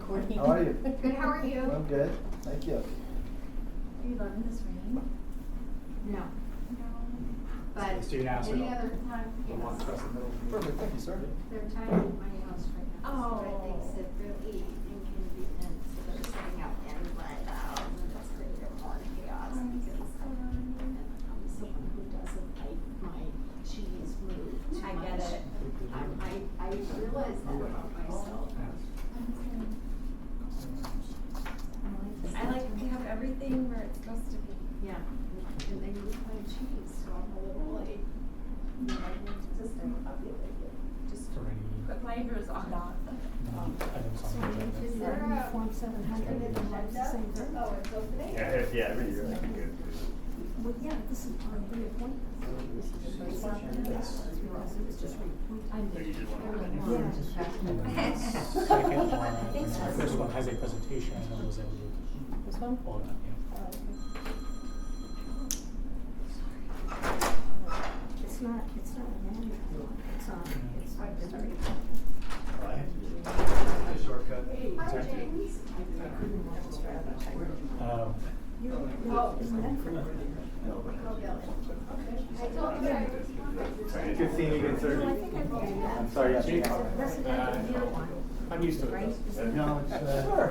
recording. How are you? Good, how are you? I'm good, thank you. Are you loving this rain? No. No. But So you can ask any about other time, the one yes. across the middle. Perfect, thank you, sir. They're tired of my house right now, so it Oh. makes it really inconvenient, so they're sitting out in my house, and it's creating more chaos because I'm someone who doesn't like my cheese moved too I much. get it. I realize that about myself. I like to have everything where it's supposed to be. Yeah, and they moved my cheese, so I'm a little like, just For any But flavors are not. items on the agenda. Is there a Form 700 and that's the same thing? Oh, it's opening? Yeah, every year I think it. Well, yeah, this is on reappointment. It's just Second one, the first one has a presentation and then was able to. This one? Hold on, yeah. It's not a manual one, it's on, A shortcut. Hi, James. isn't that for? I told you I was. Good seeing you again, sir. No, I think I've. I'm sorry, Resident year one. I'm used to it. Right? Isn't No, that- it's, Sure.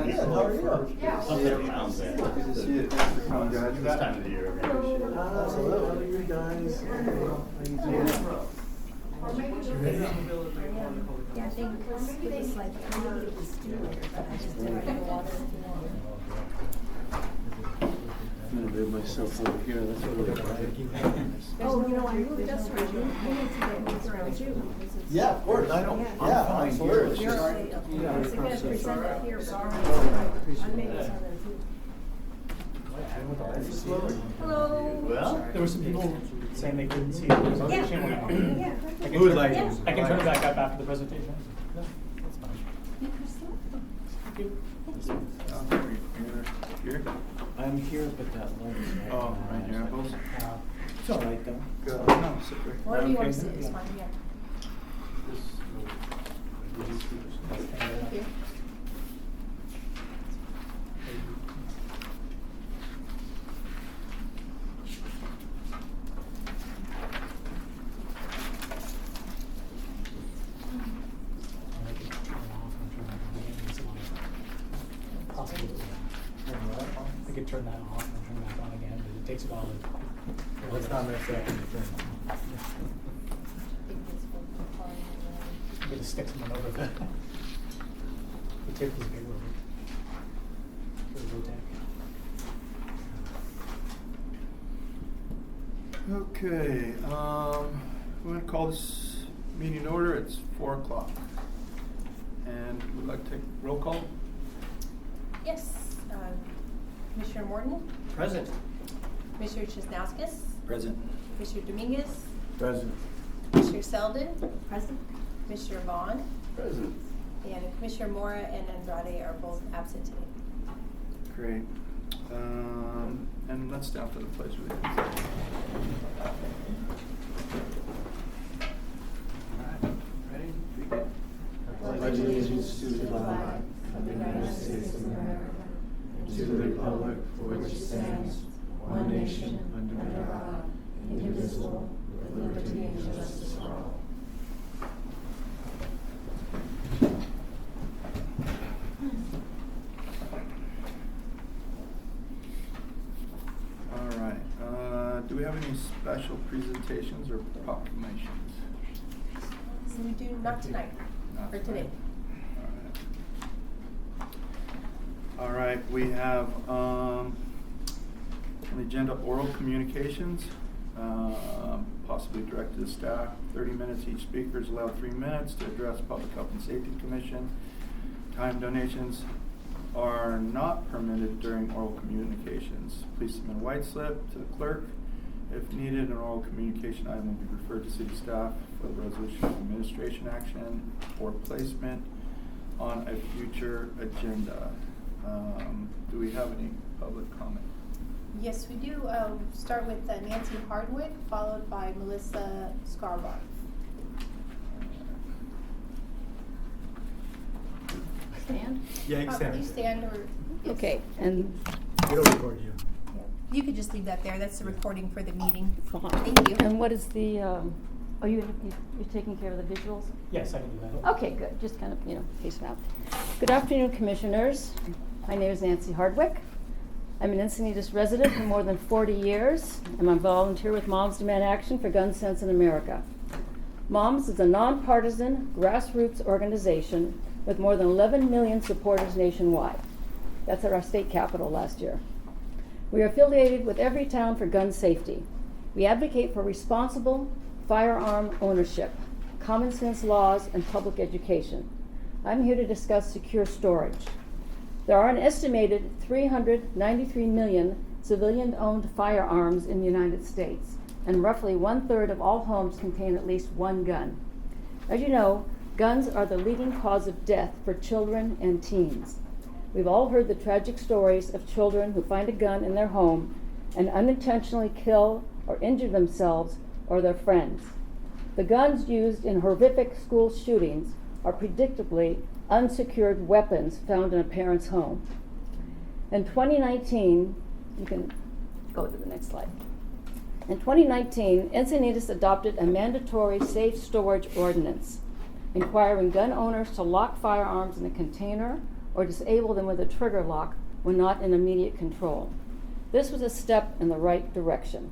Good, how are you? Yeah. Good to see you. Thanks for coming, guys. This time of the year, I appreciate it. Absolutely. How are you guys? How you doing? Or maybe Yeah, I think it was like, maybe it was due later, but I just didn't have water. I'm gonna move myself over here, that's what we're gonna Oh, you know, I moved us around, we need to get moved around too. Yeah, of course, I don't, Yeah. yeah, fine absolutely. here. You're okay, okay. Yeah, So you're gonna present it here, but I made it so that too. Hello. Well, There were some people saying they couldn't see the presentation. Yeah. I can Who would turn- like to? I can turn it back up after the presentation. No, that's fine. Thank you. Here? I'm here, but that light's right. Oh, now. right here, Apples? It's all right though. Good. No, sit right. Whatever you want Okay. to see is fine, yeah. Thank you. I could turn that off and turn it back on again, but it takes a while to. Well, it's not my second to turn Get the sticks one over the. The tip is big over. For the Rotec. Okay, we're gonna call this meeting to order. It's 4:00. And we'd like to take roll call. Yes, Commissioner Morton, Present. Commissioner Chesnauskas, Present. Commissioner Dominguez, Present. Commissioner Selden, Present? Commissioner Vaughn, Present. and Commissioner Mora and Andrade are both absent today. Great. And let's down for the pledge of allegiance. Alright, ready? Begin. Pledge allegiance to the flag of the United States of America, and to the republic for which it stands, one nation, under God, indivisible, with liberty and justice for all. Alright, do we have any special presentations or proclamations? So we do not tonight, Not or today. Alright, we have, on the agenda, oral communications, possibly directed to staff, 30 minutes, each speaker is allowed 3 minutes to address Public Health and Safety Commission. Time donations are not permitted during oral communications. Please submit a white slip to the clerk. If needed, an oral communication item will be referred to city staff for the resolution of administration action or placement on a future agenda. Do we have any public comment? Yes, we do. Start with Nancy Hardwick, followed by Melissa Scarborough. stand? Yeah, you can stand. You stand or. yes. Okay, and It'll record you. You could just leave that there. That's the recording for the meeting. fine. Thank you. And what is the, you're taking care of the visuals? Yes, I can do that. Okay, good, just kind of, pace them out. Good afternoon, Commissioners. My name is Nancy Hardwick. I'm an Encinitas resident for more than 40 years, and I'm a volunteer with Moms Demand Action for Gun Sense in America. Moms is a nonpartisan, grassroots organization with more than 11 million supporters nationwide. That's at our state capitol last year. We are affiliated with Everytown for Gun Safety. We advocate for responsible firearm ownership, common sense laws, and public education. I'm here to discuss secure storage. There are an estimated 393 million civilian-owned firearms in the United States, and roughly 1/3 of all homes contain at least one gun. As you know, guns are the leading cause of death for children and teens. We've all heard the tragic stories of children who find a gun in their home and unintentionally kill or injure themselves or their friends. The guns used in horrific school shootings are predictably unsecured weapons found in a parent's home. In 2019, you can go to the next slide. In 2019, Encinitas adopted a mandatory safe storage ordinance, requiring gun owners to lock firearms in a container or disable them with a trigger lock when not in immediate control. This was a step in the right direction.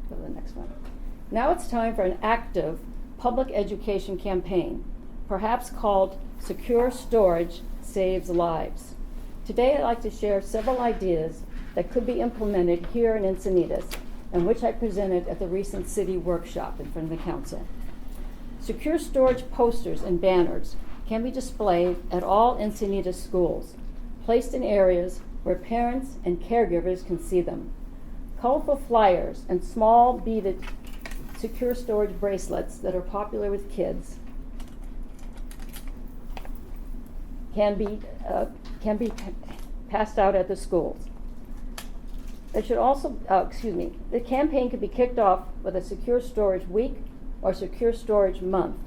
Go to the next one. Now it's time for an active public education campaign, perhaps called Secure Storage Saves Lives. Today I'd like to share several ideas that could be implemented here in Encinitas, and which I presented at the recent city workshop in front of the council. Secure storage posters and banners can be displayed at all Encinitas schools, placed in areas where parents and caregivers can see them. Colorful flyers and small beaded secure storage bracelets that are popular with kids can be passed out at the schools. It should also, the campaign could be kicked off with a Secure Storage Week or Secure Storage Month.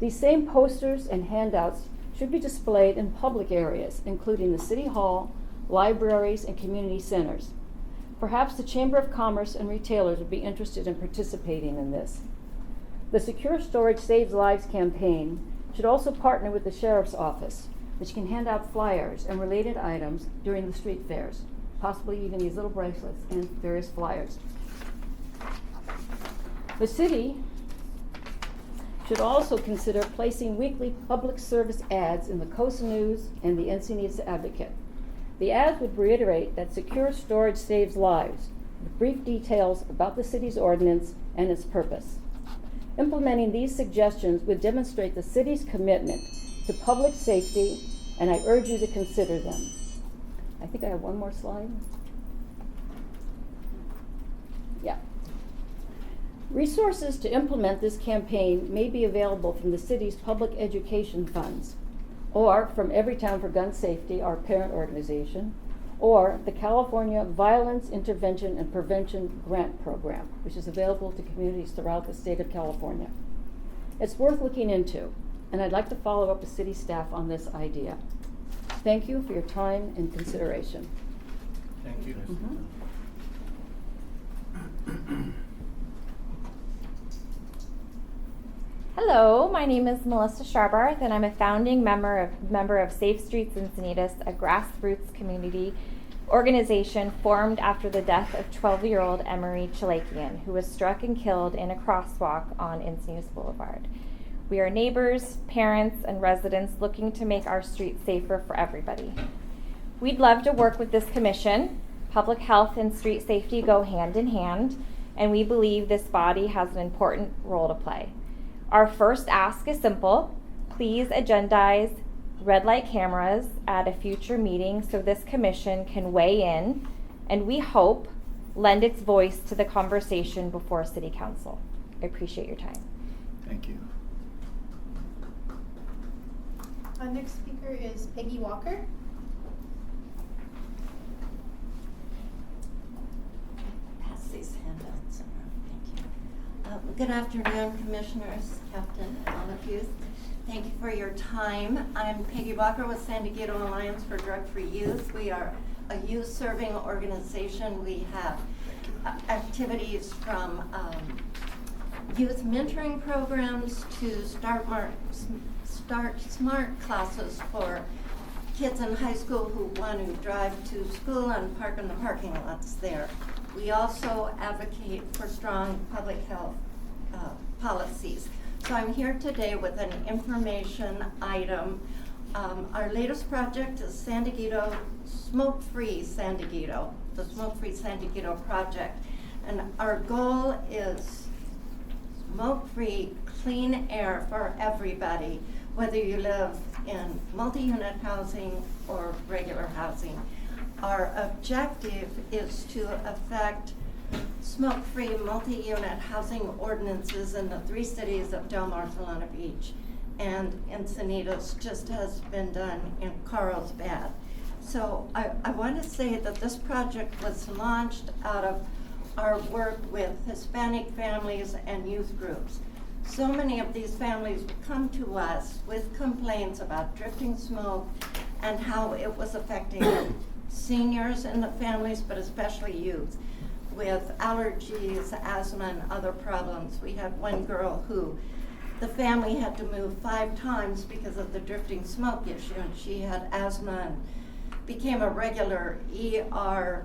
These same posters and handouts should be displayed in public areas, including the City Hall, libraries, and community centers. Perhaps the Chamber of Commerce and retailers would be interested in participating in this. The Secure Storage Saves Lives campaign should also partner with the Sheriff's Office, which can hand out flyers and related items during the street fairs, possibly even these little bracelets and various flyers. The city should also consider placing weekly public service ads in the Coast News and the Encinitas Advocate. The ads would reiterate that secure storage saves lives, with brief details about the city's ordinance and its purpose. Implementing these suggestions would demonstrate the city's commitment to public safety, and I urge you to consider them. I think I have one more slide. Yeah. Resources to implement this campaign may be available from the city's public education funds, or from Everytown for Gun Safety, our parent organization, or the California Violence Intervention and Prevention Grant Program, which is available to communities throughout the state of California. It's worth looking into, and I'd like to follow up with city staff on this idea. Thank you for your time and consideration. Thank you. Hello, my name is Melissa Sharbarth, and I'm a founding member of Safe Streets Encinitas, a grassroots community organization formed after the death of 12-year-old Emery Chalakian, who was struck and killed in a crosswalk on Encinitas Boulevard. We are neighbors, parents, and residents looking to make our streets safer for everybody. We'd love to work with this commission. Public health and street safety go hand in hand, and we believe this body has an important role to play. Our first ask is simple. Please agendize red light cameras at a future meeting so this commission can weigh in, and we hope lend its voice to the conversation before City Council. I appreciate your time. Thank you. Our next speaker is Peggy Walker. Pass these handouts around. Thank you. Good afternoon, Commissioners, Captain, and all of you. Thank you for your time. I'm Peggy Walker with San Diego Alliance for Drug-Free Youth. We are a youth-serving organization. We have activities from youth mentoring programs to Start Smart classes for kids in high school who want to drive to school and park in the parking lots there. We also advocate for strong public health policies. So I'm here today with an information item. Our latest project is San Diego Smoke-Free San Diego, the Smoke-Free San Diego project. And our goal is smoke-free, clean air for everybody, whether you live in multi-unit housing or regular housing. Our objective is to affect smoke-free multi-unit housing ordinances in the 3 cities of Del Mar, Solana Beach, and Encinitas, just has been done in Carlsbad. So I want to say that this project was launched out of our work with Hispanic families and youth groups. So many of these families would come to us with complaints about drifting smoke and how it was affecting seniors in the families, but especially youth, with allergies, asthma, and other problems. We had one girl who the family had to move 5 times because of the drifting smoke issue, and she had asthma and became a regular ER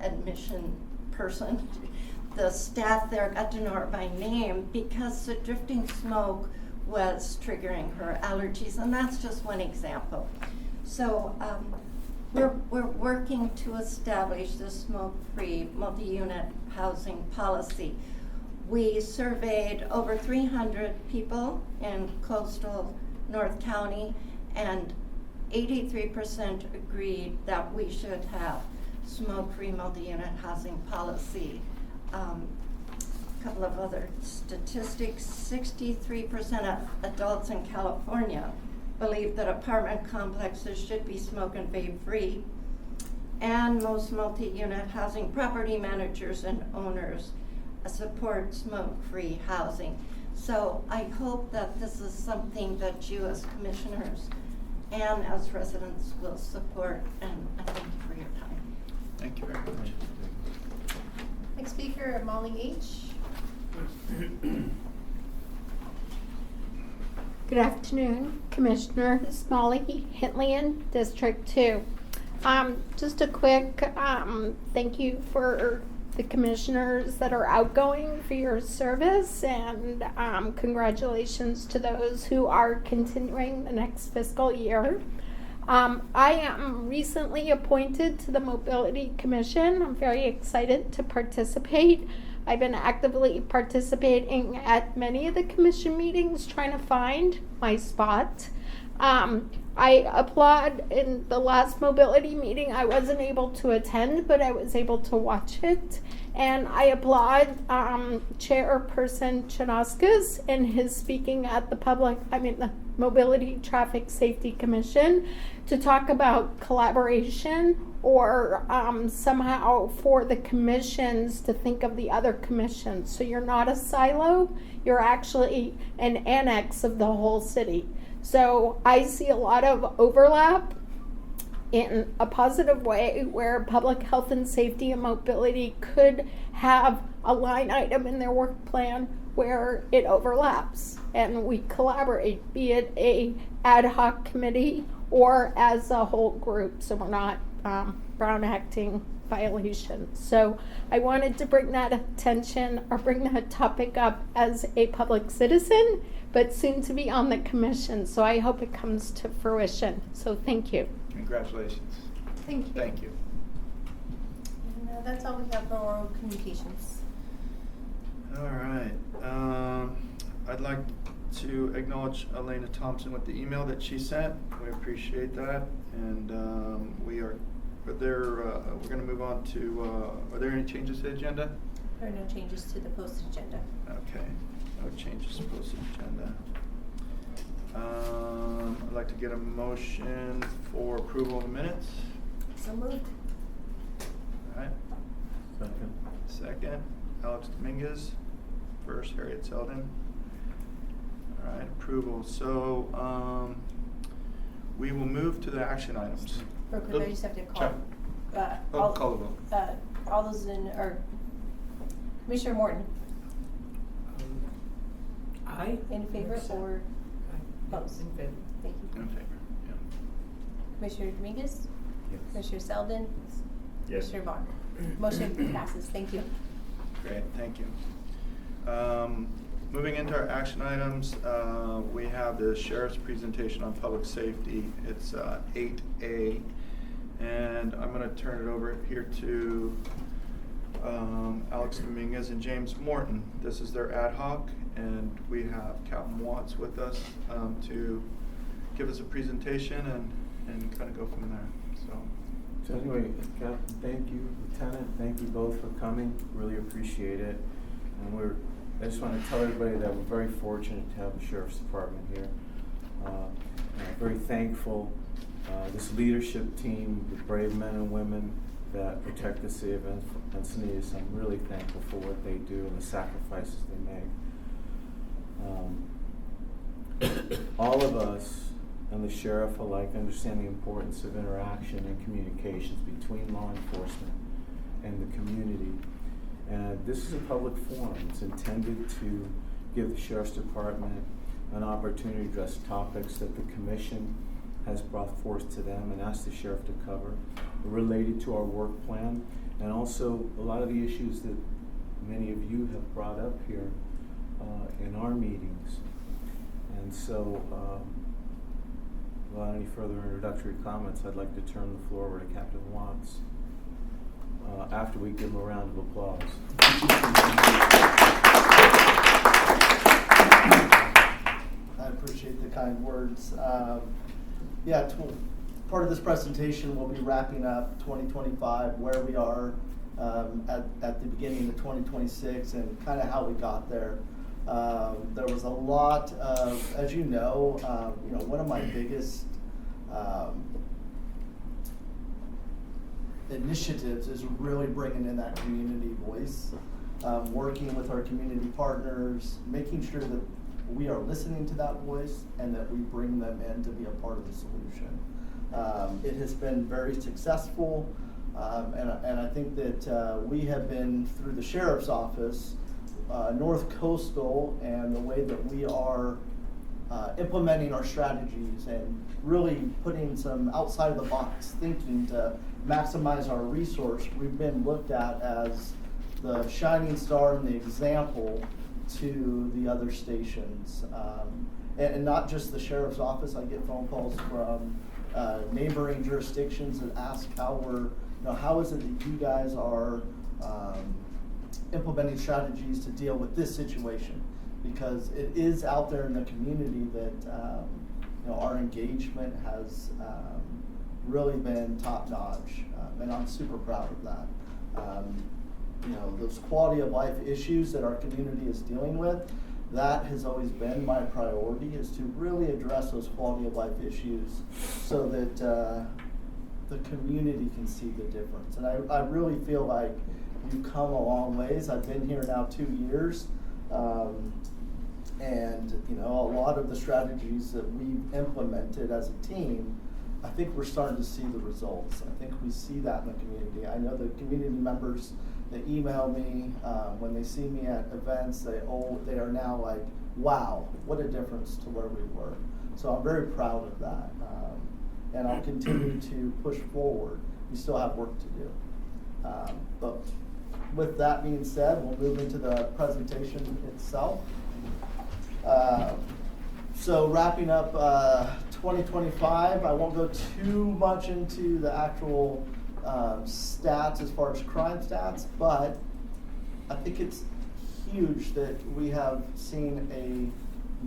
admission person. The staff there got to know her by name because the drifting smoke was triggering her allergies, and that's just one example. So we're working to establish the smoke-free multi-unit housing policy. We surveyed over 300 people in coastal North County, and 83% agreed that we should have smoke-free multi-unit housing policy. A couple of other statistics: 63% of adults in California believe that apartment complexes should be smoke and vape free, and most multi-unit housing property managers and owners support smoke-free housing. So I hope that this is something that you as commissioners and as residents will support, and I thank you for your time. Thank you very much. Next speaker, Molly H. Good afternoon, Commissioners. Molly Hitlian, District 2. Just a quick thank you for the commissioners that are outgoing for your service, and congratulations to those who are continuing the next fiscal year. I am recently appointed to the Mobility Commission. I'm very excited to participate. I've been actively participating at many of the commission meetings trying to find my spot. I applaud in the last mobility meeting. I wasn't able to attend, but I was able to watch it. And I applaud Chairperson Chanauskas in his speaking at the Mobility Traffic Safety Commission to talk about collaboration, or somehow for the commissions to think of the other commissions. So you're not a silo, you're actually an annex of the whole city. So I see a lot of overlap in a positive way, where public health and safety and mobility could have a line item in their work plan where it overlaps and we collaborate, be it a ad hoc committee or as a whole group, so we're not Brown acting violations. So I wanted to bring that topic up as a public citizen, but soon to be on the commission. So I hope it comes to fruition. So thank you. Congratulations. Thank you. Thank you. And that's all we have for oral communications. All right. I'd like to acknowledge Elena Thompson with the email that she sent. We appreciate that, and we're going to move on to. Are there any changes to the agenda? There are no changes to the posted agenda. Okay, no changes to posted agenda. I'd like to get a motion for approval of the minutes. So moved. All right. Second. Second, Alex Dominguez. First, Harriet Selden. All right, approval. So, we will move to the action items. Real quick, I just have to call. Call the vote. All those or Commissioner Morton, I? in favor or opposed? In favor. Thank you. In favor, yeah. Commissioner Dominguez? Yes. Commissioner Selden? Yes. Commissioner Vaughn? Motion passes. Thank you. Great, thank you. Moving into our action items, we have the sheriff's presentation on public safety. It's 8A. And I'm going to turn it over here to Alex Dominguez and James Morton. This is their ad hoc, and we have Captain Watts with us to give us a presentation and kind of go from there. So anyway, Captain, thank you. Lieutenant, thank you both for coming. Really appreciate it. And I just want to tell everybody that we're very fortunate to have the Sheriff's Department here. And I'm very thankful. This leadership team, the brave men and women that protect the city of Encinitas, I'm really thankful for what they do and the sacrifices they make. All of us and the sheriff alike understand the importance of interaction and communications between law enforcement and the community. And this is a public forum. It's intended to give the Sheriff's Department an opportunity to address topics that the Commission has brought forth to them and asked the Sheriff to cover related to our work plan, and also a lot of the issues that many of you have brought up here in our meetings. And so, without any further introductory comments, I'd like to turn the floor over to Captain Watts after we give him a round of applause. I appreciate the kind words. Part of this presentation will be wrapping up 2025, where we are at the beginning of 2026, and kind of how we got there. There was a lot of, as you know, one of my biggest initiatives is really bringing in that community voice, working with our community partners, making sure that we are listening to that voice and that we bring them in to be a part of the solution. It has been very successful, and I think that we have been, through the Sheriff's Office, North Coastal, and the way that we are implementing our strategies and really putting some outside of the box thinking to maximize our resource, we've been looked at as the shining star and the example to the other stations. And not just the Sheriff's Office. I get phone calls from neighboring jurisdictions that ask how is it that you guys are implementing strategies to deal with this situation, because it is out there in the community that our engagement has really been top notch, and I'm super proud of that. Those quality of life issues that our community is dealing with, that has always been my priority, is to really address those quality of life issues so that the community can see the difference. And I really feel like we've come a long ways. I've been here now 2 years, and a lot of the strategies that we've implemented as a team, I think we're starting to see the results. I think we see that in the community. I know the community members, they email me when they see me at events. They are now like, wow, what a difference to where we were. So I'm very proud of that, and I'll continue to push forward. We still have work to do, but with that being said, we'll move into the presentation itself. So wrapping up 2025, I won't go too much into the actual stats as far as crime stats, but I think it's huge that we have seen a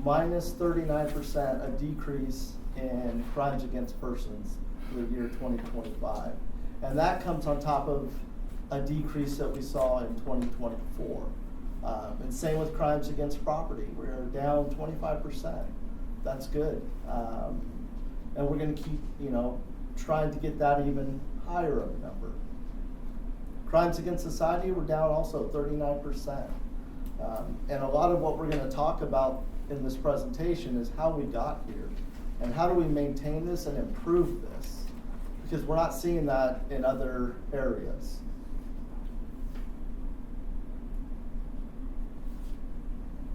minus 39%, a decrease in crimes against persons for the year 2025. And that comes on top of a decrease that we saw in 2024. And same with crimes against property. We're down 25%. That's good. And we're going to keep, trying to get that even higher of a number. Crimes against society, we're down also 39%. And a lot of what we're going to talk about in this presentation is how we got here. And how do we maintain this and improve this? Because we're not seeing that in other areas.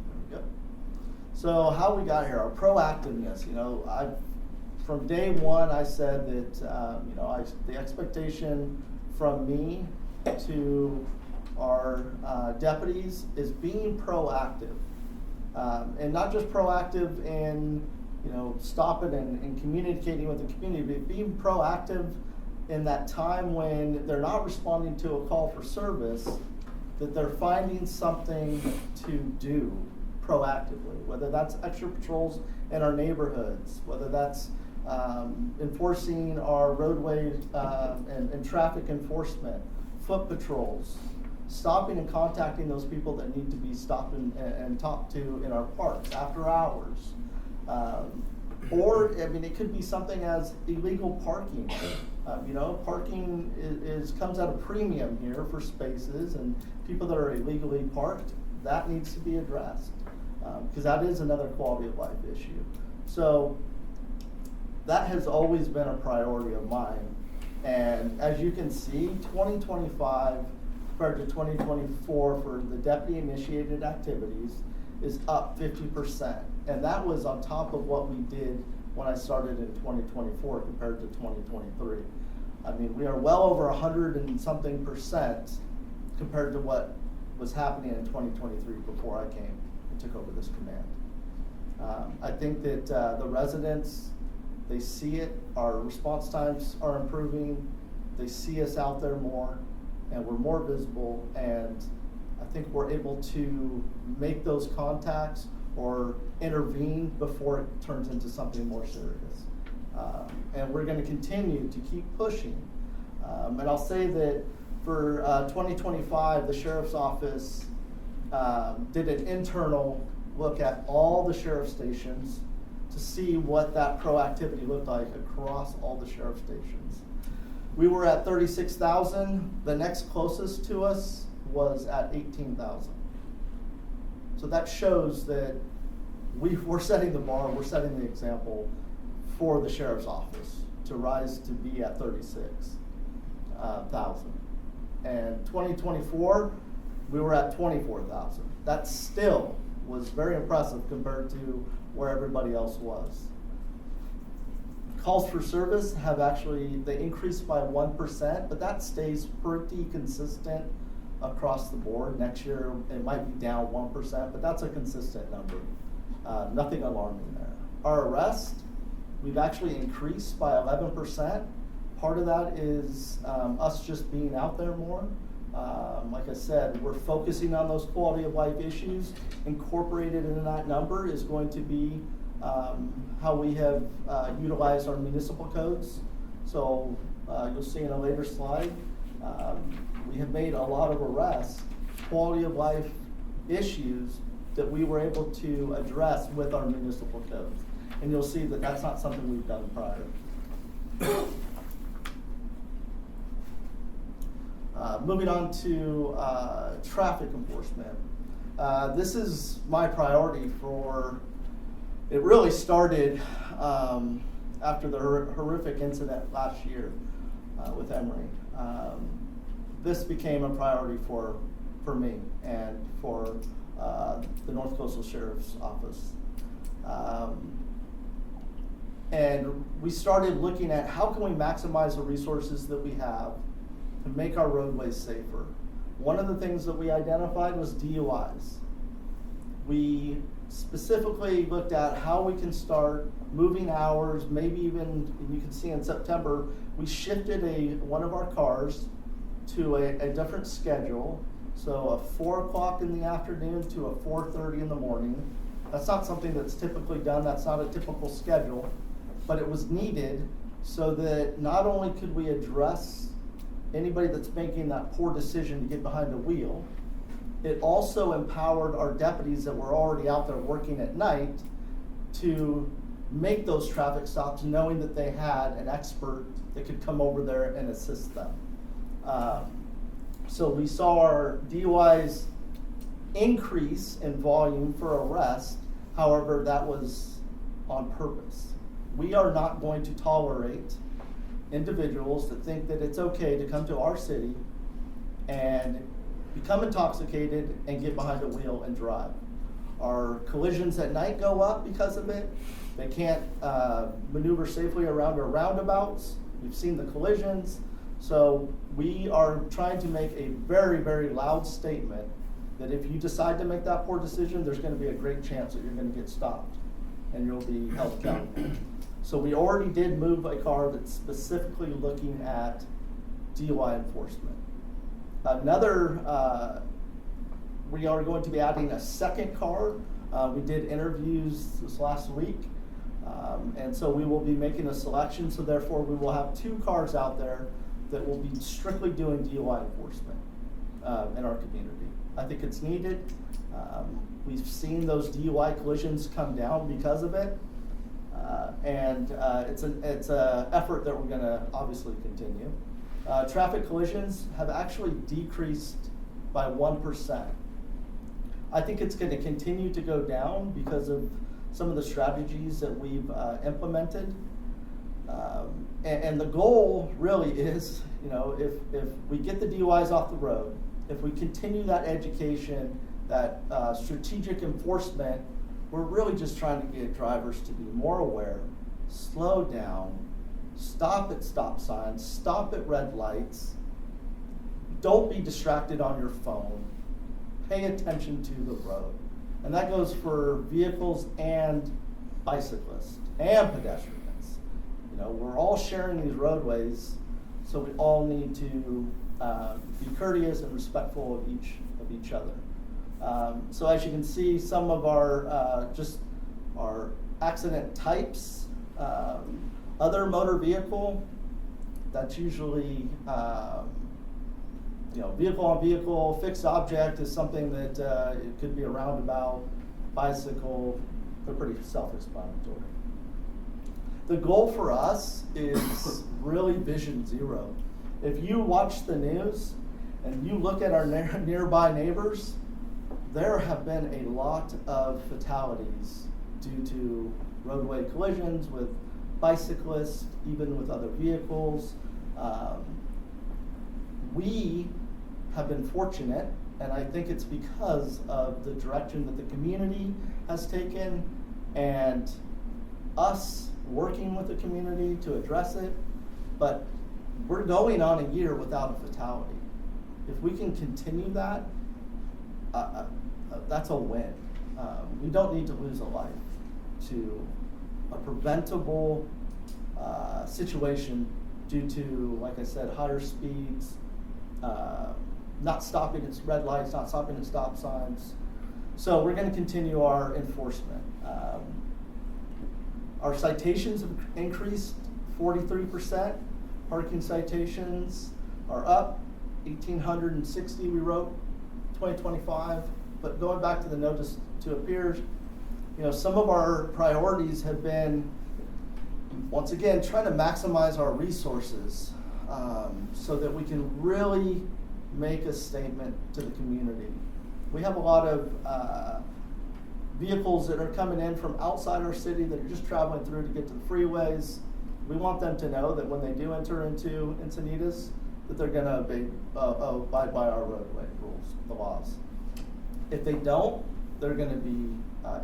There we go. So how we got here, our proactiveness, from day one I said that, the expectation from me to our deputies is being proactive. And not just proactive in, stopping and communicating with the community, but being proactive in that time when they're not responding to a call for service, that they're finding something to do proactively, whether that's extra patrols in our neighborhoods, whether that's enforcing our roadway and traffic enforcement, foot patrols, stopping and contacting those people that need to be stopped and talked to in our parks after hours. Or, it could be something as illegal parking. Parking comes at a premium here for spaces, and people that are illegally parked, that needs to be addressed. Because that is another quality of life issue. So that has always been a priority of mine. And as you can see, 2025 compared to 2024 for the deputy initiated activities is up 50%. And that was on top of what we did when I started in 2024 compared to 2023. We are well over 100 and something percent compared to what was happening in 2023 before I came and took over this command. I think that the residents, they see it, our response times are improving, they see us out there more, and we're more visible, and I think we're able to make those contacts or intervene before it turns into something more serious. And we're going to continue to keep pushing. And I'll say that for 2025, the Sheriff's Office did an internal look at all the sheriff stations to see what that proactivity looked like across all the sheriff stations. We were at 36,000. The next closest to us was at 18,000. So that shows that we're setting the bar, we're setting the example for the Sheriff's Office to rise to be at 36,000. And 2024, we were at 24,000. That still was very impressive compared to where everybody else was. Calls for service have they increased by 1%, but that stays pretty consistent across the board. Next year, it might be down 1%, but that's a consistent number. Nothing alarming there. Our arrest, we've actually increased by 11%. Part of that is us just being out there more. Like I said, we're focusing on those quality of life issues. Incorporated in that number is going to be how we have utilized our municipal codes. So you'll see in a later slide, we have made a lot of arrests, quality of life issues that we were able to address with our municipal codes. And you'll see that that's not something we've done prior. Moving on to traffic enforcement. This is my priority it really started after the horrific incident last year with Emory. This became a priority for me and for the North Coastal Sheriff's Office. And we started looking at how can we maximize the resources that we have to make our roadways safer. One of the things that we identified was DUIs. We specifically looked at how we can start moving hours, maybe even, you can see in September, we shifted one of our cars to a different schedule. So a 4 o'clock in the afternoon to a 4:30 in the morning. That's not something that's typically done, that's not a typical schedule, but it was needed so that not only could we address anybody that's making that poor decision to get behind the wheel, it also empowered our deputies that were already out there working at night to make those traffic stops knowing that they had an expert that could come over there and assist them. So we saw our DUIs increase in volume for arrest. However, that was on purpose. We are not going to tolerate individuals that think that it's okay to come to our city and become intoxicated and get behind a wheel and drive. Our collisions at night go up because of it. They can't maneuver safely around our roundabouts. We've seen the collisions. So we are trying to make a very, very loud statement that if you decide to make that poor decision, there's going to be a great chance that you're going to get stopped and you'll be held accountable. So we already did move a car that's specifically looking at DUI enforcement. We are going to be adding a second car. We did interviews this last week, and so we will be making a selection. So therefore, we will have 2 cars out there that will be strictly doing DUI enforcement in our community. I think it's needed. We've seen those DUI collisions come down because of it, and it's an effort that we're going to obviously continue. Traffic collisions have actually decreased by 1%. I think it's going to continue to go down because of some of the strategies that we've implemented. And the goal really is, if we get the DUIs off the road, if we continue that education, that strategic enforcement, we're really just trying to get drivers to be more aware, slow down, stop at stop signs, stop at red lights, don't be distracted on your phone, pay attention to the road. And that goes for vehicles and bicyclists and pedestrians. We're all sharing these roadways, so we all need to be courteous and respectful of each other. So as you can see, some of our our accident types, other motor vehicle, that's usually vehicle on vehicle. Fixed object is something that it could be a roundabout, bicycle. They're pretty self-explanatory. The goal for us is really vision zero. If you watch the news and you look at our nearby neighbors, there have been a lot of fatalities due to roadway collisions with bicyclists, even with other vehicles. We have been fortunate, and I think it's because of the direction that the community has taken and us working with the community to address it, but we're going on a year without a fatality. If we can continue that, that's a win. We don't need to lose a life to a preventable situation due to, like I said, higher speeds, not stopping at red lights, not stopping at stop signs. So we're going to continue our enforcement. Our citations have increased 43%. Parking citations are up 1,860 we wrote 2025. But going back to the notice to appears, some of our priorities have been, once again, trying to maximize our resources so that we can really make a statement to the community. We have a lot of vehicles that are coming in from outside our city that are just traveling through to get to the freeways. We want them to know that when they do enter into Encinitas, that they're going to abide by our roadway rules, the laws. If they don't, they're going to be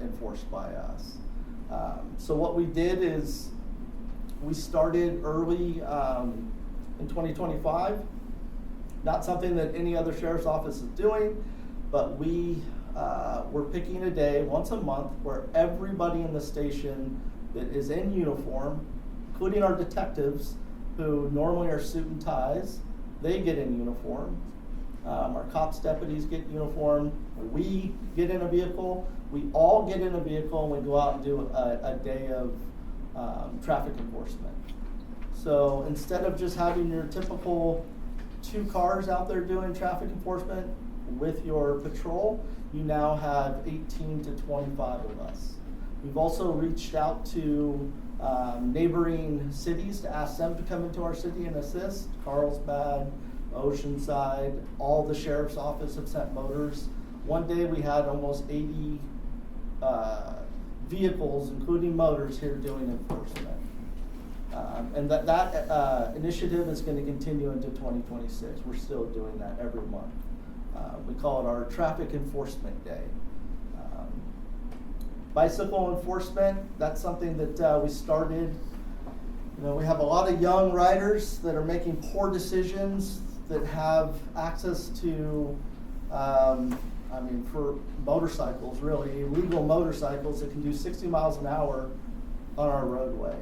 enforced by us. So what we did is we started early in 2025. Not something that any other sheriff's office is doing, but we're picking a day once a month where everybody in the station that is in uniform, including our detectives who normally are suit and ties, they get in uniform. Our cops, deputies get uniform. We get in a vehicle. We all get in a vehicle and we go out and do a day of traffic enforcement. So instead of just having your typical 2 cars out there doing traffic enforcement with your patrol, you now have 18 to 25 of us. We've also reached out to neighboring cities to ask them to come into our city and assist. Carlsbad, Oceanside, all the sheriff's office have sent motors. One day we had almost 80 vehicles, including motors, here doing enforcement. And that initiative is going to continue into 2026. We're still doing that every month. We call it our Traffic Enforcement Day. Bicycle enforcement, that's something that we started. You know, we have a lot of young riders that are making poor decisions, that have access to, for motorcycles, really, illegal motorcycles that can do 60 miles an hour on our roadway.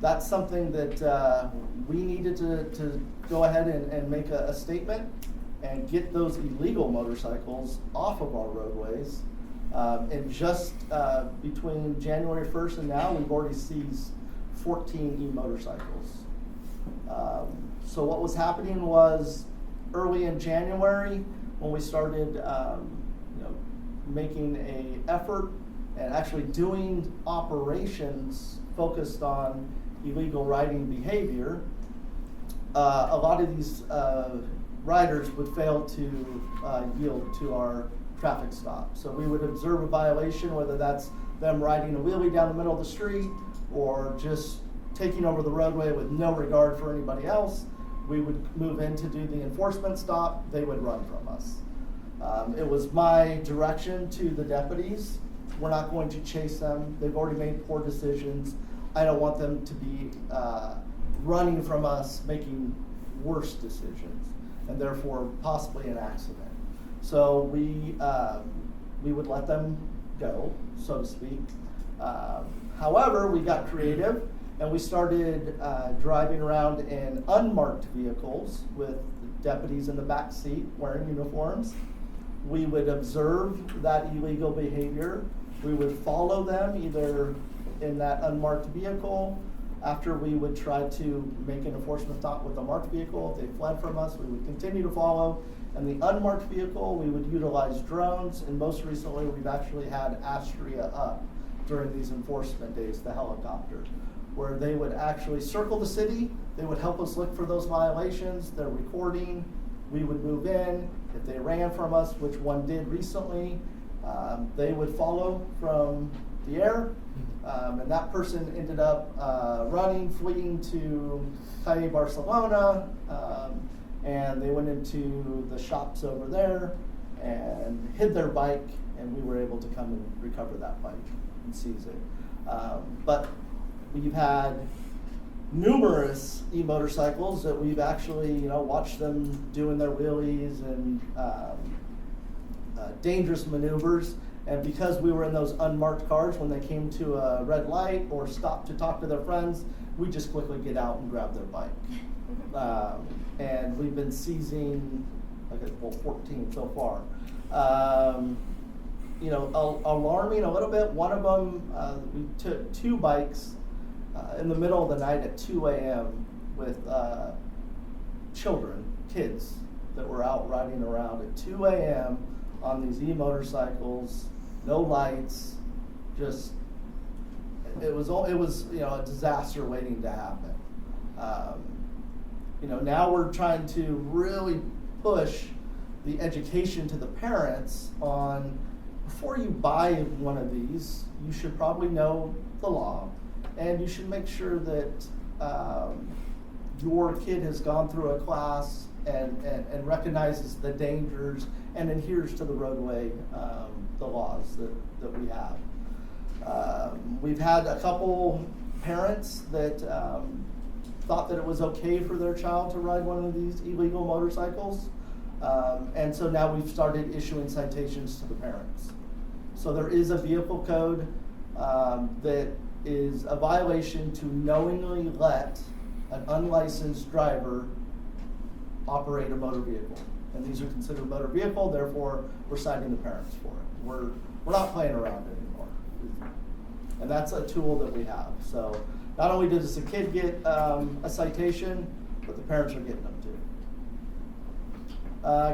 That's something that we needed to go ahead and make a statement and get those illegal motorcycles off of our roadways. And just between January 1st and now, we've already seized 14 e-motorcycles. So what was happening was early in January, when we started making an effort and actually doing operations focused on illegal riding behavior, a lot of these riders would fail to yield to our traffic stop. So we would observe a violation, whether that's them riding a wheelie down the middle of the street or just taking over the roadway with no regard for anybody else. We would move in to do the enforcement stop. They would run from us. It was my direction to the deputies. We're not going to chase them. They've already made poor decisions. I don't want them to be running from us, making worse decisions, and therefore possibly an accident. So we would let them go, so to speak. However, we got creative and we started driving around in unmarked vehicles with deputies in the back seat wearing uniforms. We would observe that illegal behavior. We would follow them either in that unmarked vehicle. After we would try to make an enforcement stop with a marked vehicle, if they fled from us, we would continue to follow. And the unmarked vehicle, we would utilize drones, and most recently we've actually had Astria up during these enforcement days, the helicopter, where they would actually circle the city. They would help us look for those violations. They're recording. We would move in. If they ran from us, which one did recently, they would follow from the air. And that person ended up running, fleeing to Calle Barcelona, and they went into the shops over there and hid their bike, and we were able to come and recover that bike and seize it. But we've had numerous e-motorcycles that we've actually, watched them doing their wheelies and dangerous maneuvers. And because we were in those unmarked cars, when they came to a red light or stopped to talk to their friends, we just quickly get out and grab their bike. And we've been seizing, 14 so far. Alarming a little bit. One of them, we took 2 bikes in the middle of the night at 2 a.m. with kids that were out riding around at 2 a.m. on these e-motorcycles, no lights, just it was a disaster waiting to happen. Now we're trying to really push the education to the parents on, before you buy one of these, you should probably know the law, and you should make sure that your kid has gone through a class and recognizes the dangers and adheres to the roadway, the laws that we have. We've had a couple parents that thought that it was okay for their child to ride one of these illegal motorcycles. And so now we've started issuing citations to the parents. So there is a vehicle code that is a violation to knowingly let an unlicensed driver operate a motor vehicle. And these are considered motor vehicle, therefore we're citing the parents for it. We're not playing around anymore. And that's a tool that we have. So not only does the kid get a citation, but the parents are getting them too.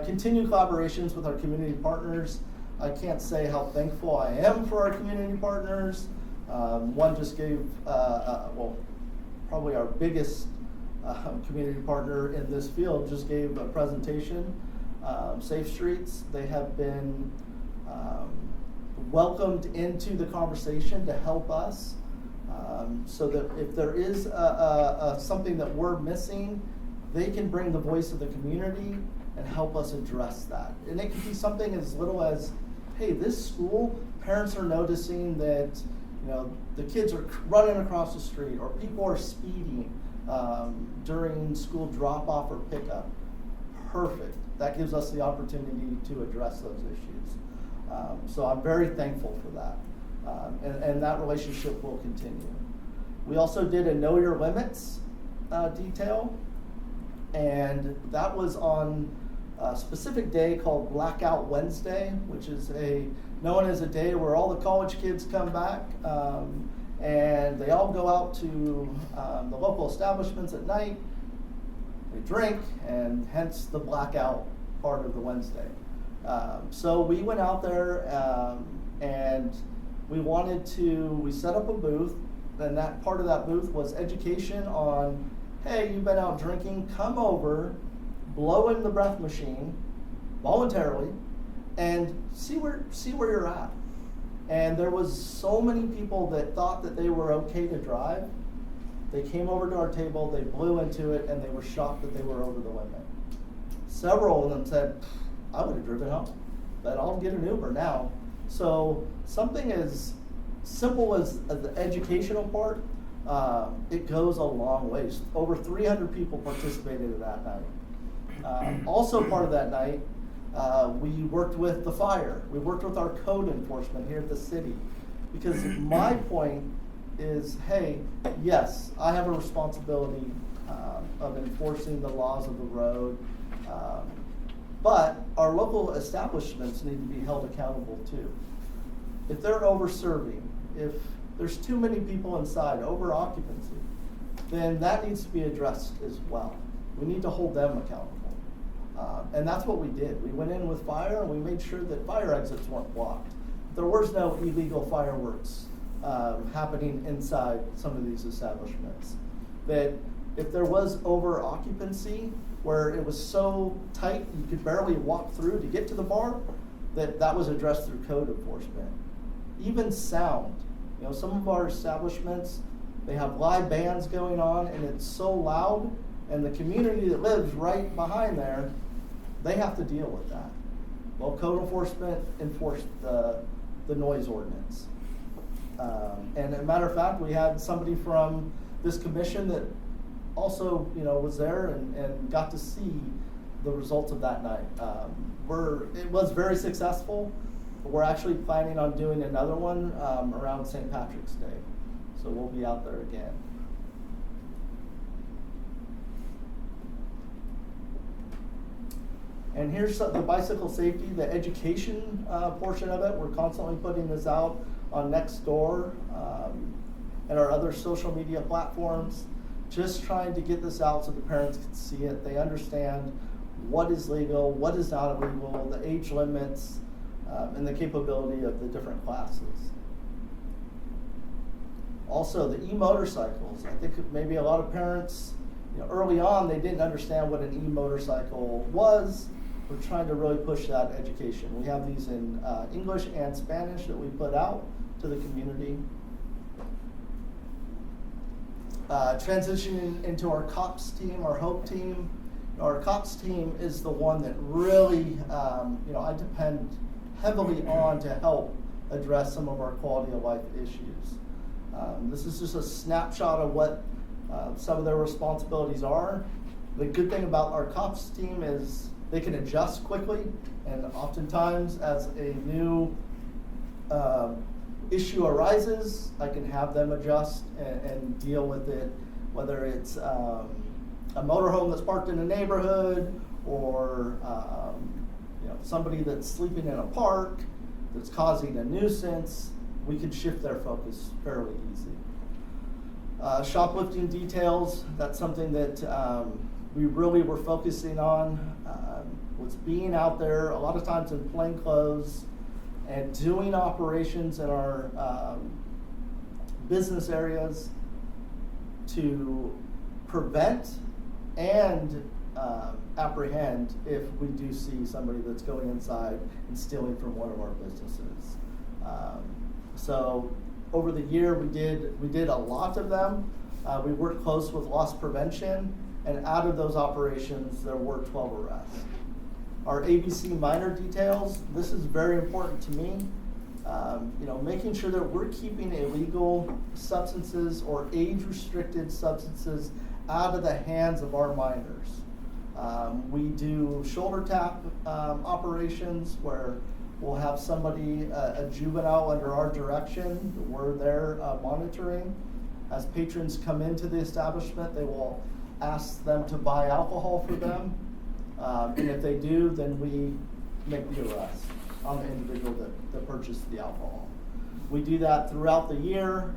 Continue collaborations with our community partners. I can't say how thankful I am for our community partners. One just gave, probably our biggest community partner in this field just gave a presentation, Safe Streets. They have been welcomed into the conversation to help us, so that if there is something that we're missing, they can bring the voice of the community and help us address that. And it can be something as little as, hey, this school, parents are noticing that, you know, the kids are running across the street, or people are speeding during school drop-off or pickup. Perfect. That gives us the opportunity to address those issues. So I'm very thankful for that. And that relationship will continue. We also did a Know Your Limits detail, and that was on a specific day called Blackout Wednesday, which is known as a day where all the college kids come back, and they all go out to the local establishments at night. They drink, and hence the blackout part of the Wednesday. So we went out there, and we set up a booth, and that part of that booth was education on, hey, you've been out drinking, come over, blow in the breath machine voluntarily, and see where you're at. And there was so many people that thought that they were okay to drive. They came over to our table, they blew into it, and they were shocked that they were over the limit. Several of them said, I would have driven home, but I'll get an Uber now. So something as simple as the educational part, it goes a long ways. Over 300 people participated in that night. Also part of that night, we worked with the fire. We worked with our code enforcement here at the city. Because my point is, hey, yes, I have a responsibility of enforcing the laws of the road, but our local establishments need to be held accountable too. If they're over-serving, if there's too many people inside, over-occupancy, then that needs to be addressed as well. We need to hold them accountable. And that's what we did. We went in with fire, and we made sure that fire exits weren't blocked. There was no illegal fireworks happening inside some of these establishments. That if there was over-occupancy, where it was so tight you could barely walk through to get to the bar, that was addressed through code enforcement. Even sound. You know, some of our establishments, they have live bands going on, and it's so loud, and the community that lives right behind there, they have to deal with that. Well, code enforcement enforced the noise ordinance. And as a matter of fact, we had somebody from this commission that also, was there and got to see the results of that night. It was very successful. We're actually planning on doing another one around St. Patrick's Day. So we'll be out there again. And here's the bicycle safety, the education portion of it. We're constantly putting this out on Nextdoor and our other social media platforms, just trying to get this out so the parents can see it. They understand what is legal, what is not illegal, the age limits, and the capability of the different classes. Also, the e-motorcycles. I think maybe a lot of parents, early on, they didn't understand what an e-motorcycle was. We're trying to really push that education. We have these in English and Spanish that we put out to the community. Transitioning into our COPS team, our HOPE team. Our COPS team is the one that really, I depend heavily on to help address some of our quality of life issues. This is just a snapshot of what some of their responsibilities are. The good thing about our COPS team is they can adjust quickly, and oftentimes as a new issue arises, I can have them adjust and deal with it, whether it's a motorhome that's parked in a neighborhood, or somebody that's sleeping in a park that's causing a nuisance. We can shift their focus fairly easy. Shoplifting details, that's something that we really were focusing on, was being out there a lot of times in plain clothes and doing operations in our business areas to prevent and apprehend if we do see somebody that's going inside and stealing from one of our businesses. So over the year, we did a lot of them. We worked close with loss prevention, and out of those operations, there were 12 arrests. Our ABC minor details, this is very important to me. Making sure that we're keeping illegal substances or age-restricted substances out of the hands of our minors. We do shoulder tap operations where we'll have somebody, a juvenile under our direction. We're there monitoring. As patrons come into the establishment, they will ask them to buy alcohol for them. And if they do, then we make the arrest on the individual that purchased the alcohol. We do that throughout the year.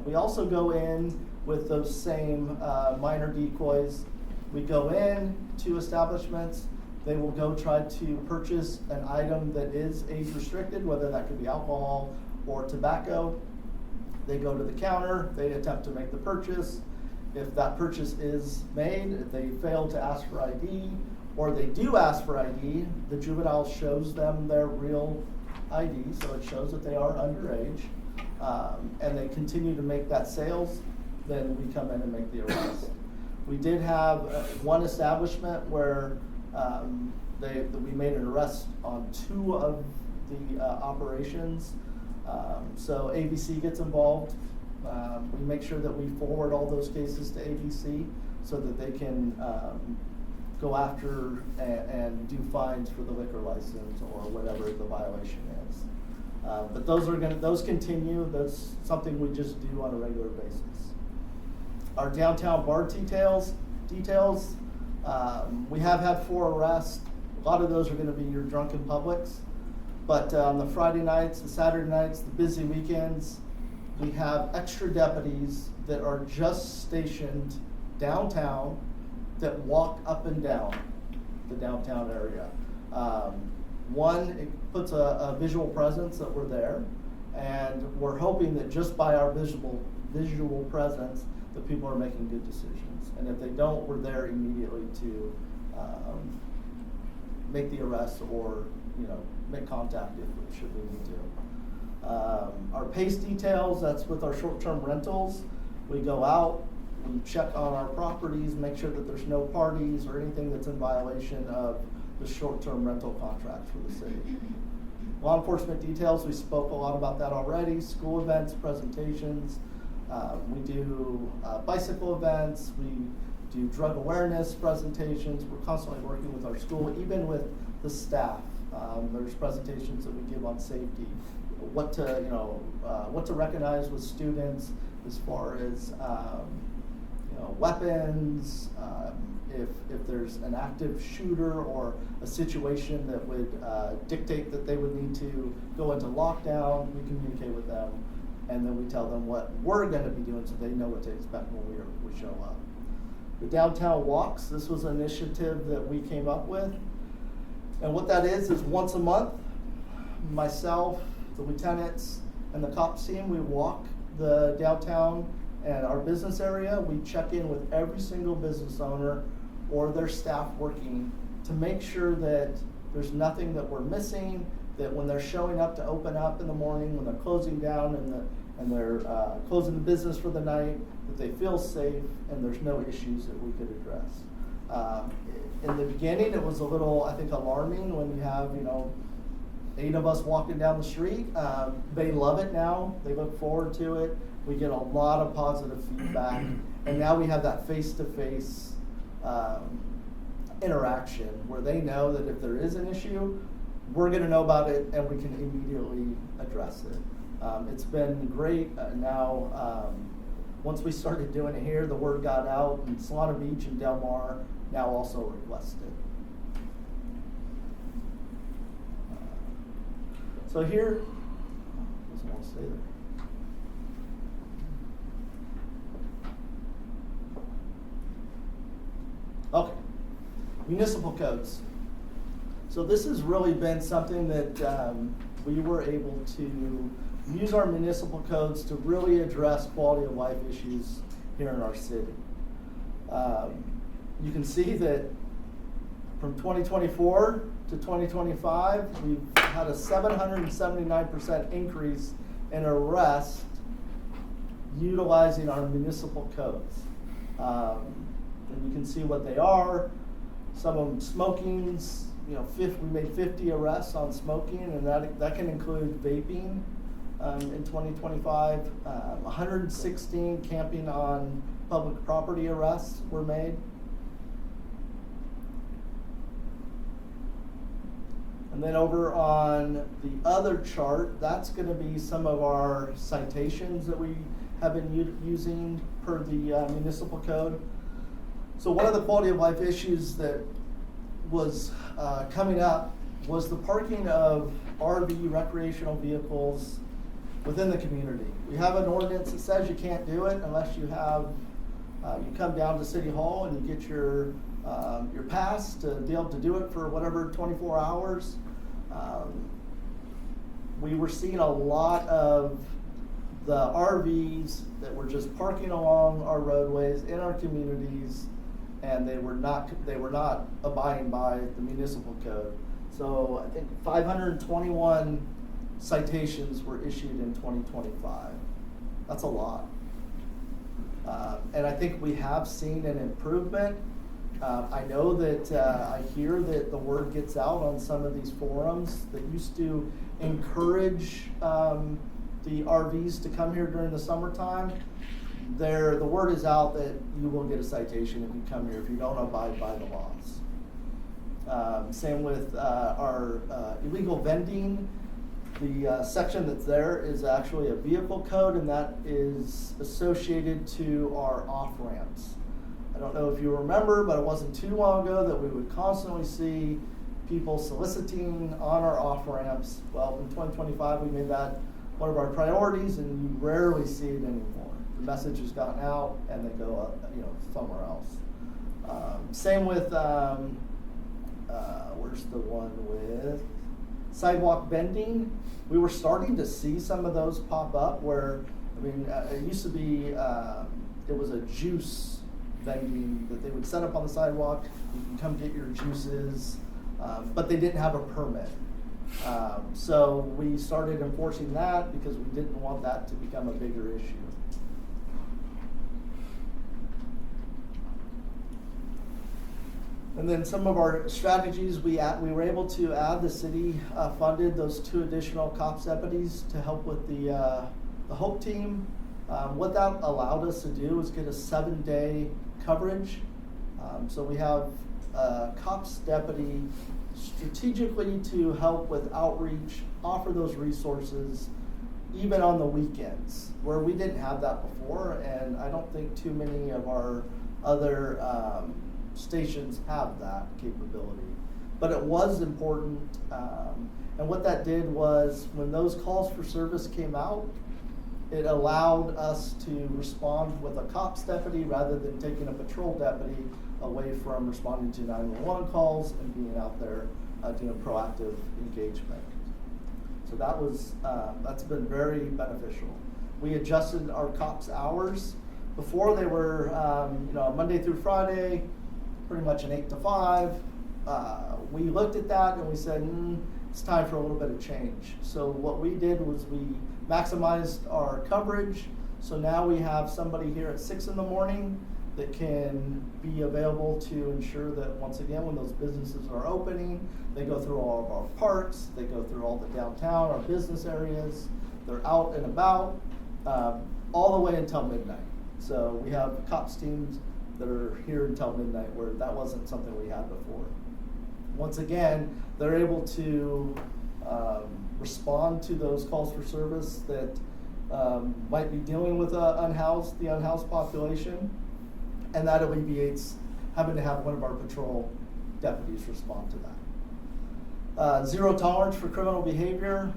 We also go in with those same minor decoys. We go in to establishments. They will go try to purchase an item that is age restricted, whether that could be alcohol or tobacco. They go to the counter, they attempt to make the purchase. If that purchase is made, if they fail to ask for ID, or they do ask for ID, the juvenile shows them their real ID, so it shows that they are underage, and they continue to make that sales, then we come in and make the arrest. We did have one establishment where we made an arrest on 2 of the operations. So ABC gets involved. We make sure that we forward all those cases to ABC so that they can go after and do fines for the liquor license or whatever the violation is. But those continue. That's something we just do on a regular basis. Our downtown bar details. We have had 4 arrests. A lot of those are going to be your drunken publics. But on the Friday nights, the Saturday nights, the busy weekends, we have extra deputies that are just stationed downtown that walk up and down the downtown area. One, it puts a visual presence that we're there, and we're hoping that just by our visual presence, that people are making good decisions. And if they don't, we're there immediately to make the arrest or make contact if should we need to. Our PACE details, that's with our short-term rentals. We go out, we check on our properties, make sure that there's no parties or anything that's in violation of the short-term rental contracts for the city. Law enforcement details, we spoke a lot about that already. School events, presentations. We do bicycle events. We do drug awareness presentations. We're constantly working with our school, even with the staff. There's presentations that we give on safety, what to recognize with students as far as weapons. If there's an active shooter or a situation that would dictate that they would need to go into lockdown, we communicate with them, and then we tell them what we're going to be doing so they know what to expect when we show up. The downtown walks, this was an initiative that we came up with. And what that is once a month, myself, the lieutenants, and the cops team, we walk the downtown and our business area. We check in with every single business owner or their staff working to make sure that there's nothing that we're missing, that when they're showing up to open up in the morning, when they're closing down and they're closing the business for the night, that they feel safe and there's no issues that we could address. In the beginning, it was a little, I think, alarming when you have, 8 of us walking down the street. They love it now. They look forward to it. We get a lot of positive feedback. And now we have that face-to-face interaction where they know that if there is an issue, we're going to know about it and we can immediately address it. It's been great. Now, once we started doing it here, the word got out, and Solana Beach and Del Mar now also requested. So here, doesn't want to stay there. Okay, municipal codes. So this has really been something that we were able to use our municipal codes to really address quality of life issues here in our city. You can see that From 2024 to 2025, we've had a 779% increase in arrests utilizing our municipal codes. And you can see what they are. Some of them smoking's, we made 50 arrests on smoking, and that can include vaping in 2025. 116 camping on public property arrests were made. And then over on the other chart, that's going to be some of our citations that we have been using per the municipal code. So one of the quality of life issues that was coming up was the parking of RV recreational vehicles within the community. We have an ordinance that says you can't do it unless you have, you come down to City Hall and you get your pass to be able to do it for whatever 24 hours. We were seeing a lot of the RVs that were just parking along our roadways in our communities, and they were not abiding by the municipal code. So I think 521 citations were issued in 2025. That's a lot. And I think we have seen an improvement. I know that I hear that the word gets out on some of these forums that used to encourage the RVs to come here during the summertime. The word is out that you will get a citation if you come here if you don't abide by the laws. Same with our illegal vending. The section that's there is actually a vehicle code, and that is associated to our off-ramps. I don't know if you remember, but it wasn't too long ago that we would constantly see people soliciting on our off-ramps. Well, in 2025, we made that one of our priorities, and you rarely see it anymore. The message has gotten out, and they go up, somewhere else. Same with where's the one with sidewalk vending? We were starting to see some of those pop up where, it used to be, it was a juice vending that they would set up on the sidewalk. You can come get your juices, but they didn't have a permit. So we started enforcing that because we didn't want that to become a bigger issue. And then some of our strategies, we were able to add, the city funded those 2 additional COPS deputies to help with the HOPE team. What that allowed us to do is get a 7-day coverage. So we have a COPS deputy strategically to help with outreach, offer those resources, even on the weekends, where we didn't have that before, and I don't think too many of our other stations have that capability. But it was important, and what that did was when those calls for service came out, it allowed us to respond with a COPS deputy rather than taking a patrol deputy away from responding to 911 calls and being out there doing proactive engagement. So that's been very beneficial. We adjusted our COPS hours. Before they were Monday through Friday, pretty much an 8 to 5. We looked at that and we said, it's time for a little bit of change. So what we did was we maximized our coverage. So now we have somebody here at 6 in the morning that can be available to ensure that, once again, when those businesses are opening, they go through all of our parks, they go through all the downtown, our business areas, they're out and about all the way until midnight. So we have COPS teams that are here until midnight, where that wasn't something we had before. Once again, they're able to respond to those calls for service that might be dealing with the unhoused population, and that alleviates having to have one of our patrol deputies respond to that. Zero tolerance for criminal behavior.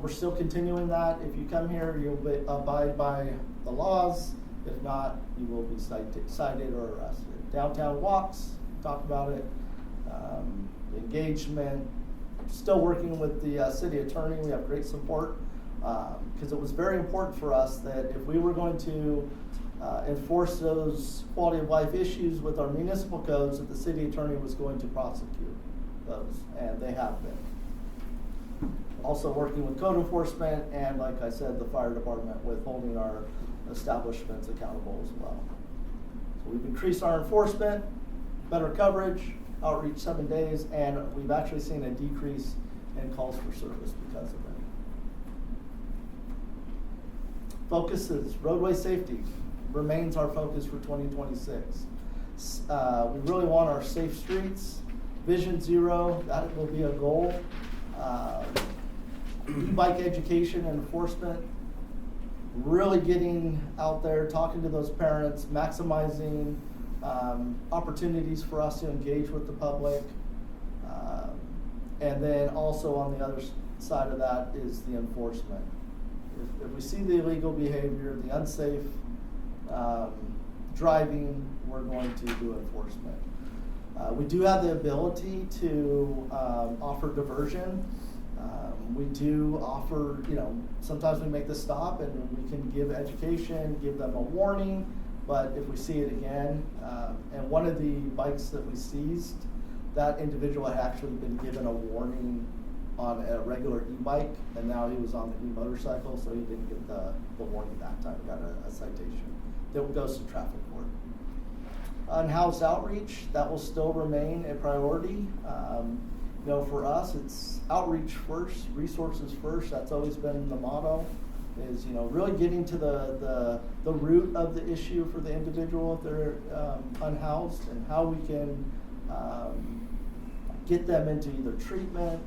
We're still continuing that. If you come here, you'll abide by the laws. If not, you will be cited or arrested. Downtown walks, talked about it. Engagement. Still working with the city attorney. We have great support because it was very important for us that if we were going to enforce those quality of life issues with our municipal codes, that the city attorney was going to prosecute those, and they have been. Also working with code enforcement and, like I said, the fire department with holding our establishments accountable as well. So we've increased our enforcement, better coverage, outreach 7 days, and we've actually seen a decrease in calls for service because of it. Focus is roadway safety remains our focus for 2026. We really want our safe streets, Vision Zero, that will be a goal. E-bike education and enforcement, really getting out there, talking to those parents, maximizing opportunities for us to engage with the public. And then also on the other side of that is the enforcement. If we see the illegal behavior, the unsafe driving, we're going to do enforcement. We do have the ability to offer diversion. We do offer, sometimes we make the stop and we can give education, give them a warning, but if we see it again, and one of the bikes that we seized, that individual had actually been given a warning on a regular e-bike, and now he was on the e-motorcycle, so he didn't get the warning that time. He got a citation that goes to traffic court. Unhoused outreach, that will still remain a priority. For us, it's outreach first, resources first. That's always been the motto, is really getting to the root of the issue for the individual if they're unhoused, and how we can get them into either treatment.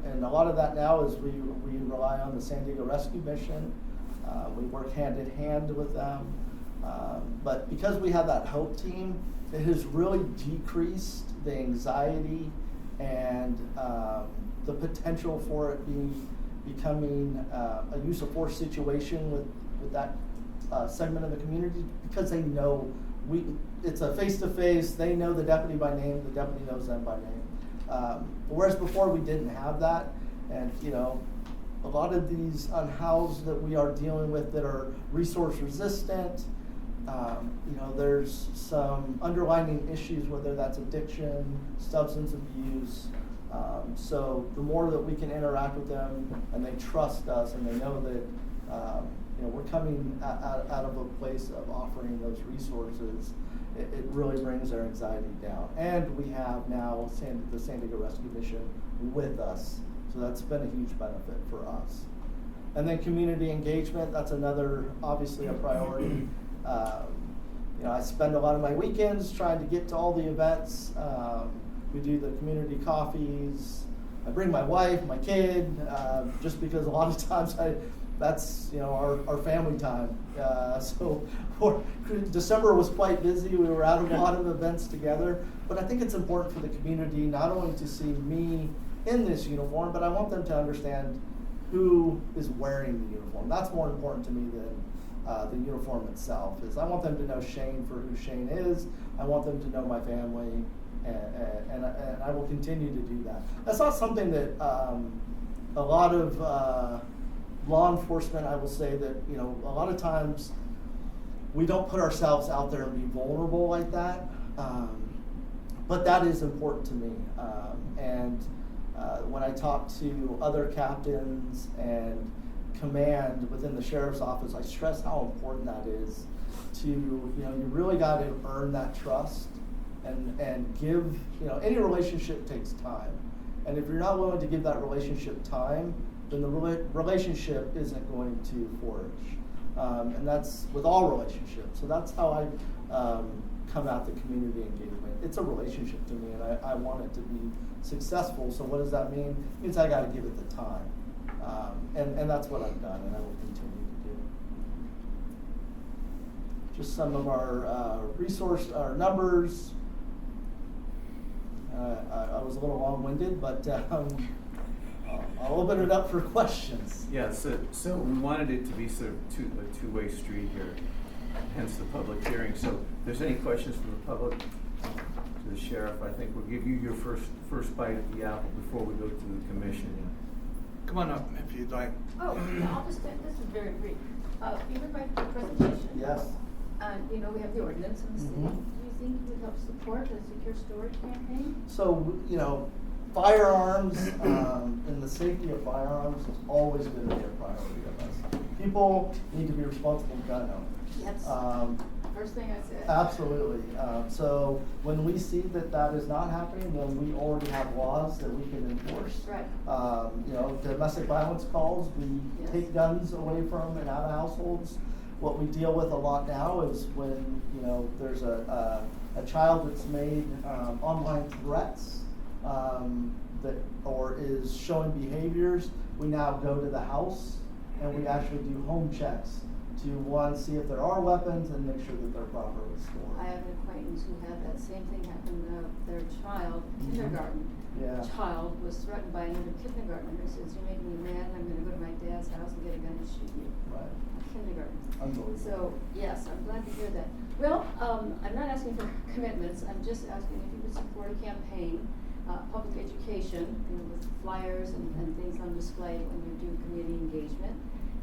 And a lot of that now is we rely on the San Diego Rescue Mission. We work hand in hand with them. But because we have that HOPE team, it has really decreased the anxiety and the potential for it becoming a use of force situation with that segment of the community, because they know it's a face-to-face. They know the deputy by name. The deputy knows them by name. Whereas before we didn't have that, and a lot of these unhoused that we are dealing with that are resource resistant, there's some underlying issues, whether that's addiction, substance abuse. So the more that we can interact with them and they trust us and they know that we're coming out of a place of offering those resources, it really brings their anxiety down. And we have now the San Diego Rescue Mission with us, so that's been a huge benefit for us. And then community engagement, that's another, obviously, a priority. I spend a lot of my weekends trying to get to all the events. We do the community coffees. I bring my wife, my kid, just because a lot of times that's our family time. So December was quite busy. We were at a lot of events together. But I think it's important for the community not only to see me in this uniform, but I want them to understand who is wearing the uniform. That's more important to me than the uniform itself. I want them to know Shane for who Shane is. I want them to know my family, and I will continue to do that. That's not something that a lot of law enforcement, I will say that a lot of times we don't put ourselves out there and be vulnerable like that, but that is important to me. And when I talk to other captains and command within the sheriff's office, I stress how important that is to, you really got to earn that trust and give, any relationship takes time. And if you're not willing to give that relationship time, then the relationship isn't going to flourish. And that's with all relationships. So that's how I come at the community engagement. It's a relationship to me, and I want it to be successful. So what does that mean? It means I got to give it the time. And that's what I've done, and I will continue to do. Just some of our numbers. I was a little long-winded, but I'll open it up for questions. Yeah, so we wanted it to be sort of a two-way street here, hence the public hearing. So if there's any questions from the public to the sheriff, I think we'll give you your first bite at the apple before we go to the commission. Come on up if you'd like. Oh, yeah, I'll just, this is very brief. You heard my presentation? Yes. you know, we have the ordinance in the city. Mhm. Do you think you would help support a secure storage campaign? So, you know, firearms, and the safety of firearms is always going to be a priority of us. People need to be responsible gun owners. Yes. First thing I said. Absolutely. So when we see that that is not happening, then we already have laws that we can enforce. Right. You know, domestic violence calls, we Yes. take guns away from and out of households. What we deal with a lot now is when, you know, there's a child that's made online threats that or is showing behaviors, we now go to the house and we actually do home checks to, one, see if there are weapons and make sure that they're properly stored. I have an acquaintance who had that same thing happen to their child, kindergarten. Yeah. Child was threatened by another kindergartner who says, "You're making me mad, and I'm gonna go to my dad's house and get a gun and shoot you." Right. Kindergarten. Unbelievable. So, yes, I'm glad to hear that. Well, I'm not asking for commitments, I'm just asking if you would support a campaign, public education, you know, with flyers and things on display when you do community engagement.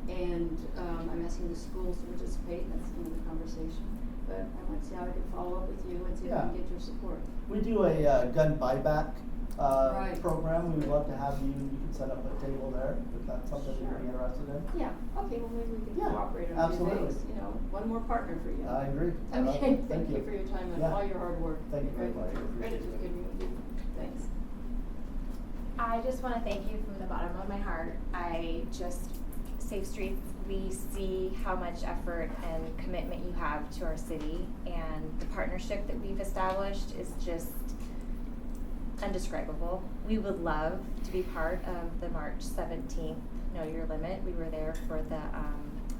And I'm asking the schools to participate, and that's another conversation. But I want to see how I can follow up with you and see if I can Yeah. get your support. We do a gun buyback Right. program. We would love to have you can set up a table there if that's something you'd be Sure. interested in. Yeah, okay, well, maybe we can Yeah, cooperate on a few absolutely. things, you know, one more partner for you. I agree. I love Okay, it. thank you for your time and Yeah. all your hard work. Thank you very much. I Credit appreciate to the it. community. Thanks. I just want to thank you from the bottom of my heart. Safe Streets, we see how much effort and commitment you have to our city, and the partnership that we've established is just undescribable. We would love to be part of the March 17th Know Your Limit. We were there for the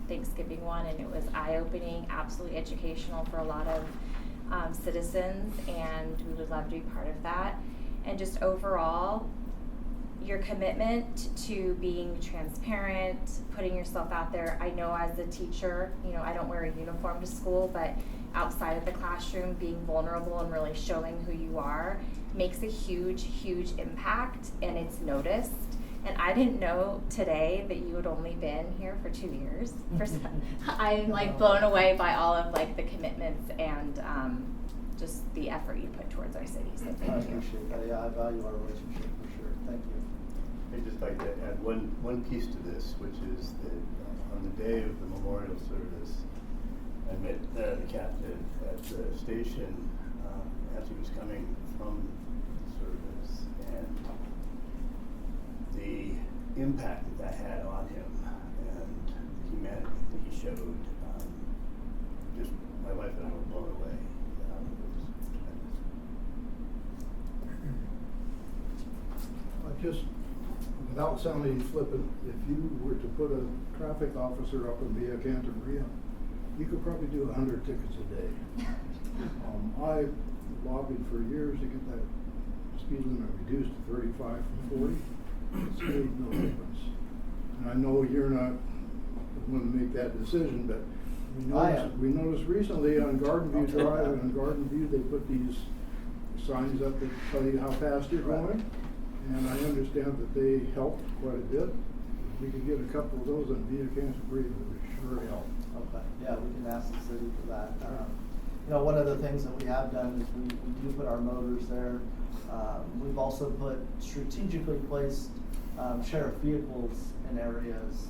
Thanksgiving one, and it was eye-opening, absolutely educational for a lot of citizens, and we would love to be part of that. And just overall, your commitment to being transparent, putting yourself out there. I know as a teacher, you know, I don't wear a uniform to school, but outside of the classroom, being vulnerable and really showing who you are makes a huge, huge impact, and it's noticed. And I didn't know today that you had only been here for 2 years. I'm like blown away by all of like the commitments and just the effort you put towards our city. So I thank you. appreciate that. Yeah, I value our relationship for sure. Thank you. I'd just like to add one piece to this, which is that on the day of the memorial service, I met the captain at the station as he was coming from the service, and the impact that had on him and the humanity that he showed. Just my wife and I were blown away. It was tremendous. Just without sounding flippant, if you were to put a traffic officer up in Via Cantabria, you could probably do 100 tickets a day. I lobbied for years to get that speed limit reduced to 35 from 40. It's made no difference. And I know you're not the one to make that decision, but we noticed recently on Garden View Drive and on Garden View, they put these signs up that tell you how fast you're going. And I understand that they helped quite a bit. If we could get a couple of those on Via Cantabria, it would sure help. Okay. Yeah, we can ask the city for that. You know, one of the things that we have done is we do put our motors there. We've also put strategically placed sheriff vehicles in areas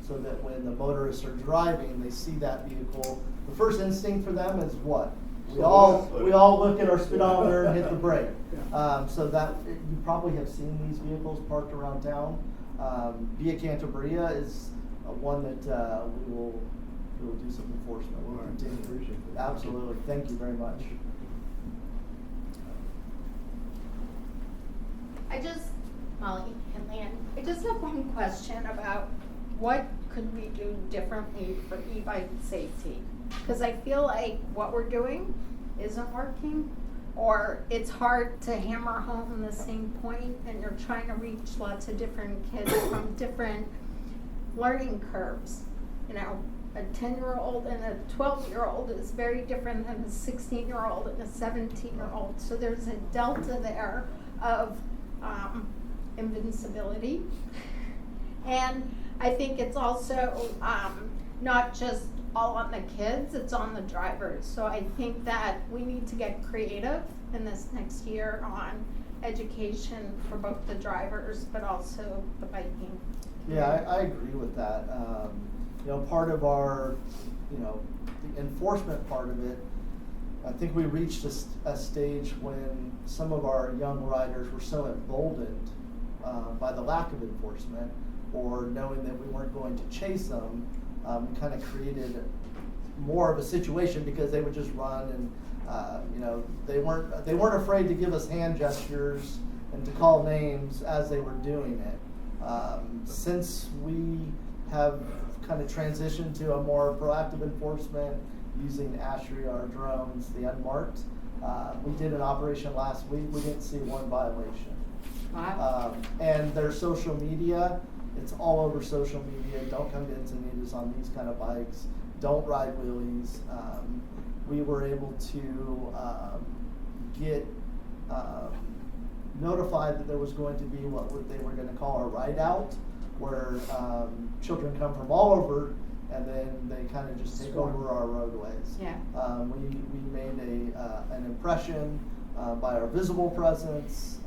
so that when the motorists are driving, they see that vehicle. The first instinct for them is what? We all look at our speedometer and hit the brake. So that you probably have seen these vehicles parked around town. Via Cantabria is one that we will do some enforcement. We'll continue. Appreciate it. Absolutely. Thank you very much. Molly and Lan, I just have one question about what could we do differently for e-bike safety? Because I feel like what we're doing isn't working, or it's hard to hammer home the same point, and you're trying to reach lots of different kids from different learning curves. You know, a 10-year-old and a 12-year-old is very different than a 16-year-old and a 17-year-old. So there's a delta there of invincibility. And I think it's also not just all on the kids, it's on the drivers. So I think that we need to get creative in this next year on education for both the drivers, but also the biking. Yeah, I agree with that. Part of our, the enforcement part of it, I think we reached a stage when some of our young riders were so emboldened by the lack of enforcement, or knowing that we weren't going to chase them, kind of created more of a situation because they would just run and they weren't afraid to give us hand gestures and to call names as they were doing it. Since we have kind of transitioned to a more proactive enforcement using ASHRAE, our drones, the unmarked, we did an operation last week. We didn't see one violation. Wow. And their social media, it's all over social media. Don't come to Encinitas on these kind of bikes. Don't ride wheelies. We were able to get notified that there was going to be what they were going to call a ride out, where children come from all over and then they kind of just take over our roadways. Yeah. We made an impression by our visible presence.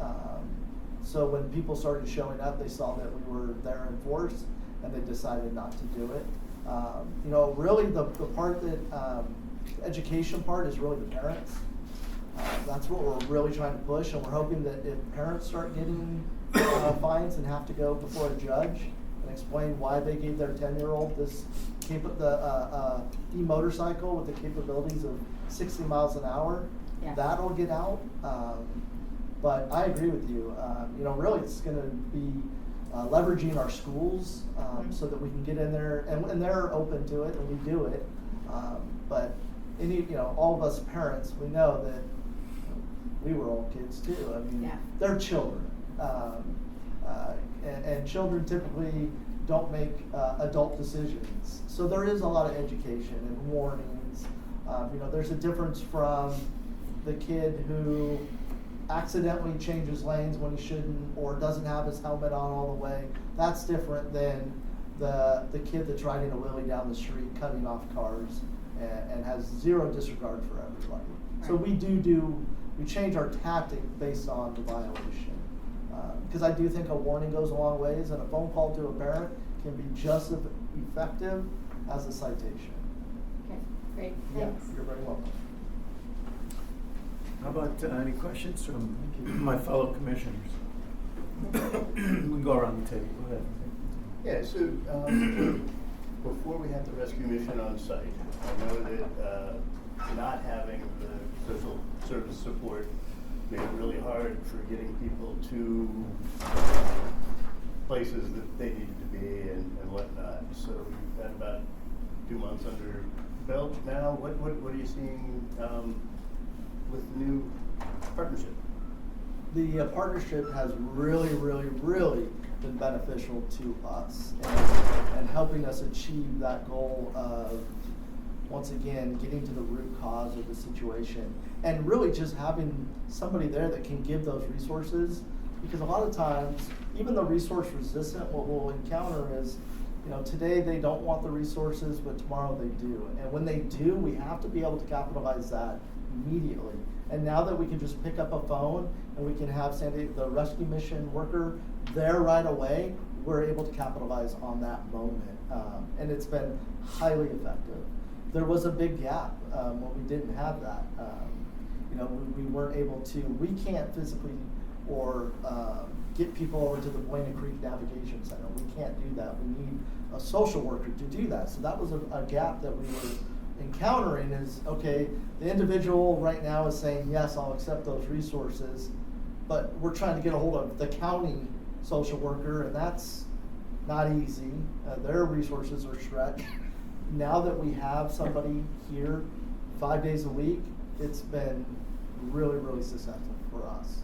So when people started showing up, they saw that we were there in force, and they decided not to do it. Really the part that education part is really the parents. That's what we're really trying to push, and we're hoping that if parents start getting fines and have to go before a judge and explain why they gave their 10-year-old this e-motorcycle with the capabilities of 60 miles an hour, Yeah. that'll get out. But I agree with you. Really it's going to be leveraging our schools so that we can get in there, and they're open to it, and we do it. But all of us parents, we know that we were all kids too. I mean, Yeah. they're children, and children typically don't make adult decisions. So there is a lot of education and warnings. There's a difference from the kid who accidentally changes lanes when he shouldn't, or doesn't have his helmet on all the way. That's different than the kid that's riding a wheelie down the street, cutting off cars, and has zero disregard for everybody. Right. So we change our tactic based on the violation. Because I do think a warning goes a long ways, and a phone call to a parent can be just as effective as a citation. Okay, great, Yeah, thanks. you're very welcome. How about any questions from my fellow commissioners? We can go around the table. Go ahead. Yeah, so before we had the rescue mission on site, I know that not having the social service support made it really hard for getting people to places that they needed to be and whatnot. So we've had about 2 months under belt now. What are you seeing with the new partnership? The partnership has really, really, really been beneficial to us and helping us achieve that goal of, once again, getting to the root cause of the situation, and really just having somebody there that can give those resources. Because a lot of times, even the resource resistant, what we'll encounter is, today they don't want the resources, but tomorrow they do. And when they do, we have to be able to capitalize that immediately. And now that we can just pick up a phone and we can have the rescue mission worker there right away, we're able to capitalize on that moment. And it's been highly effective. There was a big gap when we didn't have that. We weren't able to, we can't physically or get people over to the Buena Creek Navigation Center. We can't do that. We need a social worker to do that. So that was a gap that we were encountering is, okay, the individual right now is saying, yes, I'll accept those resources, but we're trying to get a hold of the county social worker, and that's not easy. Their resources are stretched. Now that we have somebody here 5 days a week, it's been really, really successful for us.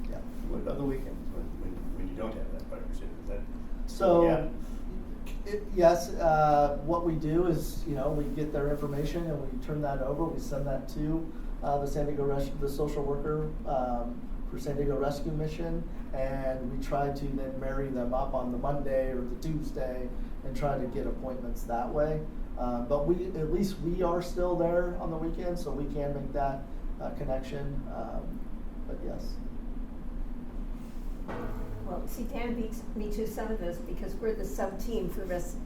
Yeah. What about the weekends when you don't have that partnership? Is that yes, what we do is, we get their information and we turn that over. We send that to the social worker for San Diego Rescue Mission, and we try to then marry them up on the Monday or the Tuesday and try to get appointments that way. But at least we are still there on the weekends, so we can make that connection. But yes. Well, see, Dan beats me to some of this because we're the sub-team for the rest,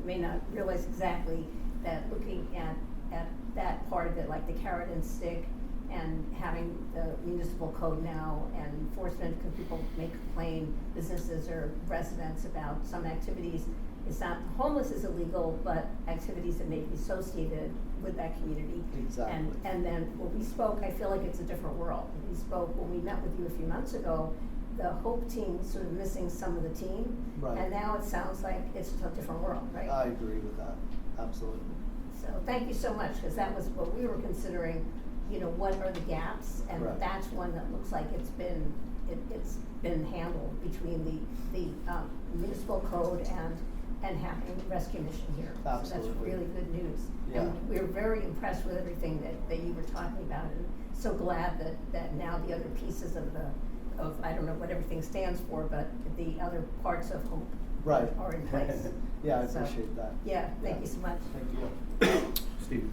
may not realize exactly that looking at that part of it, like the carrot and stick, and having the municipal code now and enforcement, because people may complain, businesses or residents, about some activities. It's not, homeless is illegal, but activities that may be associated with that community. Exactly. And then when we spoke, I feel like it's a different world. We spoke, when we met with you a few months ago, the Hope team was sort of missing some of the team. Right. And now it sounds like it's a different world, right? I agree with that, absolutely. So thank you so much, because that was what we were considering, what are the gaps? And Right. that's one that looks like it's been handled between the municipal code and having the rescue mission here. Absolutely. So that's really good news. Yeah. And we were very impressed with everything that you were talking about, and so glad that now the other pieces of I don't know what everything stands for, but the other parts of Hope Right. are in place. Yeah, I So, appreciate that. Yeah, thank you so much. Thank you. Steve?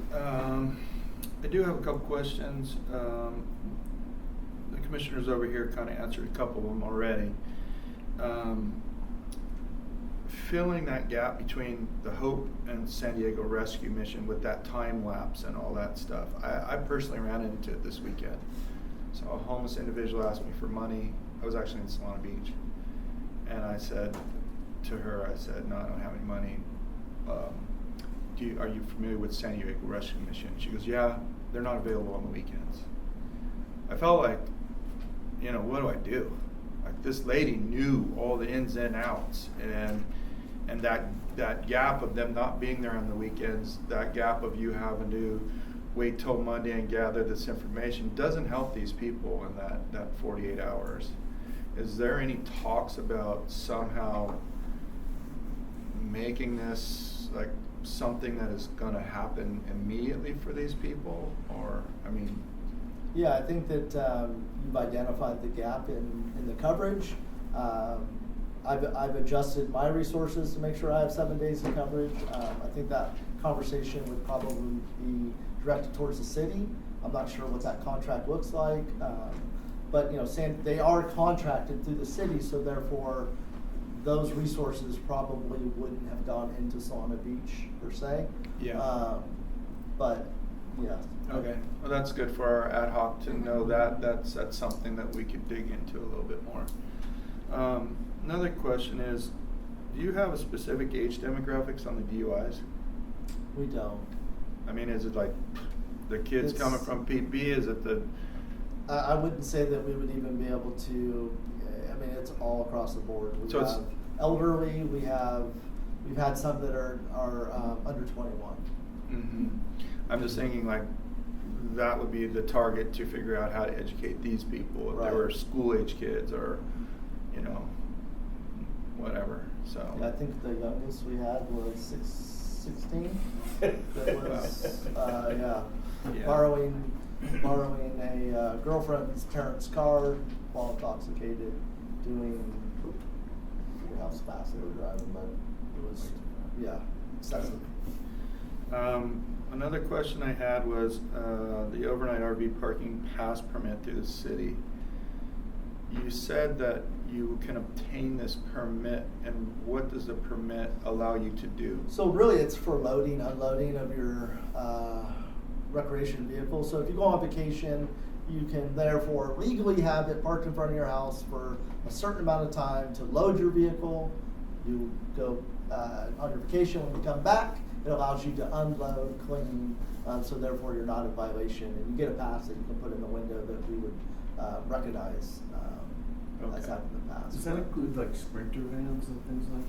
I do have a couple questions. The commissioners over here kind of answered a couple of them already. Filling that gap between the Hope and San Diego Rescue Mission with that time lapse and all that stuff. I personally ran into it this weekend. So a homeless individual asked me for money. I was actually in Solana Beach. And I said to her, no, I don't have any money. Are you familiar with San Diego Rescue Mission? She goes, yeah, they're not available on the weekends. I felt like, what do I do? Like, this lady knew all the ins and outs, and that gap of them not being there on the weekends, that gap of you having to wait till Monday and gather this information doesn't help these people in that 48 hours. Is there any talks about somehow making this like something that is going to happen immediately for these people? Or, Yeah, I think that you've identified the gap in the coverage. I've adjusted my resources to make sure I have 7 days of coverage. I think that conversation would probably be directed towards the city. I'm not sure what that contract looks like, but they are contracted through the city, so therefore those resources probably wouldn't have gone into Solana Beach per se. Yeah. But yeah. Okay, well, that's good for our ad hoc to know that. That's something that we could dig into a little bit more. Another question is, do you have a specific age demographics on the DUIs? We don't. Is it like the kids coming from PB? Is it the... I wouldn't say that we would even be able to, it's all across the board. We So it's have elderly, we've had some that are under 21. Mm-hmm. I'm just thinking like that would be the target to figure out how to educate these people if Right. they were school age kids or, whatever. So I think the youngest we had was 16. That was Yeah. borrowing a girlfriend's parents' car while intoxicated, doing, I forget how fast they were driving, but it was excessive. Another question I had was the overnight RV parking pass permit through the city. You said that you can obtain this permit, and what does the permit allow you to do? So really it's for loading, unloading of your recreation vehicle. So if you go on vacation, you can therefore legally have it parked in front of your house for a certain amount of time to load your vehicle. You go on your vacation. When you come back, it allows you to unload, clean, so therefore you're not in violation, and you get a pass that you can put in the window that we would recognize as having the pass. Does that include like Sprinter vans and things like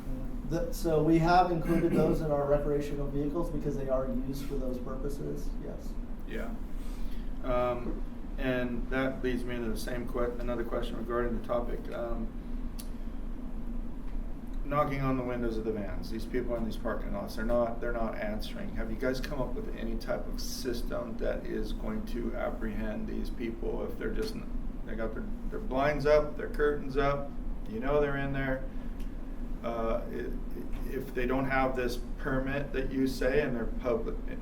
that? So we have included those in our recreational vehicles because they are used for those purposes, yes. Yeah. And that leads me into the same another question regarding the topic. Knocking on the windows of the vans. These people in these parking lots, they're not answering. Have you guys come up with any type of system that is going to apprehend these people if they got their blinds up, their curtains up, they're in there? if they don't have this permit that you say and they're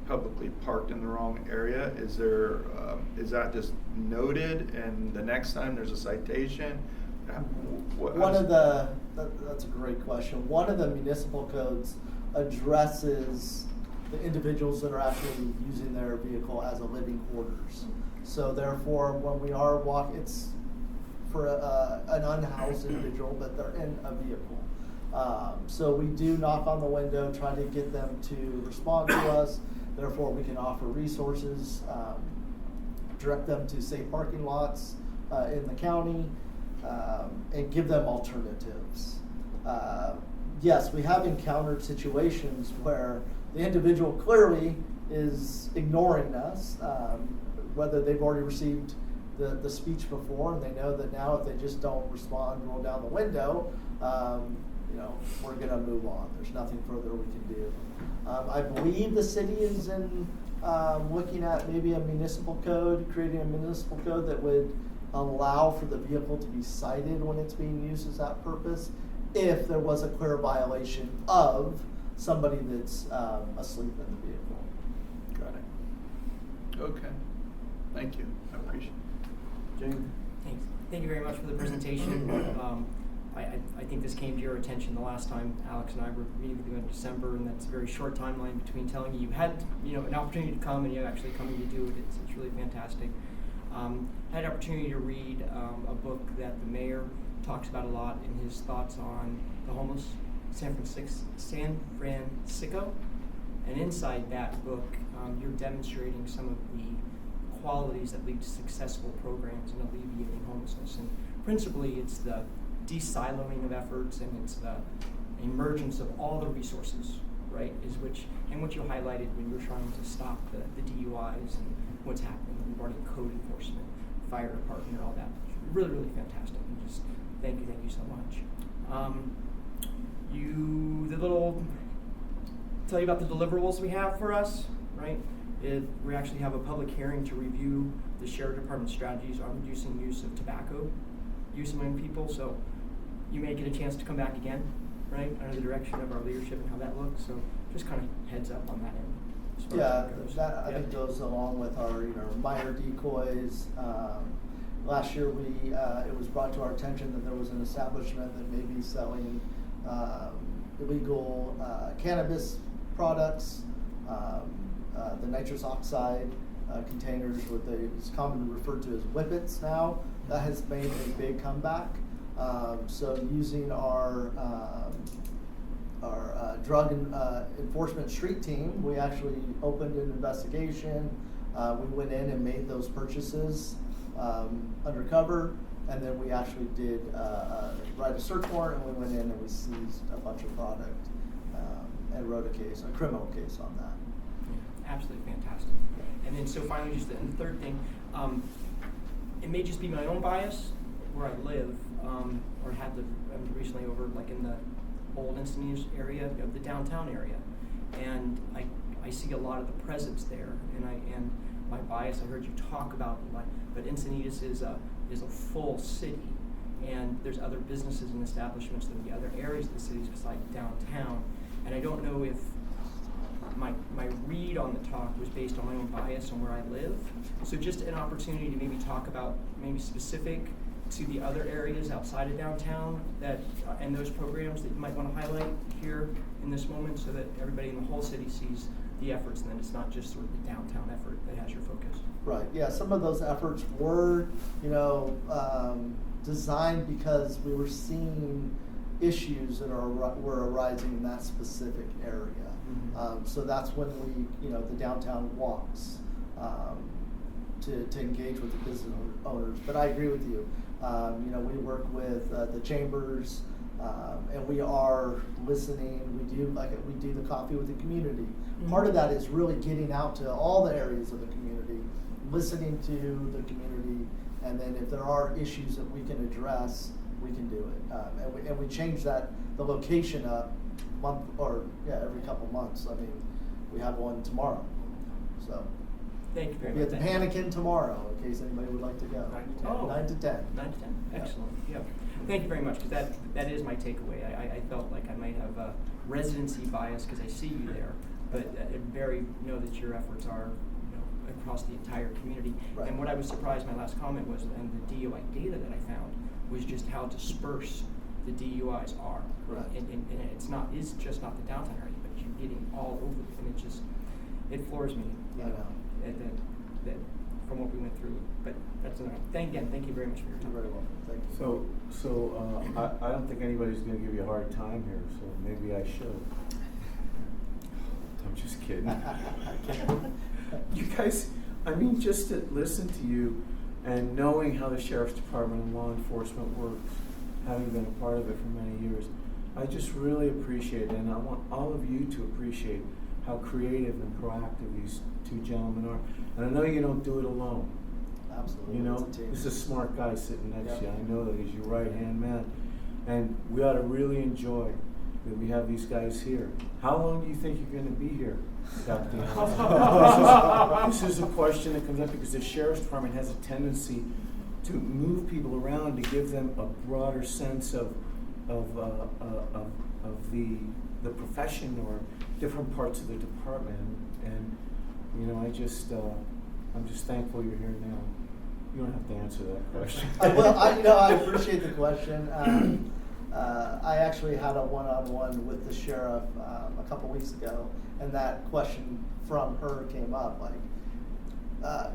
publicly parked in the wrong area, is that just noted and the next time there's a citation? That's a great question. One of the municipal codes addresses the individuals that are actually using their vehicle as a living quarters. So therefore, when we are it's for an unhoused individual, but they're in a vehicle. So we do knock on the window, try to get them to respond to us. Therefore, we can offer resources, direct them to safe parking lots in the county, and give them alternatives. Yes, we have encountered situations where the individual clearly is ignoring us, whether they've already received the speech before and they know that now if they just don't respond, roll down the window, we're going to move on. There's nothing further we can do. I believe the city is in looking at maybe a municipal code, creating a municipal code that would allow for the vehicle to be cited when it's being used as that purpose, if there was a clear violation of somebody that's asleep in the vehicle. Got it. Okay. Thank you. I appreciate it. Jane? Thanks. Thank you very much for the presentation. I think this came to your attention the last time Alex and I were meeting with you in December, and that's a very short timeline between telling you had an opportunity to come and you actually coming to do it. It's really fantastic. I had an opportunity to read a book that the mayor talks about a lot in his thoughts on the homeless San Francisco, and inside that book, you're demonstrating some of the qualities that lead to successful programs in alleviating homelessness. And principally, it's the de-siloing of efforts, and it's the emergence of all the resources, right? What you highlighted when you're trying to stop the DUIs and what's happening regarding code enforcement, fire department, all that. Really, really fantastic. And just thank you so much. Tell you about the deliverables we have for us, right? We actually have a public hearing to review the Sheriff Department strategies on reducing use of tobacco use among people. So you may get a chance to come back again, right, under the direction of our leadership and how that looks. So just kind of heads up on that end. That I think goes along with our minor decoys. Last year it was brought to our attention that there was an establishment that may be selling illegal cannabis products, the nitrous oxide containers, it's commonly referred to as whippets now. That has made a big comeback. So using our drug enforcement street team, we actually opened an investigation. We went in and made those purchases undercover, and then we actually did write a search warrant, and we went in and we seized a bunch of product and wrote a criminal case on that. Yeah, absolutely fantastic. And then so finally, just the third thing, it may just be my own bias where I live, or have lived recently over like in the old Encinitas area, the downtown area, and I see a lot of the presence there, and my bias, I heard you talk about, but Encinitas is a full city, and there's other businesses and establishments in the other areas of the city besides downtown, and I don't know if my read on the talk was based on my own bias on where I live. So just an opportunity to maybe talk about maybe specific to the other areas outside of downtown that and those programs that you might want to highlight here in this moment, so that everybody in the whole city sees the efforts, and then it's not just sort of the downtown effort that has your focus. Right. Yeah. Some of those efforts were, designed because we were seeing issues that were arising in that specific area. Mm-hmm. So that's when we, the downtown walks to engage with the business owners. But I agree with you. We work with the chambers, and we are listening. We do the coffee with the community. Mm-hmm. Part of that is really getting out to all the areas of the community, listening to the community, and then if there are issues that we can address, we can do it. And we change the location up every couple months. I mean, we have one tomorrow. So. Thank you very We'll much. be at the Panikin tomorrow, in case anybody would like to go. 9 to 10. Oh. 9 to 10. 9 to 10, excellent, yeah. Thank you very much, because that is my takeaway. I felt like I might have a residency bias because I see you there, but know that your efforts are, across the entire community. Right. And what I was surprised, my last comment was, and the DUI data that I found, was just how dispersed the DUIs are. Right. And it's just not the downtown area, but you're getting all over, and it floors me, I know. that from what we went through. But that's enough. Thank you very much for your time. You're very welcome. Thank you. So I don't think anybody's gonna give you a hard time here, so maybe I should. I'm just kidding. You guys, I mean, just to listen to you and knowing how the Sheriff's Department and law enforcement works, having been a part of it for many years, I just really appreciate it, and I want all of you to appreciate how creative and proactive these two gentlemen are. And I know you don't do it alone. Absolutely. You know, It's a team. this is a smart guy sitting next to you. Yep. I know that he's your right-hand man. And we ought to really enjoy that we have these guys here. How long do you think you're going to be here, Captain? This is a question that comes up because the Sheriff's Department has a tendency to move people around to give them a broader sense of the profession or different parts of the department. And I'm just thankful you're here now. You don't have to answer that question. I appreciate the question. I actually had a one-on-one with the sheriff a couple weeks ago, and that question from her came up.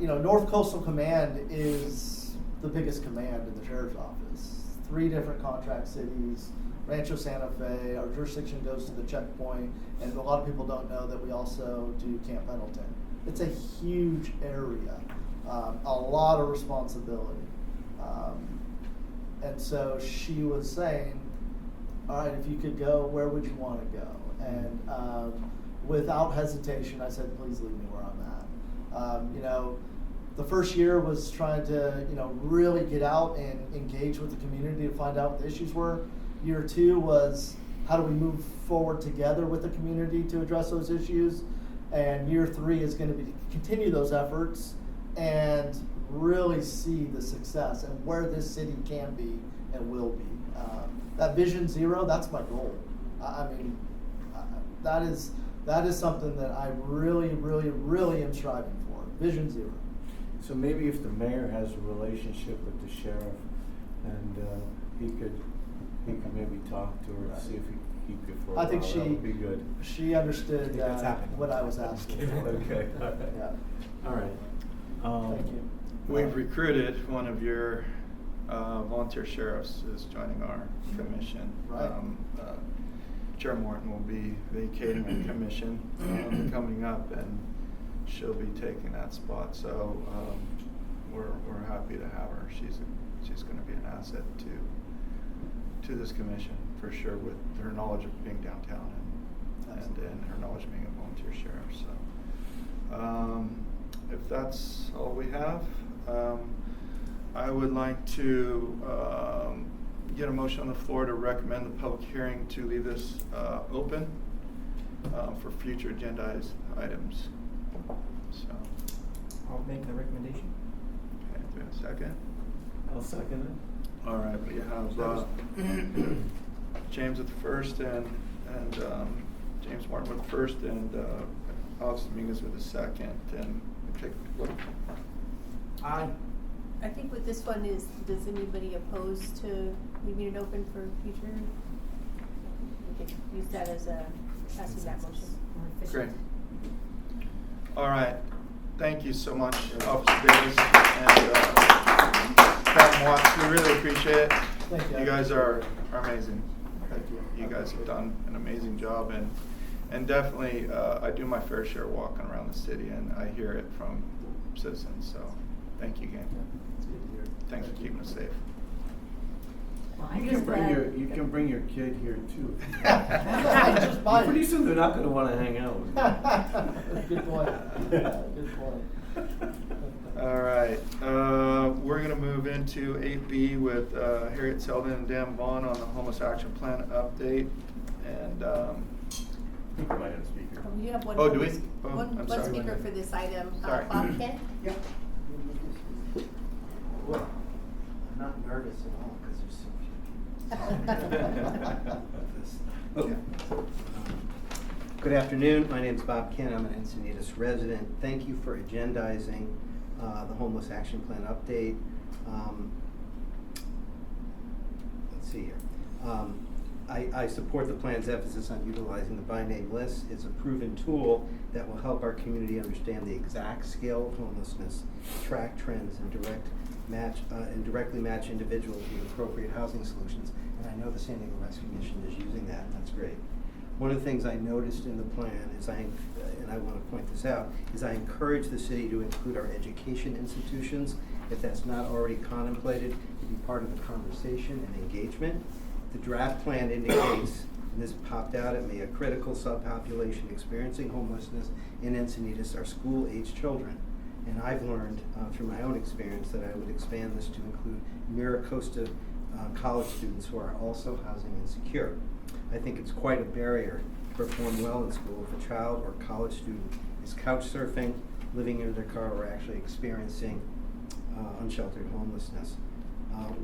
North Coastal Command is the biggest command in the sheriff's office. 3 different contract cities, Rancho Santa Fe. Our jurisdiction goes to the checkpoint, and a lot of people don't know that we also do Camp Pendleton. It's a huge area, a lot of responsibility. And so she was saying, all right, if you could go, where would you want to go? And without hesitation, I said, please leave me where I'm at. The first year was trying to, really get out and engage with the community to find out what the issues were. Year 2 was, how do we move forward together with the community to address those issues? And year 3 is going to be to continue those efforts and really see the success and where this city can be and will be. That Vision Zero, that's my goal. That is something that I really, really, really am striving for. Vision Zero. So maybe if the mayor has a relationship with the sheriff, and he could maybe talk to her and see if he could for a I think while, that would be good. she understood that's happening. what I was asking for. Okay. Yeah. All right. Thank you. We've recruited one of your volunteer sheriffs is joining our commission. Right. Chair Morton will be vacating a commission coming up, and she'll be taking that spot. So we're happy to have her. She's going to be an asset to this commission for sure, with her knowledge of being downtown and her knowledge of being a volunteer sheriff. So if that's all we have, I would like to get a motion on the floor to recommend the public hearing to leave this open for future agendized items. So, I'll make the recommendation. okay, do we have a second? I'll second it. All right, we have James with the first and James Martin with the first, and Alex Dominguez with the second, and take a vote. Aye. I think with this one is, does anybody oppose to leaving it open for future? We could use that as passing that motion more efficiently. Great. All right. Thank you so much, Officer Davis and Captain Watts. We really appreciate it. Thank you. You guys are amazing. Thank you. You guys have done an amazing job, and definitely I do my fair share walking around the city, and I hear it from citizens. So thank you again. It's good to hear. Thanks for keeping us safe. You can bring your kid here too. Just buy it. Pretty soon they're not going to want to hang out with you. Good point. Good point. All right, we're going to move into 8B with Harriet Selden and Dan Vaughn on the Homeless Action Plan update. And We might have a speaker. We have one. Oh, do we? Oh, One I'm one sorry. speaker for this item, Sorry. Bob Kent. Yeah. Well, I'm not nervous at all because there's so few. Okay. Good afternoon, my name is Bob Kent, I'm an Encinitas resident. Thank you for agendizing the Homeless Action Plan update. Let's see here. I support the plan's emphasis on utilizing the by name list. It's a proven tool that will help our community understand the exact scale of homelessness, track trends, and directly match individuals with appropriate housing solutions. And I know the San Diego Rescue Mission is using that, and that's great. One of the things I noticed in the plan is and I want to point this out, is I encourage the city to include our education institutions, if that's not already contemplated, to be part of the conversation and engagement. The draft plan indicates, and this popped out at me, a critical subpopulation experiencing homelessness in Encinitas are school-aged children. And I've learned through my own experience that I would expand this to include MiraCosta college students who are also housing insecure. I think it's quite a barrier to perform well in school if a child or college student is couch surfing, living in their car, or actually experiencing unsheltered homelessness.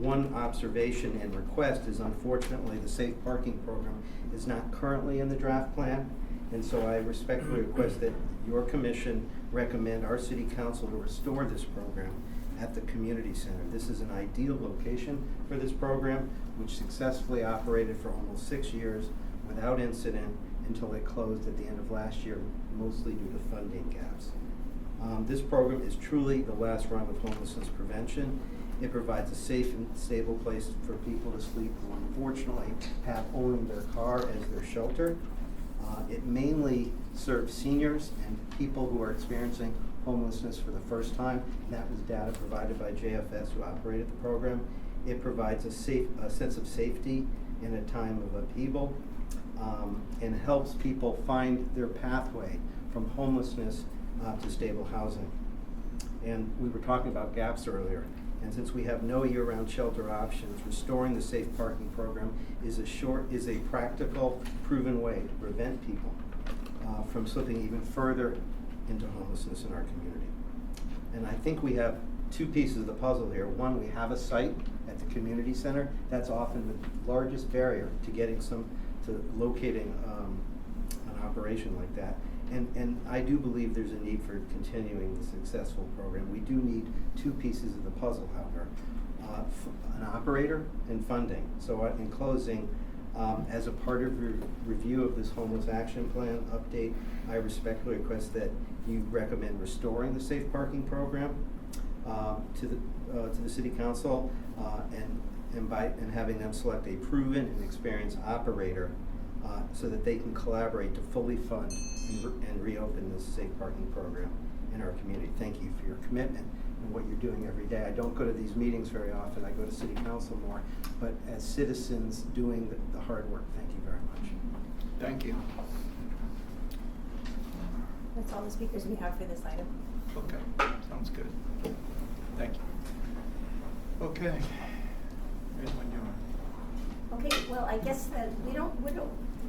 One observation and request is, unfortunately, the safe parking program is not currently in the draft plan, and so I respectfully request that your commission recommend our city council to restore this program at the community center. This is an ideal location for this program, which successfully operated for almost 6 years without incident until it closed at the end of last year, mostly due to funding gaps. This program is truly the last rung of homelessness prevention. It provides a safe and stable place for people to sleep who unfortunately have only their car as their shelter. It mainly serves seniors and people who are experiencing homelessness for the first time. That was data provided by JFS, who operated the program. It provides a sense of safety in a time of upheaval, and helps people find their pathway from homelessness to stable housing. And we were talking about gaps earlier. And since we have no year-round shelter options, restoring the safe parking program is a practical, proven way to prevent people from slipping even further into homelessness in our community. And I think we have two pieces of the puzzle here. One, we have a site at the community center. That's often the largest barrier to locating an operation like that. And I do believe there's a need for continuing the successful program. We do need two pieces of the puzzle, however, an operator and funding. So in closing, as a part of your review of this Homeless Action Plan update, I respectfully request that you recommend restoring the safe parking program to the City Council and having them select a proven and experienced operator so that they can collaborate to fully fund and reopen this safe parking program in our community. Thank you for your commitment and what you're doing every day. I don't go to these meetings very often. I go to City Council more, but as citizens doing the hard work, thank you very much. Thank you. That's all the speakers we have for this item. Okay, sounds good. Thank you. Okay. Here's one you want. Okay, well, I guess that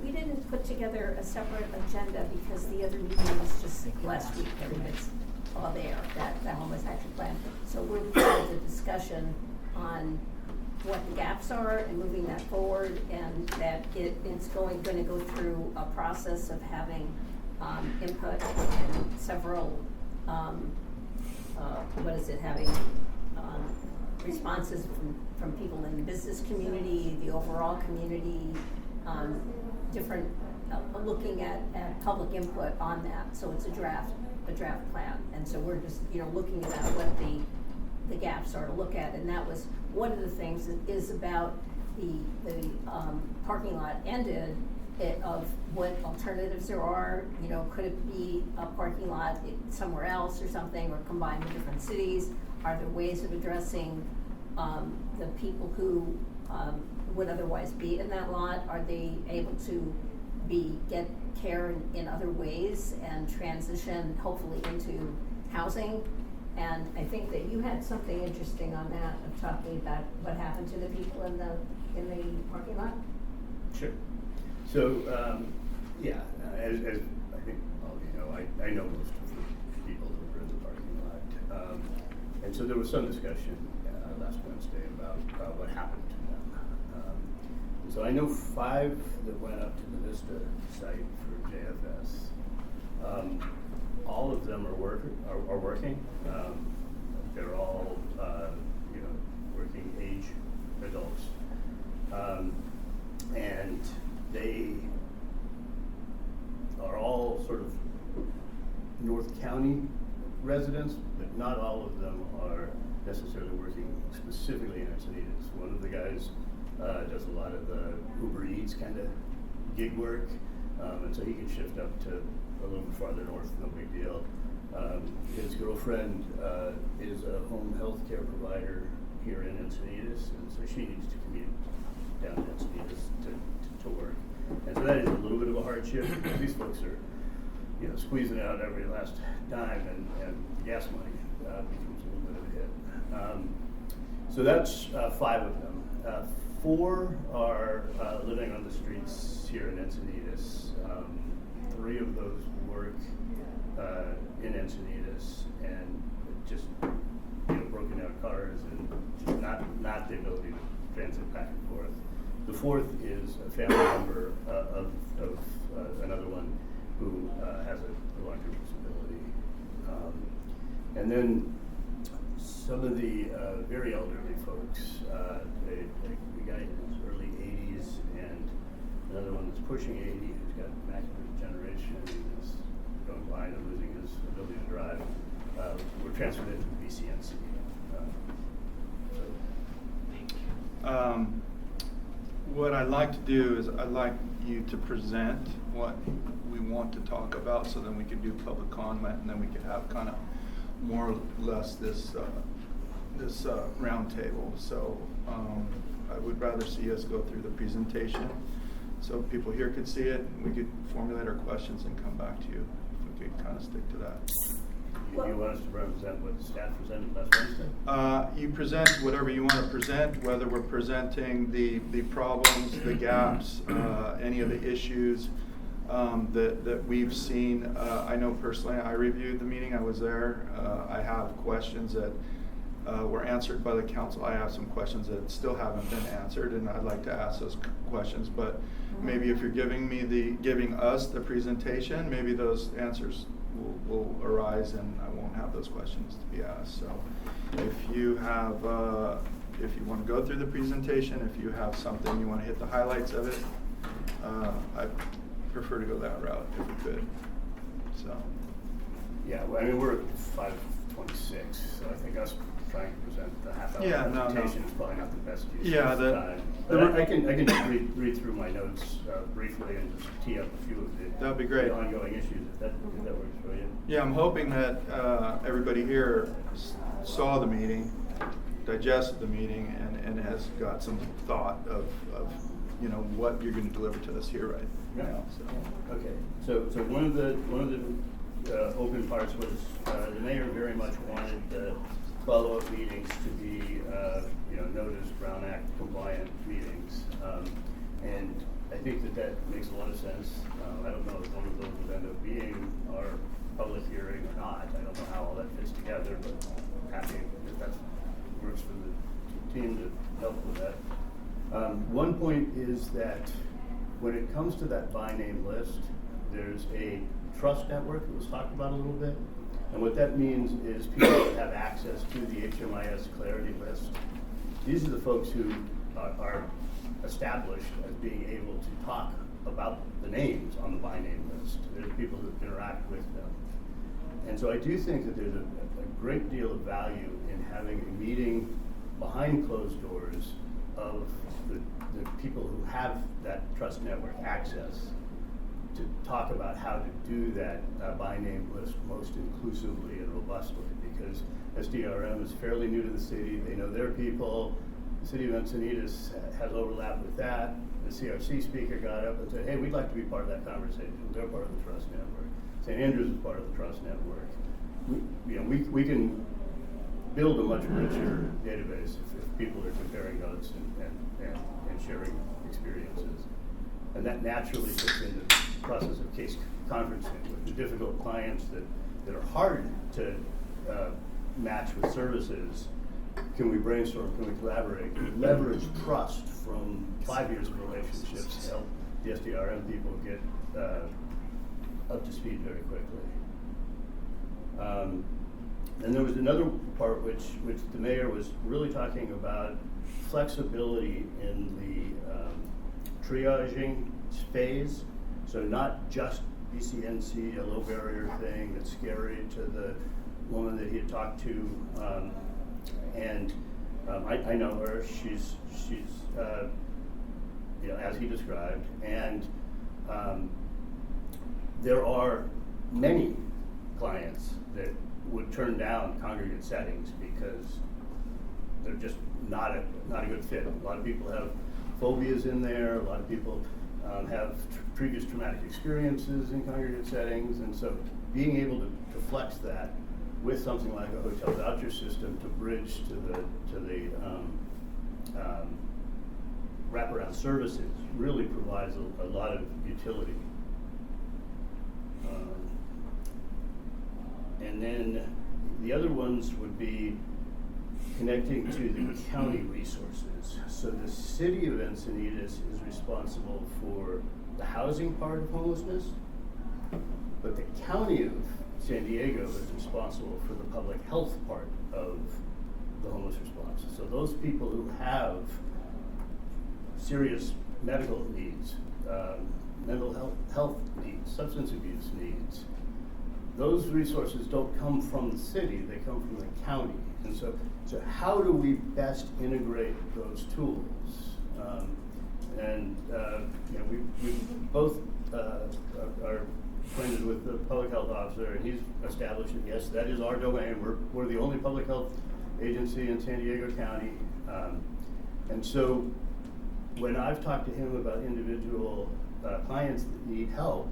we didn't put together a separate agenda because the other meeting was just last week, everybody's all there, that Homeless Action Plan. So we're part of the discussion on what the gaps are and moving that forward, and that it's going to go through a process of having input and several, having responses from people in the business community, the overall community, different, looking at public input on that. So it's a draft plan. And so we're just, looking at what the gaps are to look at. And that was one of the things that is about the parking lot ended, of what alternatives there are. Could it be a parking lot somewhere else or something, or combined with different cities? Are there ways of addressing the people who would otherwise be in that lot? Are they able to get care in other ways and transition hopefully into housing? And I think that you had something interesting on that, of talking about what happened to the people in the parking lot. Sure. So Yeah, as I think all of you know, I know most of the people who were in the parking lot. And so there was some discussion last Wednesday about what happened to them. So I know 5 that went up to the Vista site for JFS. All of them are working. They're all working age adults, and they are all sort of North County residents, but not all of them are necessarily working specifically in Encinitas. One of the guys does a lot of the Uber Eats kind of gig work, and so he can shift up to a little bit farther north, no big deal. His girlfriend is a home health care provider here in Encinitas, and so she needs to commute down to Encinitas to work. And so that is a little bit of a hardship. These folks are, squeezing out every last dime, and gas money becomes a little bit of a hit. So that's 5 of them. 4 are living on the streets here in Encinitas. 3 of those work in Encinitas, and just broken out cars and just not the ability to transit back and forth. The 4th is a family member of another one who has a long-term disability. And then some of the very elderly folks, a guy in his early 80s and another one that's pushing 80 who's got macular degeneration and is going blind and losing his ability to drive, were transferred into the BCNC. What I'd like to do is I'd like you to present what we want to talk about, so then we could do public comment, and then we could have kind of more or less this round table. So I would rather see us go through the presentation so people here could see it, and we could formulate our questions and come back to you if we could kind of stick to that. You want us to represent what the staff presented last Wednesday? You present whatever you want to present, whether we're presenting the problems, the gaps, any of the issues that we've seen. I know personally, I reviewed the meeting, I was there. I have questions that were answered by the council. I have some questions that still haven't been answered, and I'd like to ask those questions. But maybe if you're giving us the presentation, maybe those answers will arise, and I won't have those questions to be asked. So if you have, if you want to go through the presentation, if you have something you want to hit the highlights of it, I prefer to go that route if we could. So. Yeah, well, I mean, we're at 5:26, so I think us trying to present the half-hour presentation is probably not the best use of time. But I can just read through my notes briefly and just tee up a few of the ongoing issues, if that works for you. Yeah, I'm hoping that everybody here saw the meeting, digested the meeting, and has got some thought of what you're going to deliver to us here right now. So. Okay, so one of the open parts was the mayor very much wanted the follow-up meetings to be notice Brown Act compliant meetings, and I think that makes a lot of sense. I don't know if one of those would end up being our public hearing or not. I don't know how all that fits together, but happy if that works for the team to help with that. One point is that when it comes to that by name list, there's a trust network that was talked about a little bit. And what that means is people that have access to the HMIS Clarity list. These are the folks who are established as being able to talk about the names on the by name list. There's people who interact with them. And so I do think that there's a great deal of value in having a meeting behind closed doors of the people who have that trust network access to talk about how to do that by name list most inclusively and robustly, because SDRM is fairly new to the city. They know their people. The city of Encinitas has overlap with that. The CRC speaker got up and said, hey, we'd like to be part of that conversation. They're part of the trust network. St. Andrews is part of the trust network. We can build a much richer database if people are comparing notes and sharing experiences. And that naturally fits into the process of case conferencing with the difficult clients that are hard to match with services. Can we brainstorm? Can we collaborate? Can we leverage trust from 5 years of relationships to help the SDRM people get up to speed very quickly? And there was another part which the mayor was really talking about flexibility in the triaging phase. So not just BCNC, a low barrier thing that's scary to the woman that he had talked to. I know her. She's you know, as he described, and there are many clients that would turn down congregate settings because they're just not a good fit. A lot of people have phobias in there. A lot of people have previous traumatic experiences in congregate settings, and so being able to flex that with something like a hotel voucher system to bridge to the wraparound services really provides a lot of utility. And then the other ones would be connecting to the county resources. So the city of Encinitas is responsible for the housing part of homelessness, but the county of San Diego is responsible for the public health part of the homeless response. So those people who have serious medical needs, mental health needs, substance abuse needs, those resources don't come from the city, they come from the county. And so how do we best integrate those tools? You know, we both are acquainted with the public health officer, and he's established that yes, that is our domain. We're the only public health agency in San Diego County. And so when I've talked to him about individual clients that need help,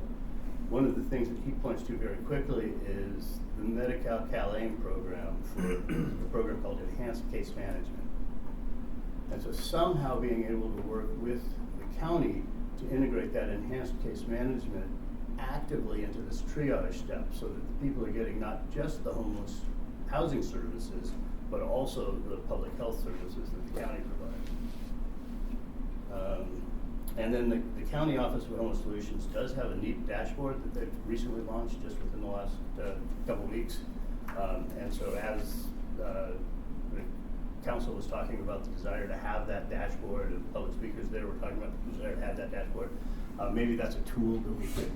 one of the things that he points to very quickly is the Medi-Cal Cal-AIM program for a program called Enhanced Case Management. And so somehow being able to work with the county to integrate that enhanced case management actively into this triage step so that the people are getting not just the homeless housing services, but also the public health services that the county provides. And then the County Office of Homeless Solutions does have a neat dashboard that they've recently launched just within the last couple weeks. And so as the council was talking about the desire to have that dashboard, and public speakers there were talking about the desire to have that dashboard, maybe that's a tool that we could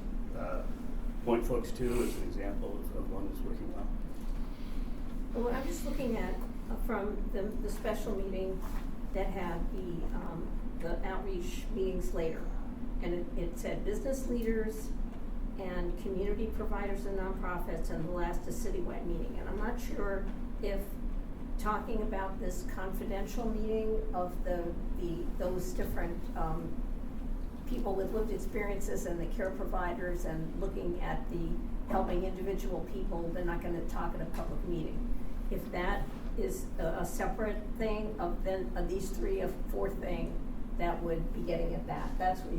point folks to as an example of one that's working well. Well, I was looking at from the special meeting that had the outreach meetings later, and it said business leaders and community providers and nonprofits, and the last a citywide meeting. And I'm not sure if talking about this confidential meeting of those different people with lived experiences and the care providers and looking at the helping individual people, they're not going to talk at a public meeting. If that is a separate thing of these three or four thing, that would be getting at that. That's what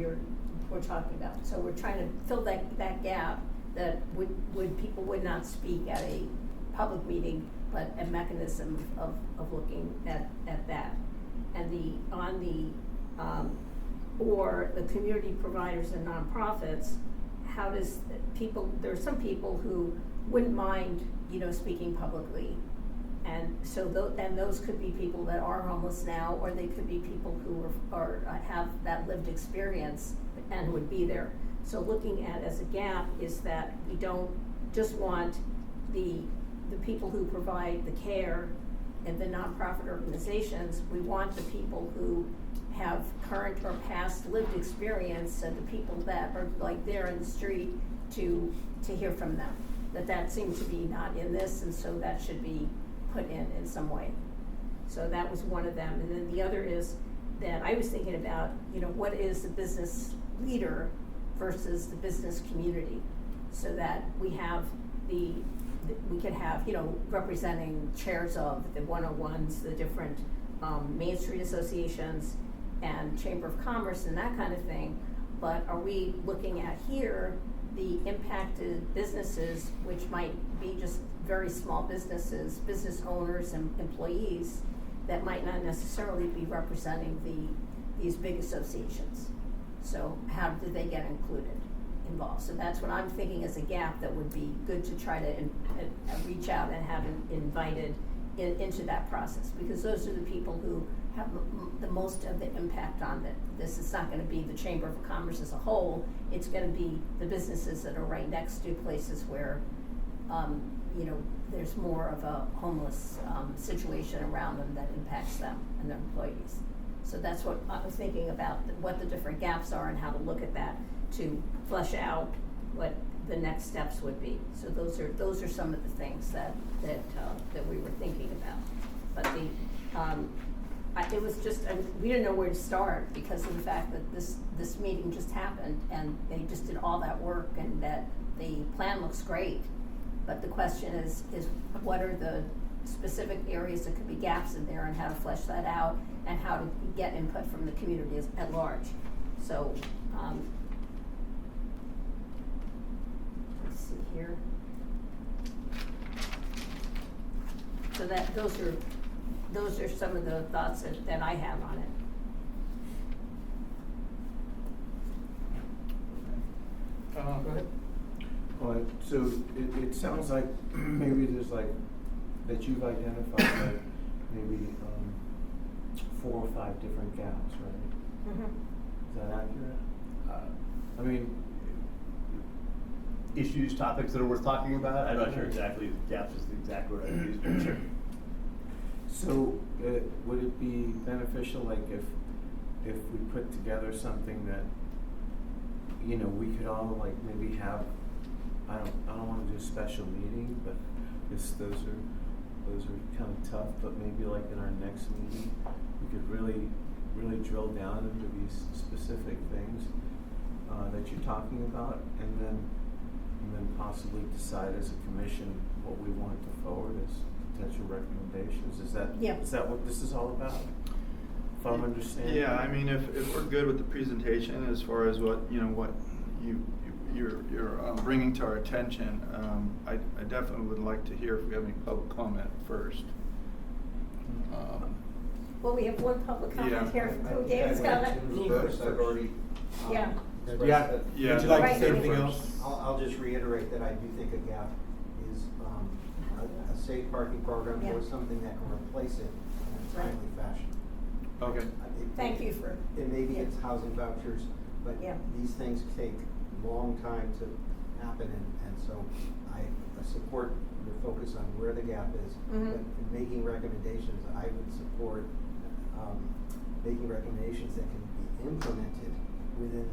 we're talking about. So we're trying to fill that gap that people would not speak at a public meeting, but a mechanism of looking at that. And or the community providers and nonprofits, how does there are some people who wouldn't mind, speaking publicly. And so those could be people that are homeless now, or they could be people who have that lived experience and would be there. So looking at as a gap is that we don't just want the people who provide the care and the nonprofit organizations. We want the people who have current or past lived experience, and the people that are like there in the street to hear from them. That seems to be not in this, and so that should be put in some way. So that was one of them. And then the other is that I was thinking about, what is the business leader versus the business community, so that we could have, representing chairs of the 101s, the different Main Street associations and Chamber of Commerce and that kind of thing, but are we looking at here the impacted businesses, which might be just very small businesses, business owners and employees that might not necessarily be representing these big associations? So how do they get involved? So that's what I'm thinking is a gap that would be good to try to reach out and have invited into that process, because those are the people who have the most of the impact on this. It's not going to be the Chamber of Commerce as a whole. It's going to be the businesses that are right next to places where, there's more of a homeless situation around them that impacts them and their employees. So that's what I was thinking about, what the different gaps are and how to look at that to flesh out what the next steps would be. So those are some of the things that we were thinking about. But it was just, we didn't know where to start because of the fact that this meeting just happened and they just did all that work and that the plan looks great. But the question is what are the specific areas that could be gaps in there and how to flesh that out and how to get input from the community at large. So let's see here. So those are some of the thoughts that I have on it. Go ahead. So it sounds like maybe there's that you've identified maybe 4 or 5 different gaps, right? Mm-hmm. Is that accurate? I mean, issues, topics that are worth talking about. I'm not sure exactly. Gaps is the exact word I use, but sure. So would it be beneficial, if we put together something that we could all maybe have? I don't want to do a special meeting, but those are kind of tough. But maybe in our next meeting, we could really drill down into these specific things that you're talking about, and then possibly decide as a commission what we want to forward as potential recommendations. Is that what this is all about? If I'm understanding. Yeah, I mean, if we're good with the presentation as far as what you're bringing to our attention, I definitely would like to hear if we have any public comment first. Well, we have one public comment Yeah. here. Who gave us comment? First, I've already. Yeah. Yeah. Would you like Right. to say anything First. else? I'll just reiterate that I do think a gap is a safe parking program Yeah. or something that can replace it in a Right. timely fashion. Okay. Thank you for. And maybe yeah. it's housing vouchers, but Yeah. these things take a long time to happen, and so I support your focus on where the gap is. Mhm. But in making recommendations, I would support making recommendations that can be implemented within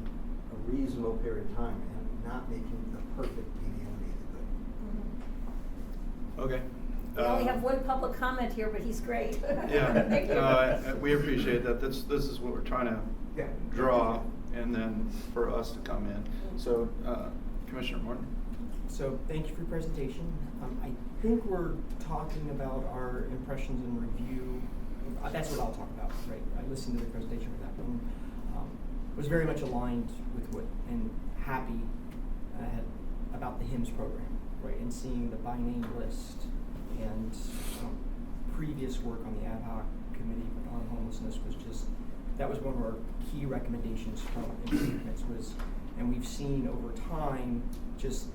a reasonable period of time and not making the perfect medium either. Okay. We only have one public comment here, but he's great. Yeah. Thank you. No, we appreciate that. This is what we're trying to draw, and then for us to come in. So, Commissioner Morton. So thank you for your presentation. I think we're talking about our impressions and review. That's what I'll talk about, right? I listened to the presentation for that one. Was very much aligned with what and happy about the HIMSS program, right? And seeing the by name list and previous work on the ad hoc committee on homelessness that was one of our key recommendations from improvements and we've seen over time just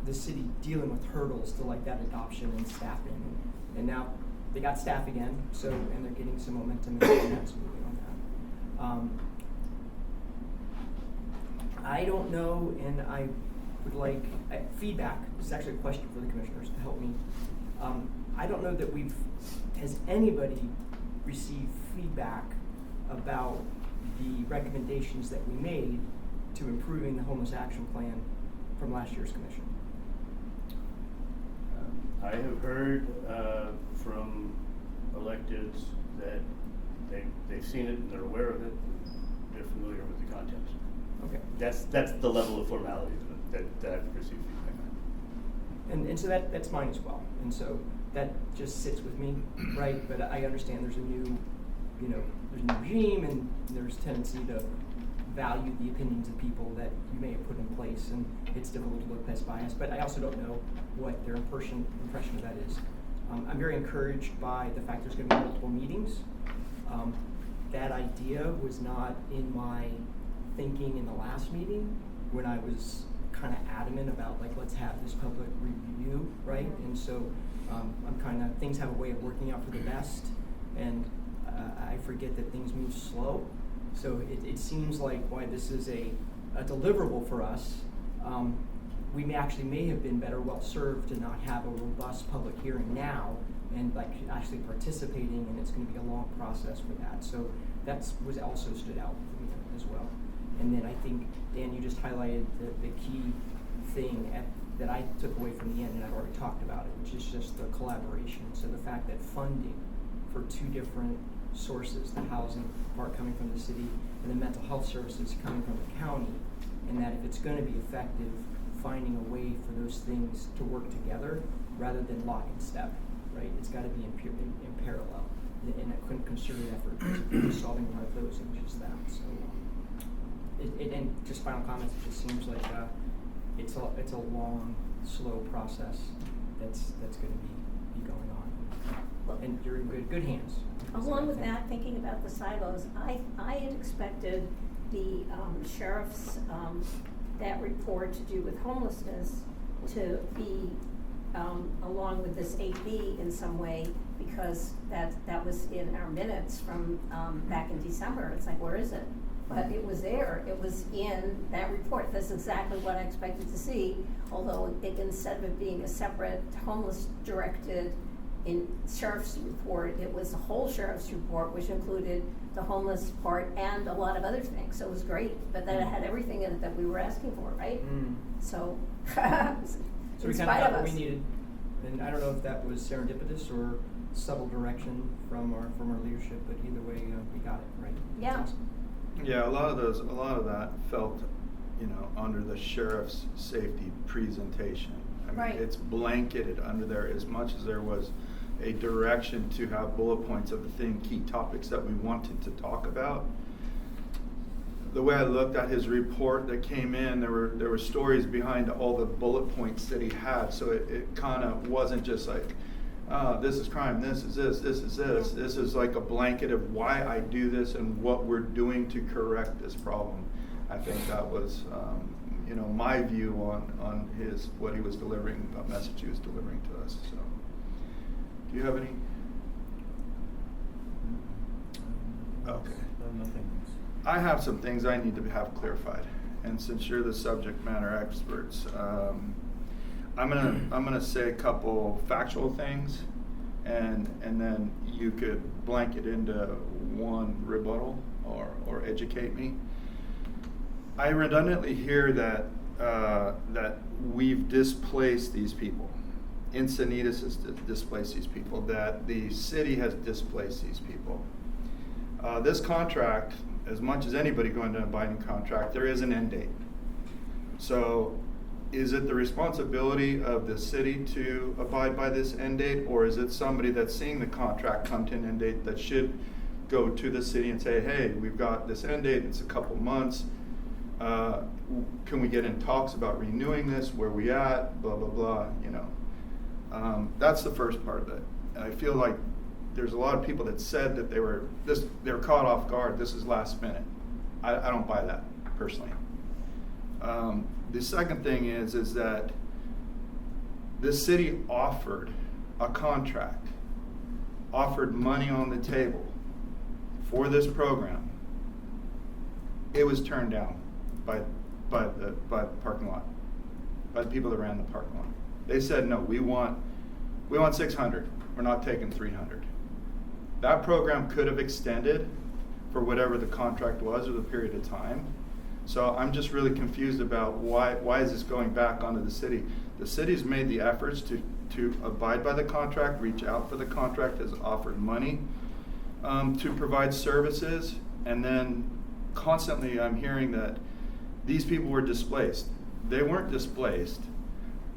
the city dealing with hurdles to that adoption and staffing, and now they got staff again, and they're getting some momentum and that's moving on that. I don't know, and I would like feedback. This is actually a question for the commissioners to help me. I don't know that has anybody received feedback about the recommendations that we made to improving the homeless action plan from last year's commission? I have heard from electeds that they've seen it and they're aware of it. They're familiar with the content. Okay. That's the level of formality that I've received feedback on. And so that's mine as well. And so that just sits with me, right? But I understand there's a new regime, and there's tendency to value the opinions of people that you may have put in place, and it's difficult to look past bias, but I also don't know what their impression of that is. I'm very encouraged by the fact there's going to be multiple meetings. That idea was not in my thinking in the last meeting when I was kind of adamant about, like, let's have this public review, right? And so I'm kind of, things have a way of working out for the best, and I forget that things move slow. So it seems like why this is a deliverable for us. We may have been better well served to not have a robust public hearing now and like actually participating, and it's going to be a long process for that. So that's was also stood out for me as well. And then I think, Dan, you just highlighted the key thing that I took away from the end, and I've already talked about it, which is just the collaboration. So the fact that funding for two different sources, the housing part coming from the city and the mental health services coming from the county, and that if it's going to be effective, finding a way for those things to work together rather than lock in step, right? It's got to be in parallel, in a concerted effort to solving one of those and just that. So, and just final comments. It just seems like it's a long, slow process that's going to be going on, and you're in good hands. Along with that, thinking about the silos, I had expected the sheriff's that report to do with homelessness to be along with this 8B in some way, because that was in our minutes from back in December. It's like, where is it? But it was there. It was in that report. That's exactly what I expected to see, although instead of it being a separate homeless directed in sheriff's report, it was a whole sheriff's report, which included the homeless part and a lot of other things. So it was great, but then it had everything in it that we were asking for, right? So, so we kind of got what we needed, and I don't know if that was serendipitous or subtle direction from our leadership, but either way, we got it right. Yeah. Awesome. Yeah, a lot of that felt, under the sheriff's safety presentation. I mean, Right. It's blanketed under there as much as there was a direction to have bullet points of the key topics that we wanted to talk about. The way I looked at his report that came in, there were stories behind all the bullet points that he had. So it kind of wasn't just like, this is crime, this is this is this. This is like a blanket of why I do this and what we're doing to correct this problem. I think that was, my view on what he was delivering, what message he was delivering to us. So, do you have any? Okay. Nothing. I have some things I need to have clarified, and since you're the subject matter experts, I'm gonna say a couple factual things, and then you could blanket into one rebuttal or educate me. I redundantly hear that we've displaced these people. Encinitas has displaced these people. That the city has displaced these people. This contract, as much as anybody going to a binding contract, there is an end date. So, is it the responsibility of the city to abide by this end date, or is it somebody that's seeing the contract come to an end date that should go to the city and say, hey, we've got this end date, it's a couple months, can we get in talks about renewing this, where we at, blah, blah, blah, That's the first part of it. And I feel like there's a lot of people that said that they were caught off guard, this is last minute. I don't buy that, personally. The second thing is that the city offered a contract, offered money on the table for this program. It was turned down by the parking lot, by the people that ran the parking lot. They said, no, we want 600. We're not taking 300. That program could have extended for whatever the contract was or the period of time. So I'm just really confused about why is this going back onto the city? The city's made the efforts to abide by the contract, reach out for the contract, has offered money to provide services, and then constantly I'm hearing that these people were displaced. They weren't displaced.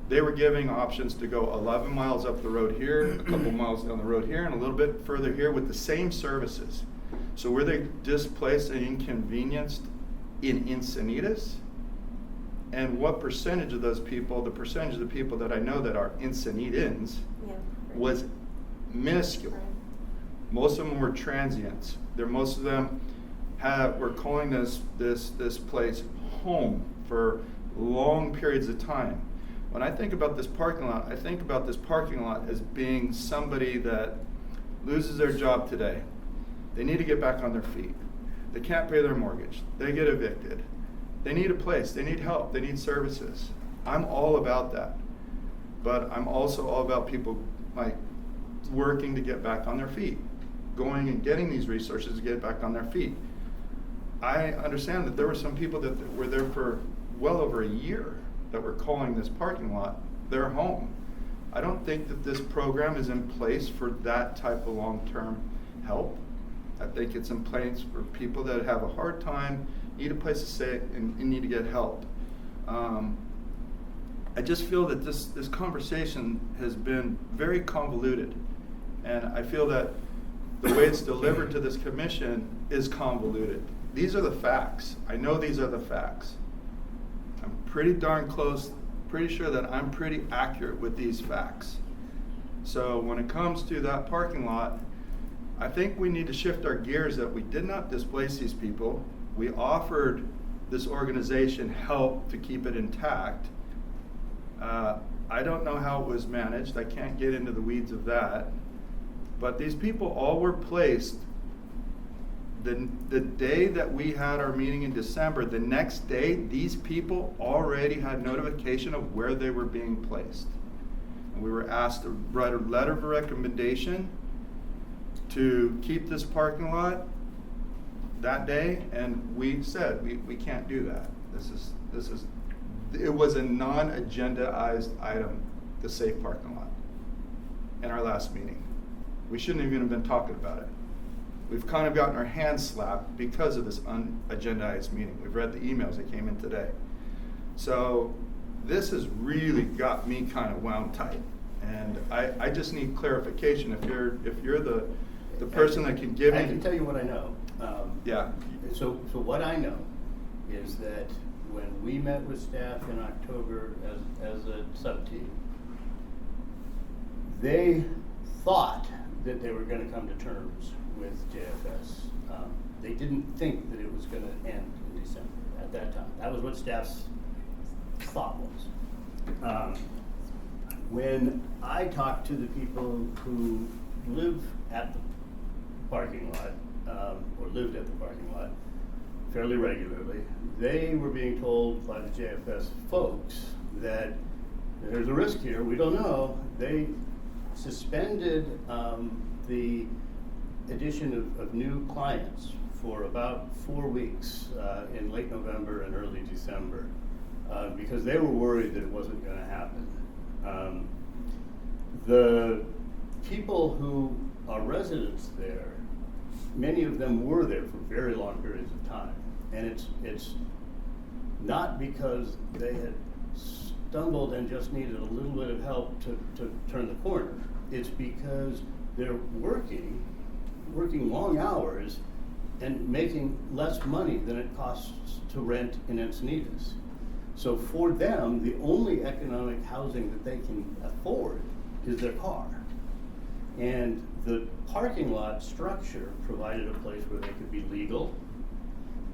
They were giving options to go 11 miles up the road here, a couple miles down the road here, and a little bit further here with the same services. So were they displaced and inconvenienced? in Encinitas, and what percentage of those people, the percentage of the people that I know that are Encinitans, was minuscule. Most of them were transients. Most of them were calling this place home for long periods of time. When I think about this parking lot, I think about this parking lot as being somebody that loses their job today. They need to get back on their feet. They can't pay their mortgage. They get evicted. They need a place. They need help. They need services. I'm all about that. But I'm also all about people like working to get back on their feet, going and getting these resources to get back on their feet. I understand that there were some people that were there for well over a year that were calling this parking lot their home. I don't think that this program is in place for that type of long-term help. I think it's in place for people that have a hard time, need a place to stay, and need to get help. I just feel that this conversation has been very convoluted, and I feel that the way it's delivered to this commission is convoluted. These are the facts. I know these are the facts. I'm pretty darn close, pretty sure that I'm pretty accurate with these facts. So when it comes to that parking lot, I think we need to shift our gears that we did not displace these people. We offered this organization help to keep it intact. I don't know how it was managed. I can't get into the weeds of that. But these people all were placed the day that we had our meeting in December. The next day, these people already had notification of where they were being placed. And we were asked to write a letter of recommendation to keep this parking lot that day, and we said we can't do that. It was a non-agendaized item, the safe parking lot, in our last meeting. We shouldn't even have been talking about it. We've kind of gotten our hands slapped because of this unagendized meeting. We've read the emails that came in today. So this has really got me kind of wound tight, and I just need clarification. If you're the person that can give me, I can tell you what I know. Yeah. So what I know is that when we met with staff in October as a sub-team, they thought that they were going to come to terms with JFS. They didn't think that it was going to end in December at that time. That was what staff's thought was. When I talked to the people who live at the parking lot, or lived at the parking lot fairly regularly, they were being told by the JFS folks that there's a risk here, we don't know. They suspended the addition of new clients for about 4 weeks in late November and early December because they were worried that it wasn't going to happen. The people who are residents there, many of them were there for very long periods of time, and it's not because they had stumbled and just needed a little bit of help to turn the corner. It's because they're working long hours and making less money than it costs to rent in Encinitas. So for them, the only economic housing that they can afford is their car. And the parking lot structure provided a place where they could be legal,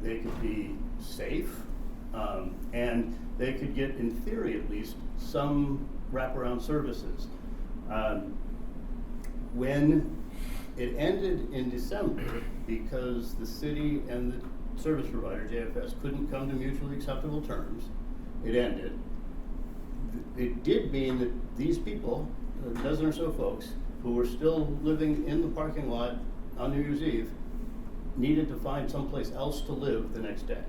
they could be safe, and they could get, in theory at least, some wraparound services. When it ended in December, because the city and the service provider, JFS, couldn't come to mutually acceptable terms, it ended. It did mean that these people, a dozen or so folks, who were still living in the parking lot on New Year's Eve, needed to find someplace else to live the next day.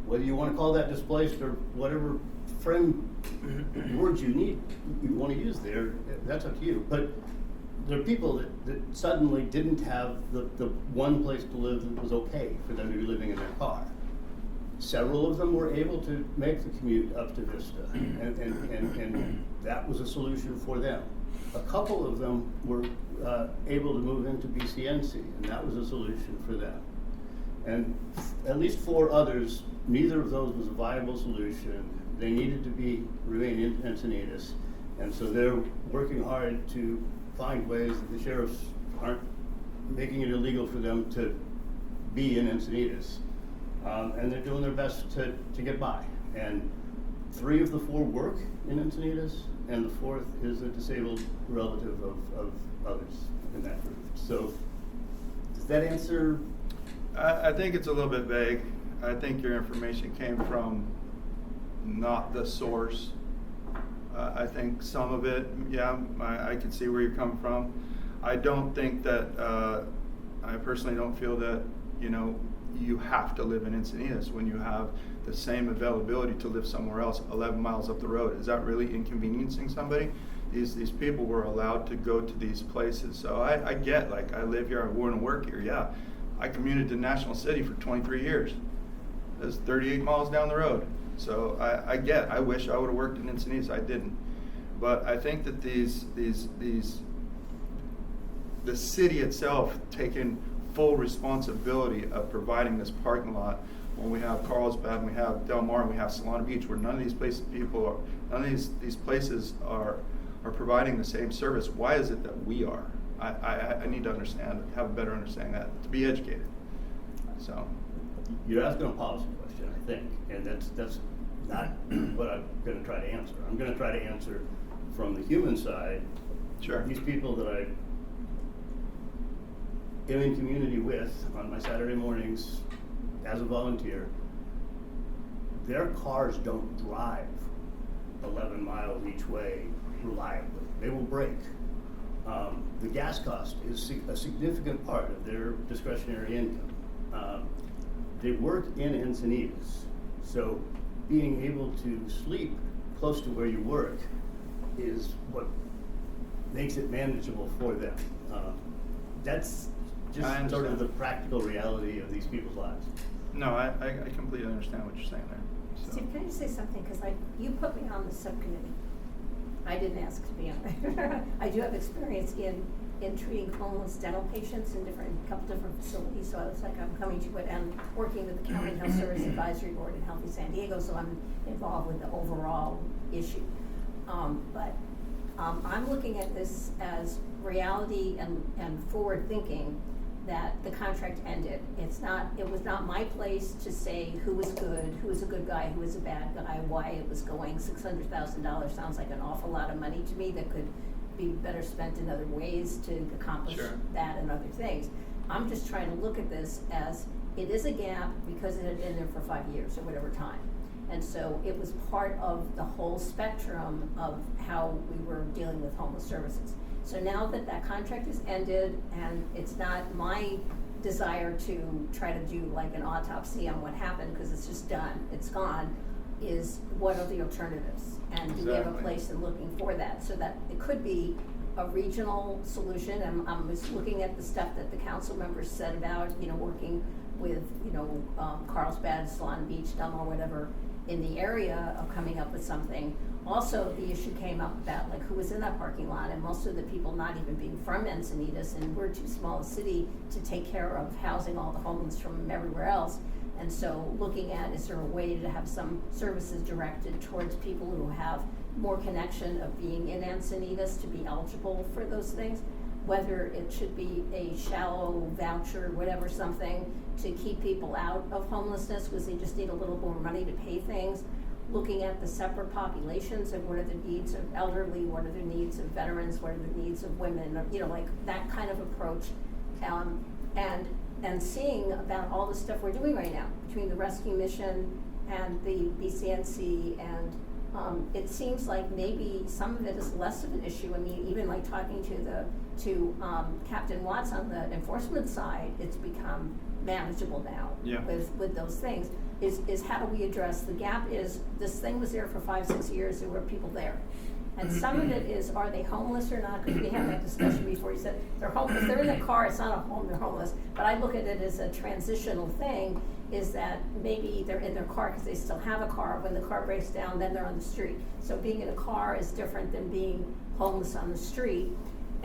Whether you want to call that displaced or whatever frame words you want to use there, that's up to you. But there are people that suddenly didn't have the one place to live that was okay for them to be living in their car. Several of them were able to make the commute up to Vista, and that was a solution for them. A couple of them were able to move into BCNC, and that was a solution for them. And at least 4 others, neither of those was a viable solution. They needed to remain in Encinitas. And so they're working hard to find ways that the sheriffs aren't making it illegal for them to be in Encinitas. And they're doing their best to get by. And 3 of the 4 work in Encinitas, and the 4th is a disabled relative of others in that group. So does that answer? I think it's a little bit vague. I think your information came from not the source. I think some of it, yeah, I can see where you're coming from. I don't think that, I personally don't feel that, you have to live in Encinitas when you have the same availability to live somewhere else 11 miles up the road. Is that really inconveniencing somebody? These people were allowed to go to these places. So I get, like, I live here, I want to work here, yeah. I commuted to National City for 23 years. That's 38 miles down the road. So I wish I would have worked in Encinitas. I didn't. But I think that the city itself taking full responsibility of providing this parking lot when we have Carlsbad, and we have Del Mar, and we have Solana Beach, where none of these places these places are providing the same service. Why is it that we are? I need to understand, have a better understanding that, to be educated. So You're asking a policy question, I think, and that's not what I'm going to try to answer. I'm going to try to answer from the human side. Sure. These people that I am in community with on my Saturday mornings as a volunteer, their cars don't drive 11 miles each way reliably. They will break. The gas cost is a significant part of their discretionary income. They work in Encinitas, so being able to sleep close to where you work is what makes it manageable for them. That's just sort of the practical reality of these people's lives. No, I completely understand what you're saying there. So. Steve, can I just say something? Because you put me on the subcommittee. I didn't ask to be on it. I do have experience in treating homeless dental patients in couple different facilities. So it's like I'm coming to it and working with the County Health Service Advisory Board in Healthy San Diego. So I'm involved with the overall issue. But I'm looking at this as reality and forward thinking. That the contract ended. It was not my place to say who was good, who was a good guy, who was a bad guy, why it was going. $600,000 sounds like an awful lot of money to me that could be better spent in other ways to accomplish that and other things. I'm just trying to look at this as it is a gap because it had been there for 5 years or whatever time. And so it was part of the whole spectrum of how we were dealing with homeless services. So now that contract is ended and it's not my desire to try to do like an autopsy on what happened because it's just done, it's gone, is what are the alternatives? And do we have a place in looking for that? So that it could be a regional solution. I'm just looking at the stuff that the council members said about, working with, Carlsbad, Solana Beach, Del Mar, whatever, in the area of coming up with something. Also, the issue came up about like who was in that parking lot, and most of the people not even being from Encinitas, and we're too small a city to take care of housing all the homeless from everywhere else. And so looking at, is there a way to have some services directed towards people who have more connection of being in Encinitas to be eligible for those things? Whether it should be a shallow voucher, whatever, something to keep people out of homelessness because they just need a little more money to pay things. Looking at the separate populations and what are the needs of elderly, what are the needs of veterans, what are the needs of women, like that kind of approach. And seeing about all the stuff we're doing right now between the rescue mission and the BCNC, and it seems like maybe some of it is less of an issue. I mean, even like talking to Captain Watts on the enforcement side, it's become manageable now with those things. Is how do we address the gap? Is this thing was there for 5-6 years? There were people there, and some of it is, are they homeless or not? Because we had that discussion before. You said they're homeless. They're in the car. It's not a home. They're homeless. But I look at it as a transitional thing. Is that maybe they're in their car because they still have a car. When the car breaks down, then they're on the street. So being in a car is different than being homeless on the street.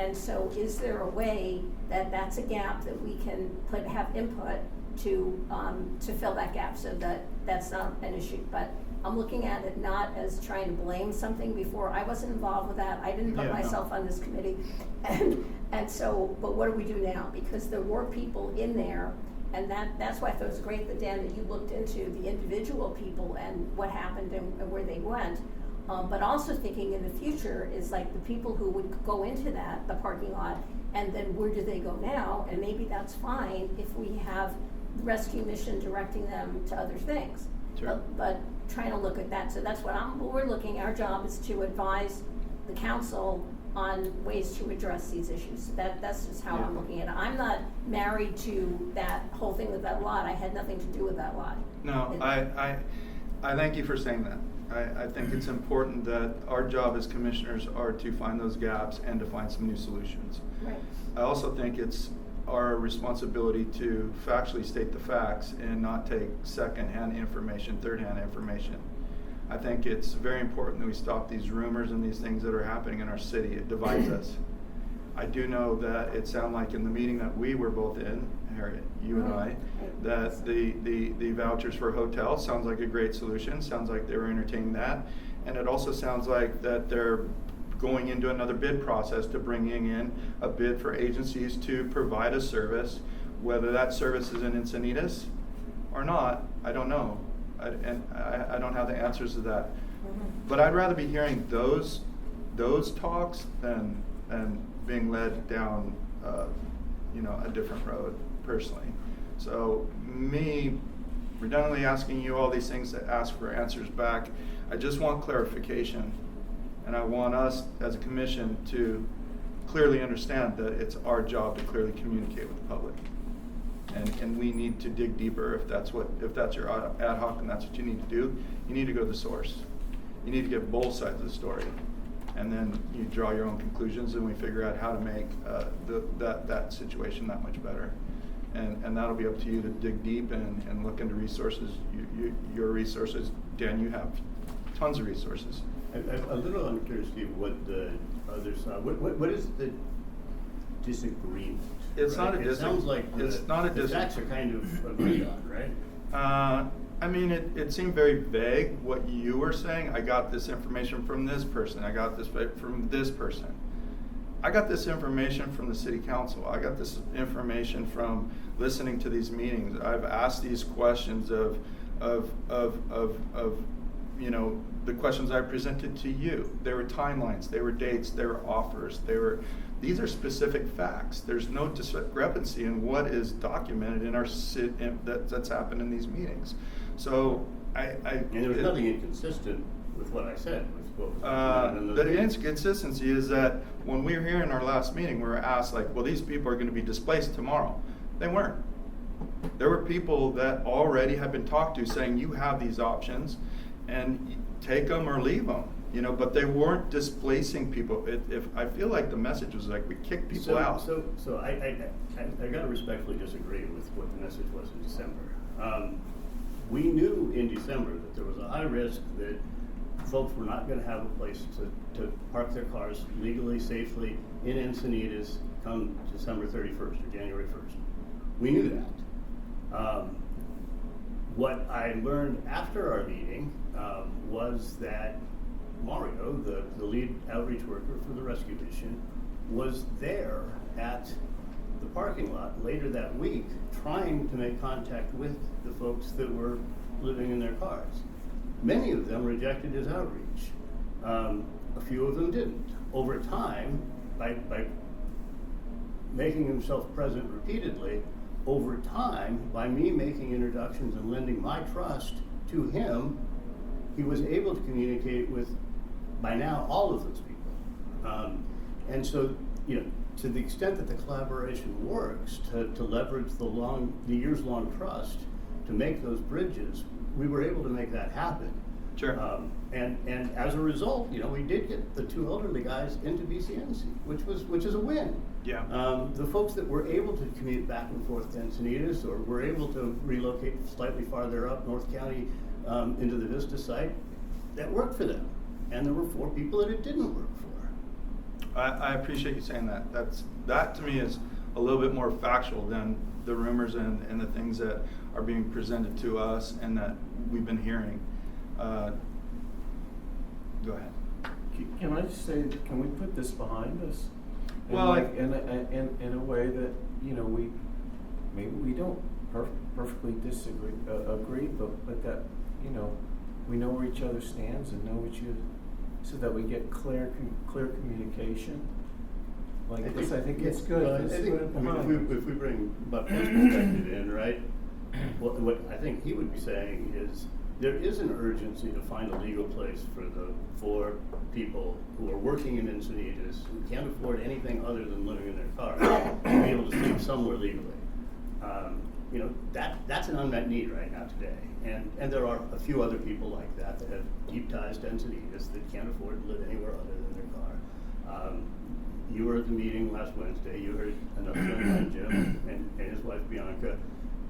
And so is there a way that that's a gap that we can have input to fill that gap so that that's not an issue? But I'm looking at it not as trying to blame something before. I wasn't involved with that. I didn't put myself on this committee. And so, but what do we do now? Because there were people in there, and that's why I thought it was great that, Dan, that you looked into the individual people and what happened and where they went. But also thinking in the future is like the people who would go into the parking lot, and then where do they go now? And maybe that's fine if we have the rescue mission directing them to other things. Sure. But trying to look at that. So that's what we're looking, our job is to advise the council on ways to address these issues. That's just how I'm looking at it. I'm not married to that whole thing with that lot. I had nothing to do with that lot. No, I thank you for saying that. I think it's important that our job as commissioners are to find those gaps and to find some new solutions. Right. I also think it's our responsibility to factually state the facts and not take second-hand information, third-hand information. I think it's very important that we stop these rumors and these things that are happening in our city. It divides us. I do know that it sounded like in the meeting that we were both in, Harriet, you and I, that the vouchers for hotels sounds like a great solution. Sounds like they were entertaining that. And it also sounds like that they're going into another bid process to bringing in a bid for agencies to provide a service. Whether that service is in Encinitas or not, I don't know. I don't have the answers to that. But I'd rather be hearing those talks than being led down a different road personally. So me redundantly asking you all these things to ask for answers back, I just want clarification. And I want us as a commission to clearly understand that it's our job to clearly communicate with the public. And we need to dig deeper if that's your ad hoc and that's what you need to do. You need to go to the source. You need to get both sides of the story. And then you draw your own conclusions and we figure out how to make that situation that much better. And that'll be up to you to dig deep and look into resources. Your resources, Dan, you have tons of resources. I'm a little unclear, Steve, what the other side, what is the disagreement? It's right? not a disagreement. It sounds like the facts are kind of agreed on, right? I mean, it seemed very vague what you were saying. I got this information from this person. I got this from this person. I got this information from the city council. I got this information from listening to these meetings. I've asked these questions of the questions I presented to you. There were timelines, there were dates, there were offers, these are specific facts. There's no discrepancy in what is documented in our city that's happened in these meetings. So and there was nothing inconsistent with what I said. The inconsistency is that when we were here in our last meeting, we were asked well, these people are going to be displaced tomorrow. They weren't. There were people that already had been talked to saying you have these options and take them or leave them, but they weren't displacing people. If I feel like the message was we kick people out. So I got to respectfully disagree with what the message was in December. We knew in December that there was a high risk that folks were not going to have a place to park their cars legally, safely in Encinitas come December 31st or January 1st. We knew that. What I learned after our meeting was that Mario, the lead outreach worker for the rescue mission, was there at the parking lot later that week trying to make contact with the folks that were living in their cars. Many of them rejected his outreach. A few of them didn't. Over time, by making himself present repeatedly, over time, by me making introductions and lending my trust to him, he was able to communicate with, by now, all of those people. And so, to the extent that the collaboration works to leverage the years-long trust to make those bridges, we were able to make that happen. Sure. And as a result, we did get the two elderly guys into BCNC, which is a win. Yeah. The folks that were able to commute back and forth to Encinitas or were able to relocate slightly farther up North County into the Vista site, that worked for them. And there were 4 people that it didn't work for. I appreciate you saying that. That to me is a little bit more factual than the rumors and the things that are being presented to us and that we've been hearing. Go ahead. Can I just say, can we put this behind us? And Well, like, in a way that, you know, maybe we don't perfectly agree, but that, you know, we know where each other stands and know so that we get clear communication. Like this, I think it's good. Well, Let's I think, put it behind us. if we bring Buck's perspective in, right, what I think he would be saying is there is an urgency to find a legal place for people who are working in Encinitas who can't afford anything other than living in their car to be able to sleep somewhere legally. You know, that's an unmet need right now today. And there are a few other people like that have deep ties to Encinitas that can't afford to live anywhere other than their car. You were at the meeting last Wednesday. You heard another young man, Jim, and his wife Bianca.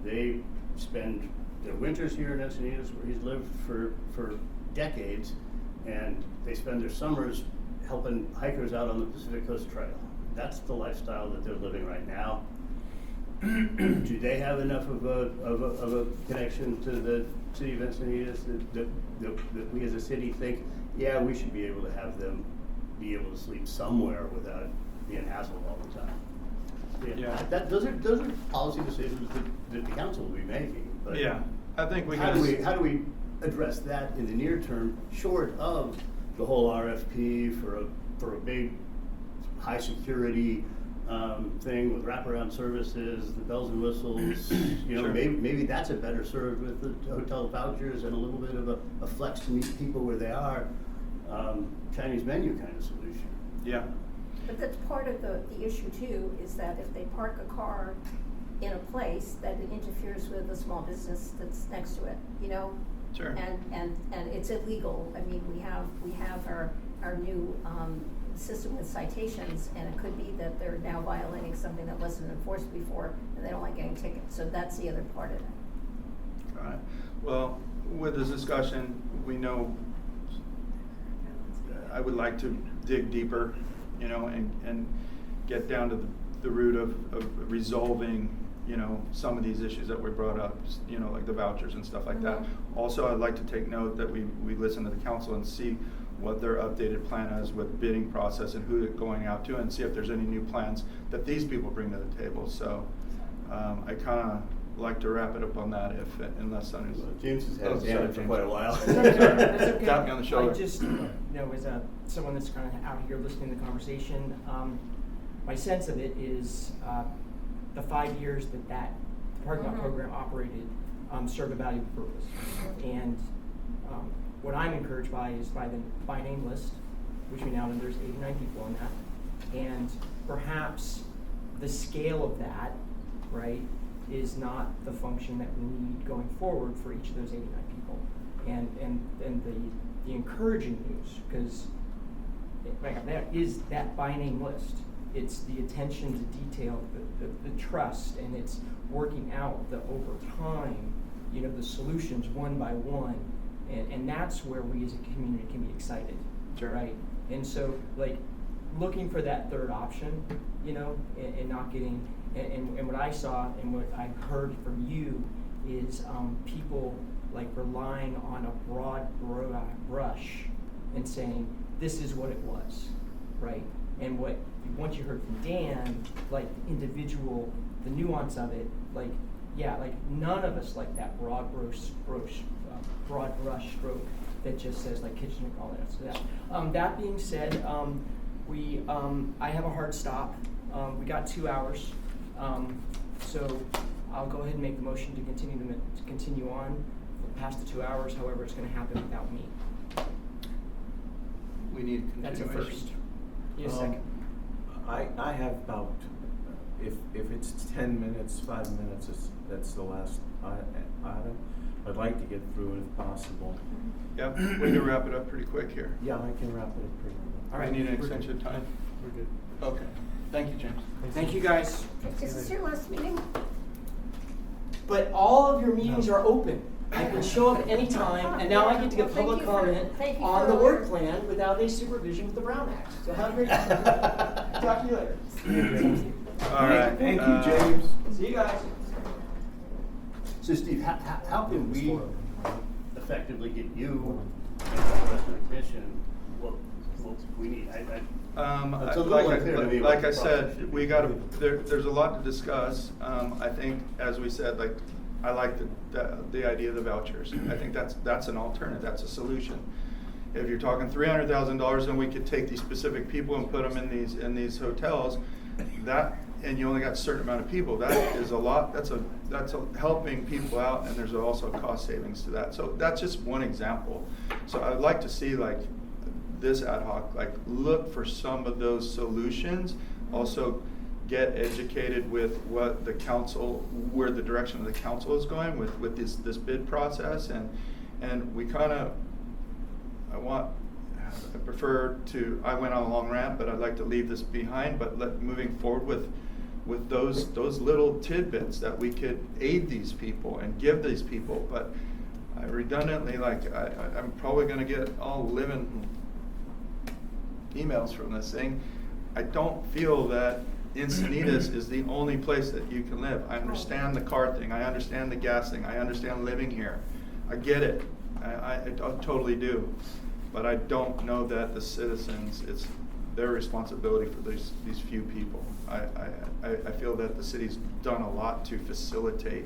They spend their winters here in Encinitas, where he's lived for decades, and they spend their summers helping hikers out on the Pacific Coast Trail. That's the lifestyle that they're living right now. Do they have enough of a connection to the city of Encinitas that we as a city think, yeah, we should be able to have them be able to sleep somewhere without being hassled all the time? Yeah. Those are policy decisions that the council will be making. But Yeah, I think how do we address that in the near term, short of the whole RFP for a big high security thing with wraparound services, the bells and whistles? You know, Sure. maybe that's a better served with the hotel vouchers and a little bit of a flex to meet people where they are, Chinese menu kind of solution. Yeah. But that's part of the issue too, is that if they park a car in a place, that it interferes with a small business that's next to it, you know? Sure. And it's illegal. I mean, we have our new system with citations, and it could be that they're now violating something that wasn't enforced before, and they don't like getting tickets. So that's the other part of it. All right. Well, with this discussion, we know I would like to dig deeper, you know, and get down to the root of resolving, you know, some of these issues that were brought up, you know, like the vouchers and stuff like that. Also, I'd like to take note that we listen to the council and see what their updated plan is with bidding process and who they're going out to, and see if there's any new plans that these people bring to the table. So I kind of like to wrap it up on that, unless someone is. James has had his hand up for quite a while. That's okay. Tap me on the shoulder. I just, you know, as someone that's kind of out here listening to the conversation, my sense of it is the 5 years that the parking lot program operated served a valuable purpose. And what I'm encouraged by is by name list, which we now know there's 89 people on that. And perhaps the scale of that, right, is not the function that we need going forward for each of those 89 people. And the encouraging news, because that is that by name list. It's the attention to detail, the trust, and it's working out over time, you know, the solutions one by one. And that's where we as a community can be excited, Sure. right? And so, like, looking for that third option, you know, and not getting, and what I saw and what I heard from you is people like relying on a broad brush and saying, this is what it was, right? And once you heard from Dan, like individual, the nuance of it, like, yeah, like none of us like that broad brush stroke that just says like kitchen and all that. So that being said, I have a hard stop. We got 2 hours, so I'll go ahead and make the motion to continue on past the 2 hours. However, it's going to happen without me. We need That's a continuation. first. Need a second. I have about, if it's 10 minutes, 5 minutes, that's the last item. I'd like to get through it if possible. Yep, we can wrap it up pretty quick here. Yeah, I can wrap it up pretty quick. All right, need an extension of time? We're good. Okay, thank you, James. Thank you, guys. Is this your last meeting? But all of your meetings are open. I can show up anytime, and now I get to get public comment on the work plan without any supervision with the Brown Act. So have a great time. Talk to you later. All right. Thank you, James. See you guys. So Steve, how can we effectively get you and the rest of the commission what we need? It's a little unclear to me what Like the I said, process should we be. gotta, there's a lot to discuss. I think, as we said, like, I like the idea of the vouchers. I think that's an alternative, that's a solution. If you're talking $300,000, then we could take these specific people and put them in these hotels. And you only got a certain amount of people. That is a lot. That's helping people out, and there's also cost savings to that. So that's just one example. So I'd like to see like this ad hoc, like look for some of those solutions. Also, get educated with what the council, where the direction of the council is going with this bid process, and we kind of, I went on a long rant, but I'd like to leave this behind, but moving forward with those little tidbits that we could aid these people and give these people. But I redundantly, like, I'm probably gonna get all living emails from this thing. I don't feel that Encinitas is the only place that you can live. I understand the car thing, I understand the gas thing, I understand living here. I get it, I totally do. But I don't know that the citizens, it's their responsibility for these few people. I feel that the city's done a lot to facilitate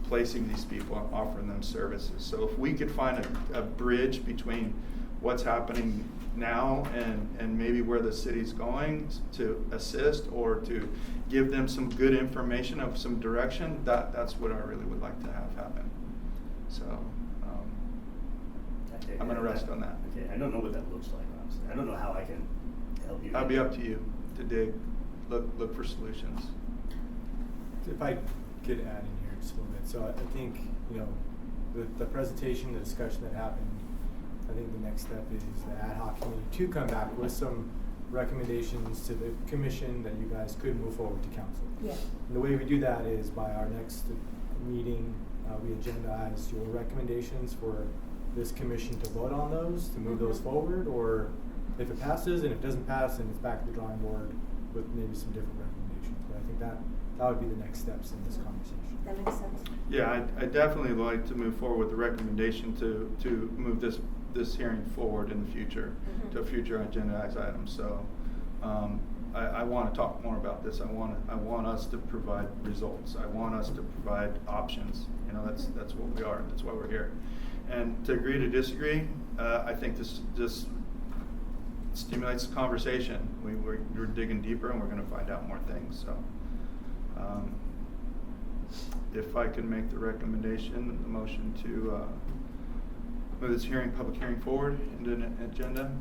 placing these people and offering them services. So if we could find a bridge between what's happening now and maybe where the city's going to assist or to give them some good information of some direction, that's what I really would like to have happen. So I'm going to rest on that. Okay, I don't know what that looks like, honestly. I don't know how I can help you. That'll be up to you to dig, look for solutions. If I could add in here just a little bit. So I think, the presentation, the discussion that happened, I think the next step is the ad hoc committee to come back with some recommendations to the commission that you guys could move forward to council. Yeah. And the way we do that is by our next meeting, we agendize your recommendations for this commission to vote on those, to move those forward, or if it passes, and if it doesn't pass, then it's back to the drawing board with maybe some different recommendations. But I think that would be the next steps in this conversation. That makes sense. Yeah, I definitely like to move forward with the recommendation to move this hearing forward in the future to a future agendized item. So I want to talk more about this. I want us to provide results. I want us to provide options. That's what we are. That's why we're here. And to agree to disagree, I think this just stimulates the conversation. We're digging deeper, and we're going to find out more things. So, if I can make the recommendation, the motion to move this public hearing forward into an agenda.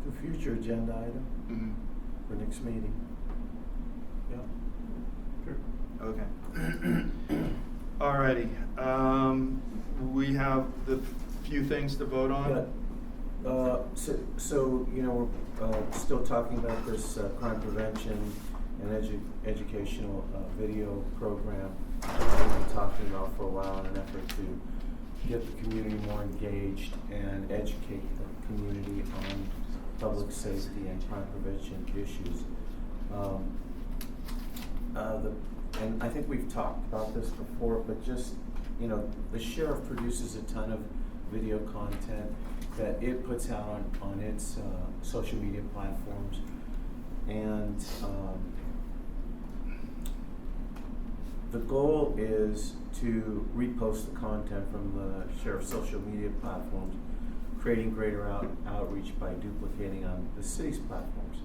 The future agenda item for next meeting. Yeah. Sure. Okay. Alrighty. We have the few things to vote on. So we're still talking about this crime prevention and educational video program that we've been talking about for a while in an effort to get the community more engaged and educate the community on public safety and crime prevention issues. And I think we've talked about this before, but just, the sheriff produces a ton of video content that it puts out on its social media platforms. And the goal is to repost the content from the sheriff's social media platforms, creating greater outreach by duplicating on the city's platforms.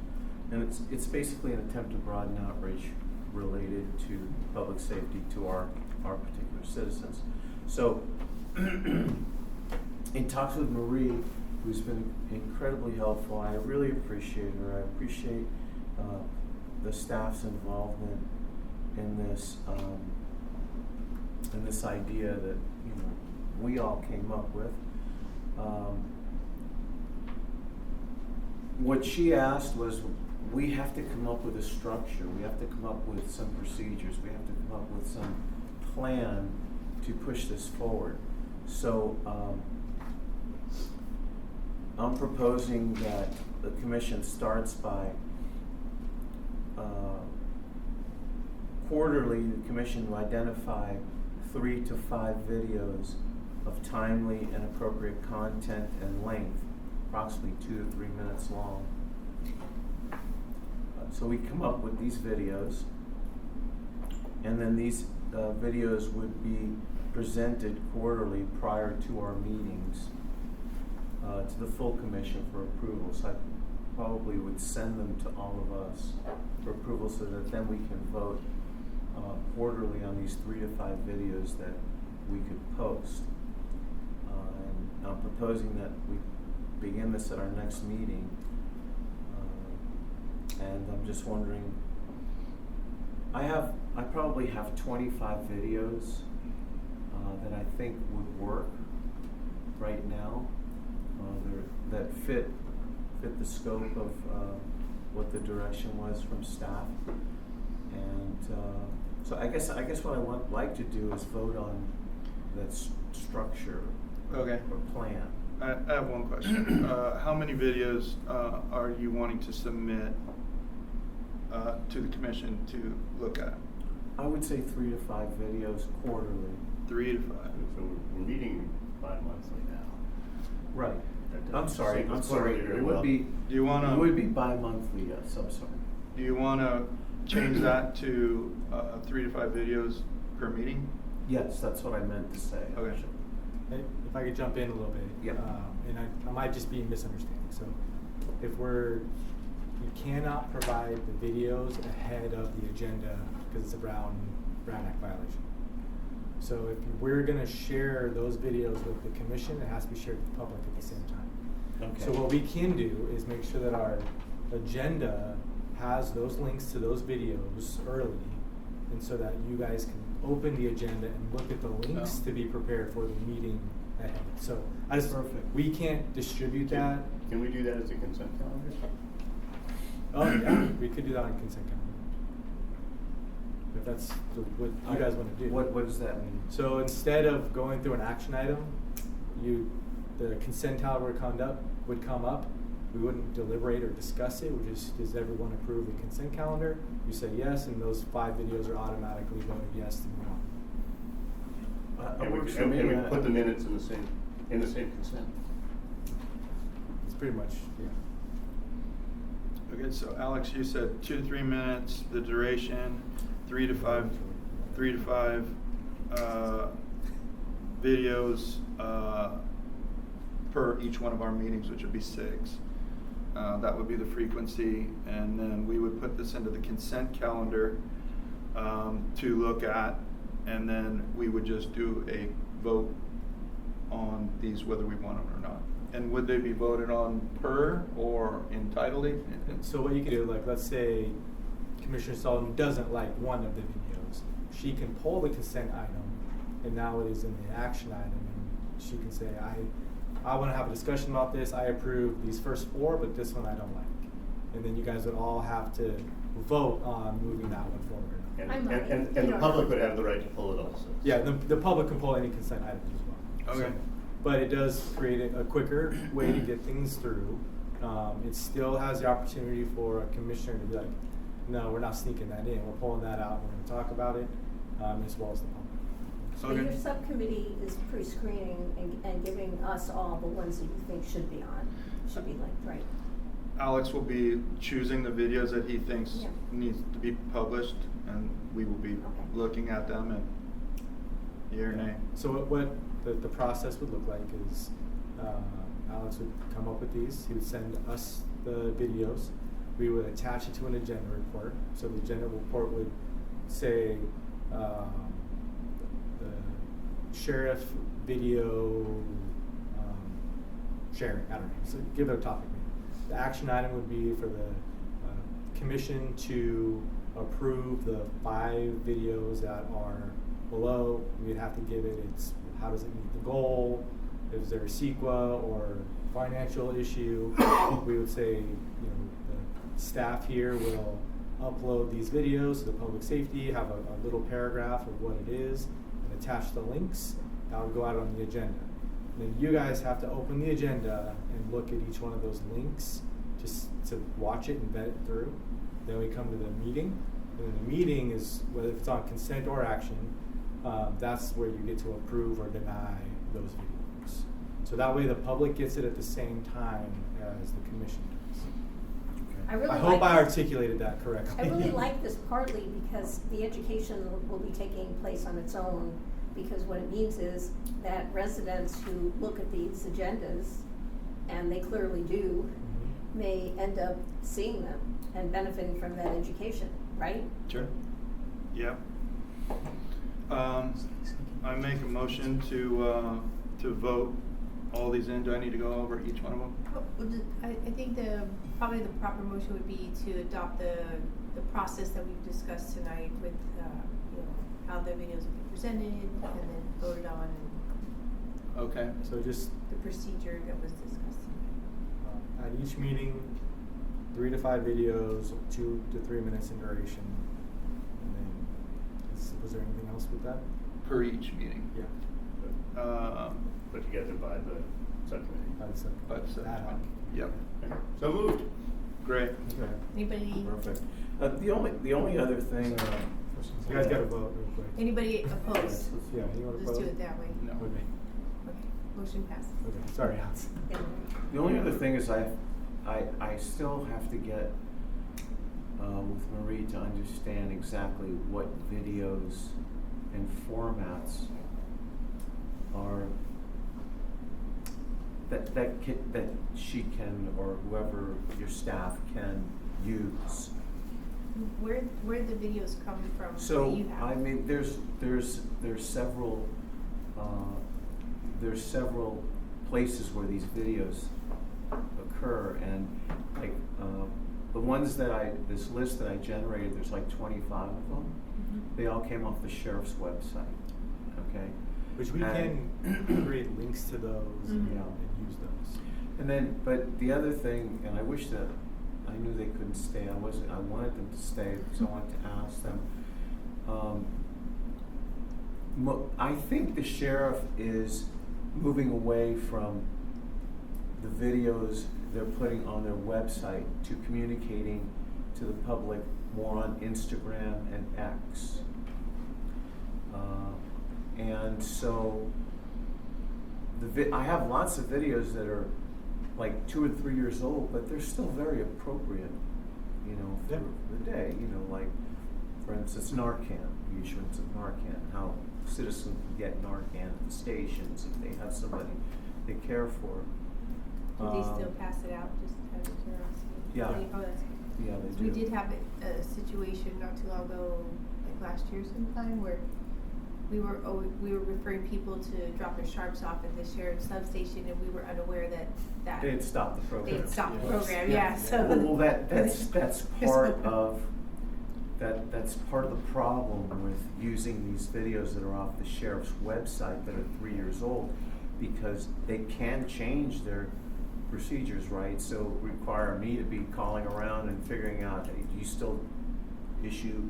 And it's basically an attempt to broaden outreach related to public safety to our particular citizens. So in talks with Marie, who's been incredibly helpful, I really appreciate her. I appreciate the staff's involvement in this idea that we all came up with. What she asked was, we have to come up with a structure. We have to come up with some procedures. We have to come up with some plan to push this forward. So I'm proposing that the commission starts by quarterly, the commission will identify 3 to 5 videos of timely and appropriate content and length, approximately 2 to 3 minutes long. So we come up with these videos, and then these videos would be presented quarterly prior to our meetings to the full commission for approval. So I probably would send them to all of us for approval so that then we can vote quarterly on these 3 to 5 videos that we could post. And I'm proposing that we begin this at our next meeting. And I'm just wondering, I probably have 25 videos that I think would work right now, that fit the scope of what the direction was from staff. And so I guess what I like to do is vote on that structure Okay. or plan. I have one question. How many videos are you wanting to submit to the commission to look at? I would say 3 to 5 videos quarterly. 3 to 5. So we're meeting bi-monthly now. Right. That I'm doesn't sorry. sequence I'm sorry. quarterly very It would well. be. Do you wanna- It would be bi-monthly. Yes. I'm sorry. Do you want to change that to 3 to 5 videos per meeting? Yes, that's what I meant to say. Okay. If I could jump in a little bit. Yeah. And I might just be misunderstanding. So if you cannot provide the videos ahead of the agenda because it's a Brown Act violation. So if we're gonna share those videos with the commission, it has to be shared with the public at the same time. Okay. So what we can do is make sure that our agenda has those links to those videos early, and so that you guys can open the agenda and look at the links Oh. to be prepared for the meeting ahead. So Perfect. we can't distribute that. Can we do that as a consent calendar? Oh yeah, we could do that on consent calendar. If that's what you guys want to do. What does that mean? So instead of going through an action item, the consent calendar would come up. We wouldn't deliberate or discuss it. We just, does everyone approve the consent calendar? You say yes, and those 5 videos are automatically voted yes to move on. And we put the minutes in the same consent. It's pretty much, yeah. Okay, so Alex, you said 2 to 3 minutes, the duration, 3 to 5 videos per each one of our meetings, which would be 6. That would be the frequency, and then we would put this into the consent calendar to look at, and then we would just do a vote on these whether we want them or not. And would they be voted on per or entirely? So what you can do, like, let's say Commissioner Sullivan doesn't like one of the videos, she can pull the consent item, and now it is in the action item, and she can say, I want to have a discussion about this. I approve these first 4, but this one I don't like. And then you guys would all have to vote on moving that one forward. And the public would have the right to pull it also. Yeah, the public can pull any consent items as well. Okay. But it does create a quicker way to get things through. It still has the opportunity for a commissioner to be like, no, we're not sneaking that in. We're pulling that out. We're going to talk about it, as well as the public. So your subcommittee is pre-screening and giving us all the ones that you think should be linked, right? Alex will be choosing the videos that he thinks Yeah. needs to be published, and we will be looking at them and yea or nay. So what the process would look like is Alex would come up with these. He would send us the videos. We would attach it to an agenda report. So the agenda report would say the sheriff video sharing. I don't know. So give it a topic. The action item would be for the commission to approve the 5 videos that are below. We'd have to give it how does it meet the goal? Is there a CEQA or financial issue? We would say, the staff here will upload these videos to the public safety, have a little paragraph of what it is, and attach the links, that would go out on the agenda. Then you guys have to open the agenda and look at each one of those links just to watch it and vet it through. Then we come to the meeting, and then the meeting is, whether it's on consent or action, that's where you get to approve or deny those videos. So that way the public gets it at the same time as the commission does. I really hope like I this. articulated that correctly. I really like this partly because the education will be taking place on its own, because what it means is that residents who look at these agendas, and they clearly do, may end up seeing them and benefiting from that education, right? Sure. Yep. I make a motion to vote all these in. Do I need to go over each one of them? I think probably the proper motion would be to adopt the process that we've discussed tonight with, how the videos will be presented and then voted on, and Okay. So just the procedure that was discussed tonight. at each meeting, 3 to 5 videos, 2 to 3 minutes in duration. And then, was there anything else with that? Per each meeting. Yeah. Put together by the subcommittee. By the subcommittee. By the subcommittee. Ad hoc. Yep. So moved. Great. Okay. Anybody? Perfect. The only other thing. You guys gotta vote real quick. Anybody opposed? Yeah, you wanna Let's vote? do it that way. No. With me. Okay, motion passes. Okay, sorry, Hans. The only other thing is I still have to get with Marie to understand exactly what videos and formats are that she can, or whoever your staff can use. Where the videos come from So that you have? I mean, there's several places where these videos occur, and like the ones this list that I generated, there's like 25 of them. Mhm. They all came off the sheriff's website. Okay. Which we And- can create links to those and Mhm. use those. And then, but the other thing, and I wish that I knew they couldn't stay. I wanted them to stay because I wanted to ask them. I think the sheriff is moving away from the videos they're putting on their website to communicating to the public more on Instagram and X. And so I have lots of videos that are like 2 or 3 years old, but they're still very appropriate, for the day. Like, for instance, Narcan, the issuance of Narcan, how citizens can get Narcan at the stations if they have somebody they care for. Do they still pass it out, just out of curiosity? Yeah. Oh, that's good. Yeah, they So do. we did have a situation not too long ago, like last year sometime, where we were referring people to drop their sharps off at the sheriff's substation, and we were unaware that They had stopped the program. They had stopped the Yes. program, yeah, so. Well, that's part of that's part of the problem with using these videos that are off the sheriff's website that are 3 years old, because they can change their procedures, right? So require me to be calling around and figuring out, hey, do you still issue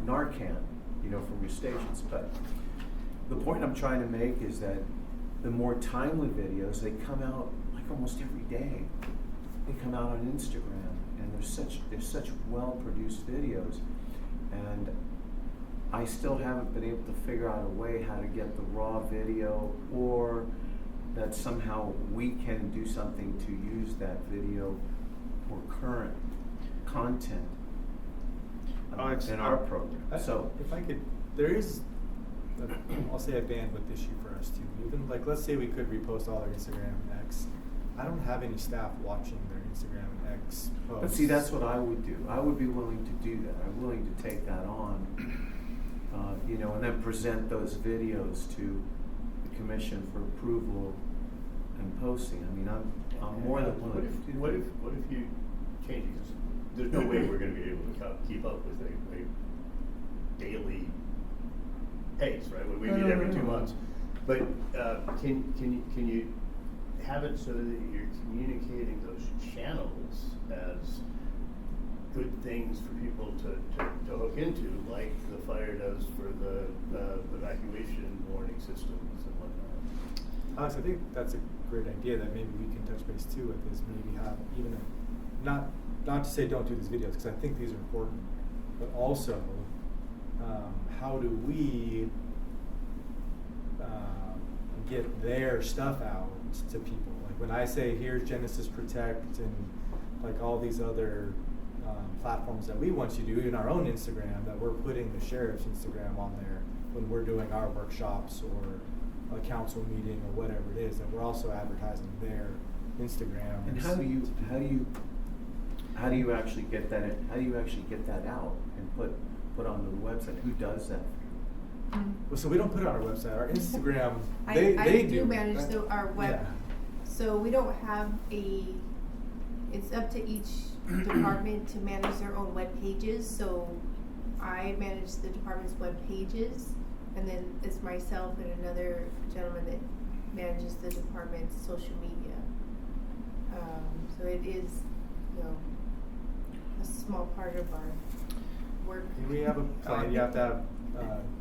Narcan, from your stations? But the point I'm trying to make is that the more timely videos, they come out like almost every day. They come out on Instagram, and they're such well-produced videos, and I still haven't been able to figure out a way how to get the raw video, or that somehow we can do something to use that video for current content in our program. So if I could, there is, I'll say a bandwidth issue for us too. Even like, let's say we could repost all their Instagram and X. I don't have any staff watching their Instagram and X posts. But see, that's what I would do. I would be willing to do that. I'm willing to take that on, and then present those videos to the commission for approval and posting. I mean, I'm more than willing to do What that. if you change it? 'Cause there's no way we're going to be able to keep up with a daily pace, right? When we meet every 2 months. But can you have it so that you're communicating those channels as good things for people to hook into, like the fire does for the evacuation warning systems and whatnot. Alex, I think that's a great idea that maybe we can touch base too with this, maybe have even not to say don't do these videos, because I think these are important, but also how do we get their stuff out to people? Like when I say here's Genesis Protect and like all these other platforms that we want you to do, even our own Instagram, that we're putting the sheriff's Instagram on there when we're doing our workshops or a council meeting or whatever it is, and we're also advertising their Instagram. And how do you actually get that how do you actually get that out and put on the website? Who does that? Well, so we don't put it on our website. Our Instagram, I they do manage our web. Yeah. So we don't have it's up to each department to manage their own web pages. So I manage the department's web pages, and then it's myself and another gentleman that manages the department's social media. So it is, a small part of our work. And we have a plan. You have to have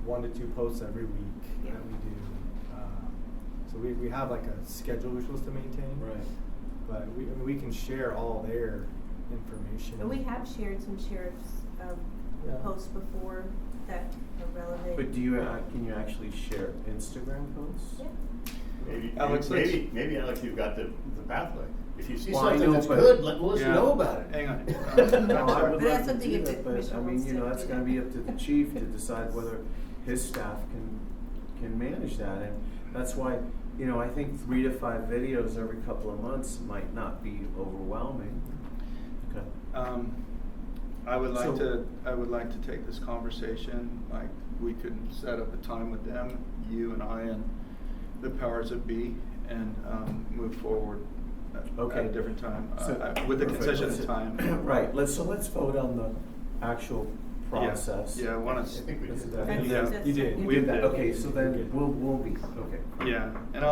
1 to 2 posts every week Yeah. that we do. So we have like a schedule we're supposed to maintain. Right. But we can share all their information. And we have shared some sheriff's posts before that are relevant. But can you actually share Instagram posts? Yeah. Maybe Alex, you've got the pathway. If you see Well, I something know, that's but- good, let Melissa Yeah. know about it. Hang on. No, I would But that's love to something do if the that, but commissioner I mean, wants to that's do gonna that. be up to the chief to decide whether his staff can manage that, and that's why, I think 3 to 5 videos every couple of months might not be overwhelming. Okay. I would like So- to take this conversation, like, we could set up a time with them, you and I and the powers that be, and move forward at a different time, with the Perfect. concession of time. Right, let's vote on the actual process. Yeah, I wanna. I think we did I that. think Yeah. that's You did. something- We did that. Okay, so then we'll be, okay. Yeah, and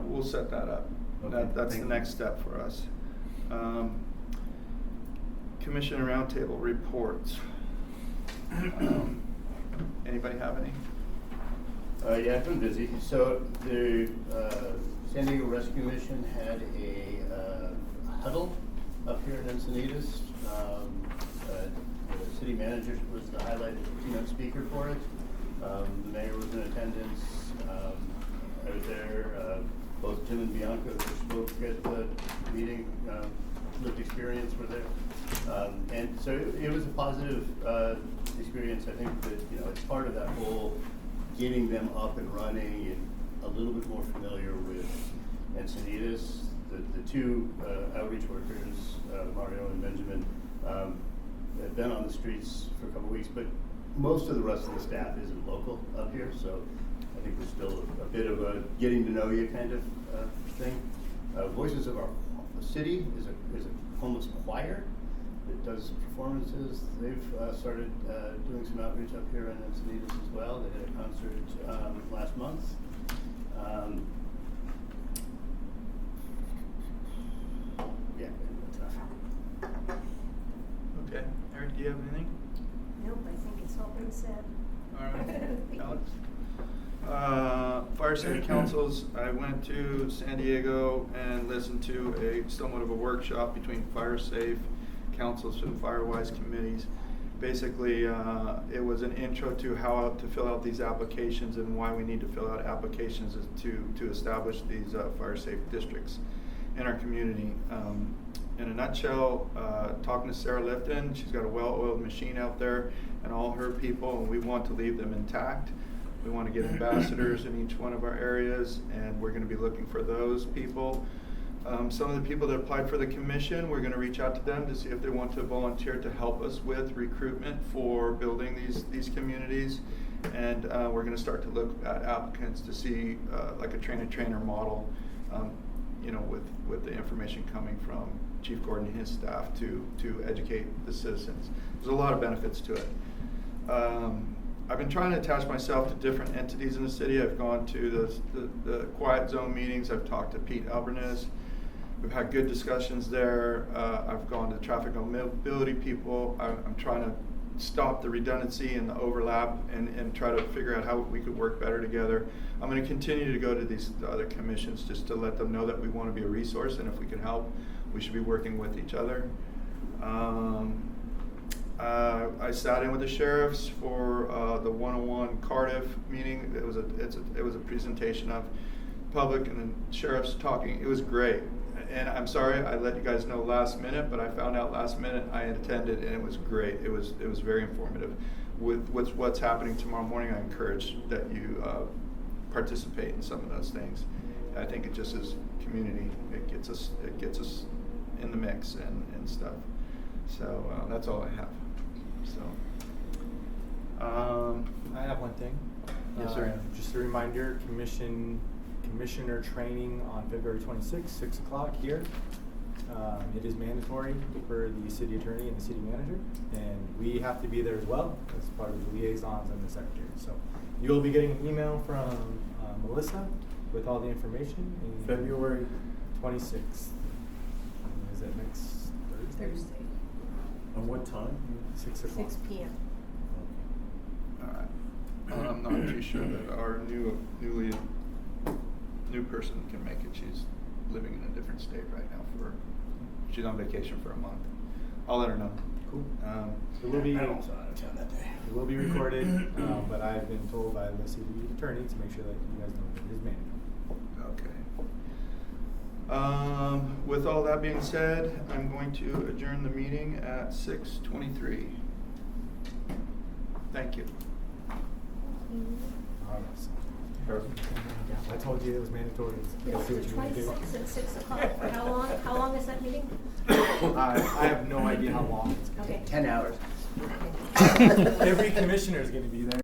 we'll set that up. Okay, That's thank the you. next step for us. Commissioner Roundtable reports. Anybody have any? Yeah, I've been busy. So the San Diego Rescue Mission had a huddle up here in Encinitas. The city manager was the highlighted keynote speaker for it. The mayor was in attendance. I was there. Both Jim and Bianca, who spoke at the meeting, lived experience were there. And so it was a positive experience. I think that, it's part of that whole getting them up and running and a little bit more familiar with Encinitas. The two outreach workers, Mario and Benjamin, have been on the streets for a couple weeks, but most of the rest of the staff isn't local up here, so I think there's still a bit of a getting to know you kind of thing. Voices of Our City is a homeless choir that does performances. They've started doing some outreach up here in Encinitas as well. They did a concert last month. Yeah, tough. Okay, Eric, do you have anything? Nope, I think it's all been said. All right, Alex? Fire City Councils, I went to San Diego and listened to somewhat of a workshop between Fire Safe Councils and Firewise committees. Basically, it was an intro to how to fill out these applications and why we need to fill out applications to establish these fire safe districts in our community. In a nutshell, talking to Sarah Lifton, she's got a well-oiled machine out there and all her people, and we want to leave them intact. We want to get ambassadors in each one of our areas, and we're going to be looking for those people. Some of the people that applied for the commission, we're going to reach out to them to see if they want to volunteer to help us with recruitment for building these communities. And we're going to start to look at applicants to see like a trainer model, with the information coming from Chief Gordon and his staff to educate the citizens. There's a lot of benefits to it. I've been trying to attach myself to different entities in the city. I've gone to the Quiet Zone meetings. I've talked to Pete Albanese. We've had good discussions there. I've gone to traffic and mobility people. I'm trying to stop the redundancy and the overlap and try to figure out how we could work better together. I'm going to continue to go to these other commissions just to let them know that we want to be a resource, and if we can help, we should be working with each other. I sat in with the sheriffs for the 101 Cardiff meeting. It was a presentation of public and the sheriffs talking. It was great. And I'm sorry I let you guys know last minute, but I found out last minute I attended, and it was great. It was very informative. With what's happening tomorrow morning, I encourage that you participate in some of those things. I think it just is community. It gets us in the mix and stuff. So that's all I have. So I have one thing. Yes, sir. Just a reminder, commissioner training on February 26th, 6 o'clock here. It is mandatory for the city attorney and the city manager, and we have to be there as well as part of the liaisons and the secretary. So you'll be getting an email from Melissa with all the information. In February 26th. Is that next Thursday? Thursday, On what time? 6 o'clock. 6 p.m. all right. I'm not too sure that our new person can make it. She's living in a different state right now. She's on vacation for a month. I'll let her know. Cool. It will be. I was out of town that day. It will be recorded, but I've been told by the city attorney to make sure that you guys know that it is mandatory. Okay. With all that being said, I'm going to adjourn the meeting at 6:23. Thank you. I told you it was mandatory. You gotta see what you want to do. 26 and 6 o'clock. For how long? How long is that meeting? I have no idea how long it's going to Okay. 10 hours. Every commissioner is going to be there.